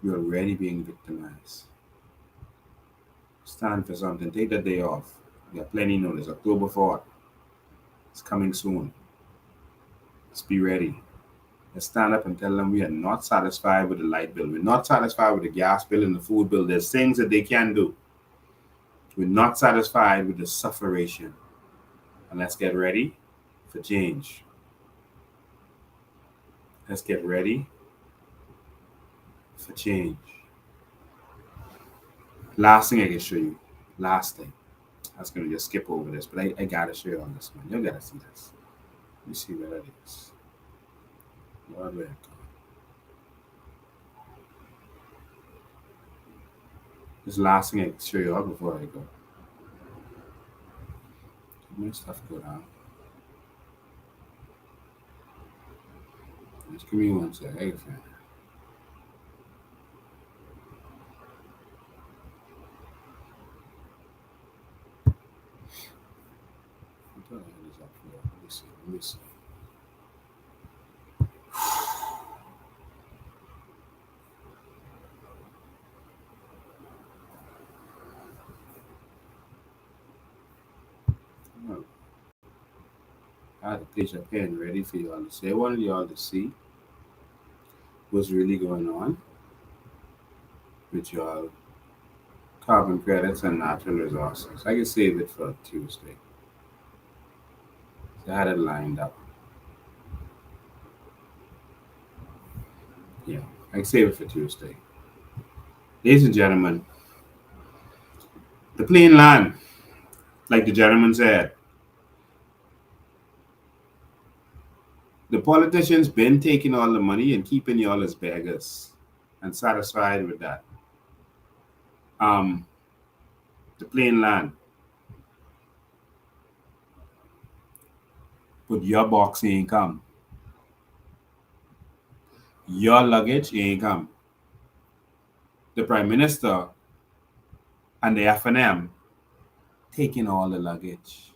You're already being victimized. Stand for something. Take the day off. You have plenty notice. October 4th. It's coming soon. Let's be ready. Let's stand up and tell them we are not satisfied with the light bill. We're not satisfied with the gas bill and the food bill. There's things that they can do. We're not satisfied with the sufferation. And let's get ready for change. Let's get ready for change. Last thing I can show you. Last thing. I was going to just skip over this, but I got to show you on this one. You got to see this. Let me see where that is. Lord, where it go? This last thing I can show you all before I go. My stuff go down. Just give me one sec. Hey, friend. Let me see. I had to place a pen ready for y'all to say. I wanted y'all to see what's really going on with y'all carbon credits and natural resources. I can save it for Tuesday. So I had it lined up. Yeah, I can save it for Tuesday. Ladies and gentlemen, the plain land, like the gentleman said, the politicians been taking all the money and keeping y'all as beggars and satisfied with that. The plain land. But your box ain't come. Your luggage ain't come. The Prime Minister and the FNM taking all the luggage.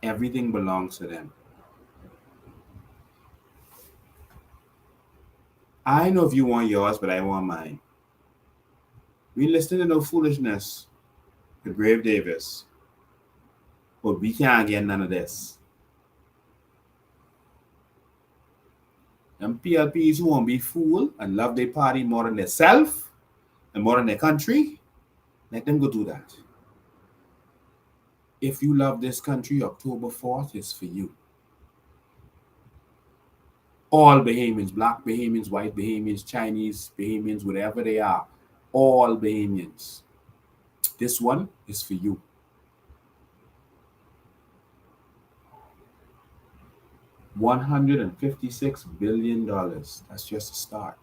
Everything belongs to them. I know if you want yours, but I want mine. We listen to no foolishness with Brave Davis, but we can't get none of this. Them PLPs who won't be fooled and love their party more than themselves, and more than their country, let them go do that. If you love this country, October 4th is for you. All Bahamians, black Bahamians, white Bahamians, Chinese Bahamians, whatever they are, all Bahamians. This one is for you. $156 billion. That's just a start.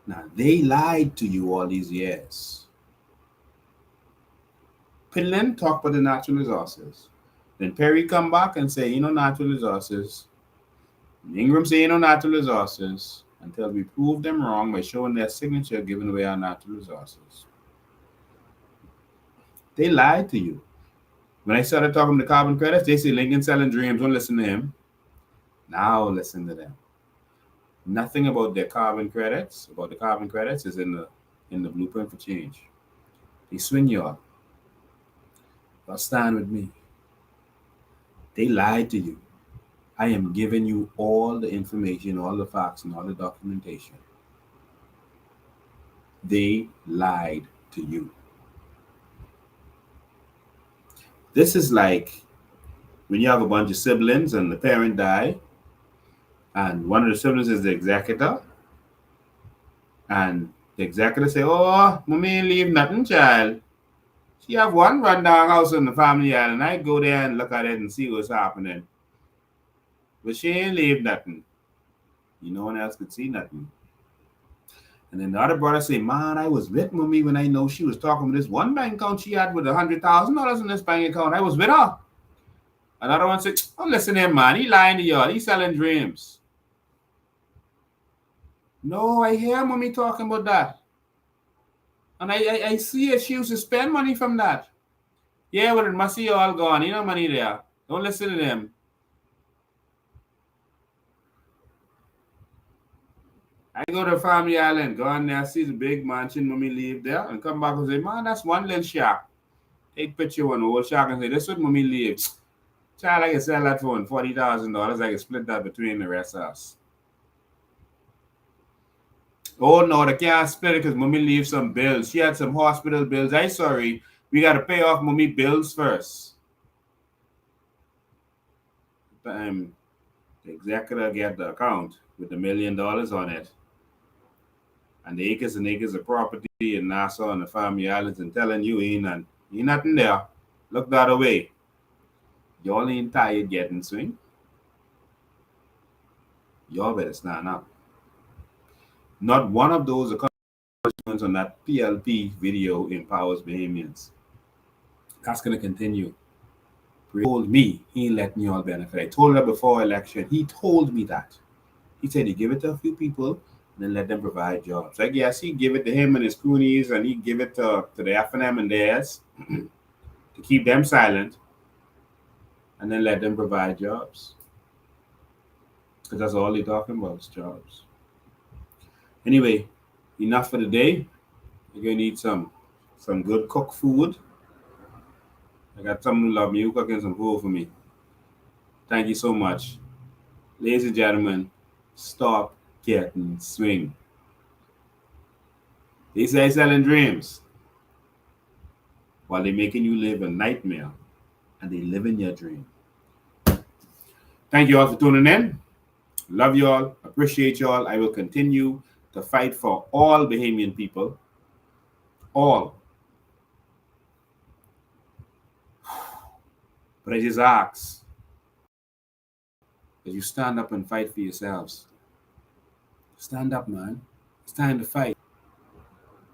Now, they lied to you all these years. Pinland talk about the natural resources. Then Perry come back and say, natural resources. Ingram say, natural resources, until we prove them wrong by showing their signature giving away our natural resources. They lied to you. When I started talking the carbon credits, they say Lincoln selling dreams. Don't listen to him. Now listen to them. Nothing about their carbon credits, is in the blueprint for change. They swing you up. Y'all stand with me. They lied to you. I am giving you all the information, all the facts, and all the documentation. They lied to you. This is like when you have a bunch of siblings and the parent die, and one of the siblings is the executor, and the executor say, "Oh, mommy ain't leave nothing, child. She have one rundown house in the family, and I go there and look at it and see what's happening. But she ain't leave nothing. No one else could see nothing." And then the other brother say, "Man, I was with mommy when I know she was talking with this one bank account she had with $100,000 in this bank account. I was with her." Another one said, "Oh, listen to him, man. He lying to y'all. He selling dreams." No, I hear mommy talking about that. And I see it. She used to spend money from that. Yeah, well, it must be all gone. Money there. Don't listen to them. I go to Family Island, go on there, see the big mansion, mommy leave there, and come back and say, "Man, that's one little shack." Take picture of an old shack and say, "This is what mommy lives. Child, I can sell that for $40,000. I can split that between the rest of us." "Oh, no, they can't split it because mommy leaves some bills. She had some hospital bills. I'm sorry. We got to pay off mommy bills first." The executor get the account with the $1 million on it, and the acres and acres of property in Nassau and the Family Islands, and telling you ain't nothing there. Look the other way. Y'all ain't tired getting swing. Y'all better stand up. Not one of those accomplishments on that PLP video empowers Bahamians. That's going to continue. He told me he ain't letting y'all benefit. I told her before election. He told me that. He said he give it to a few people and then let them provide jobs. I guess he give it to him and his cronies, and he give it to the FNM and theirs to keep them silent and then let them provide jobs. Because that's all they're talking about is jobs. Anyway, enough for the day. You're going to need some good cooked food. I got someone who love me who cooking some food for me. Thank you so much. Ladies and gentlemen, stop getting swing. They say selling dreams while they're making you live a nightmare, and they live in your dream. Thank you all for tuning in. Love you all. Appreciate you all. I will continue to fight for all Bahamian people. All. But I just ask that you stand up and fight for yourselves. Stand up, man. It's time to fight.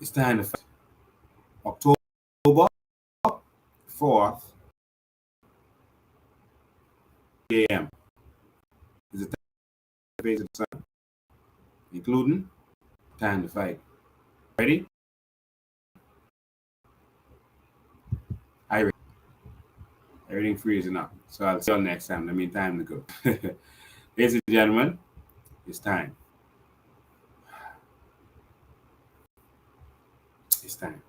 It's time to fight. October 4th a.m. is the time to face the sun, including time to fight. Ready? I ready. Everything freezing up. So I'll see you all next time. I mean, time to go. Ladies and gentlemen, it's time. It's time.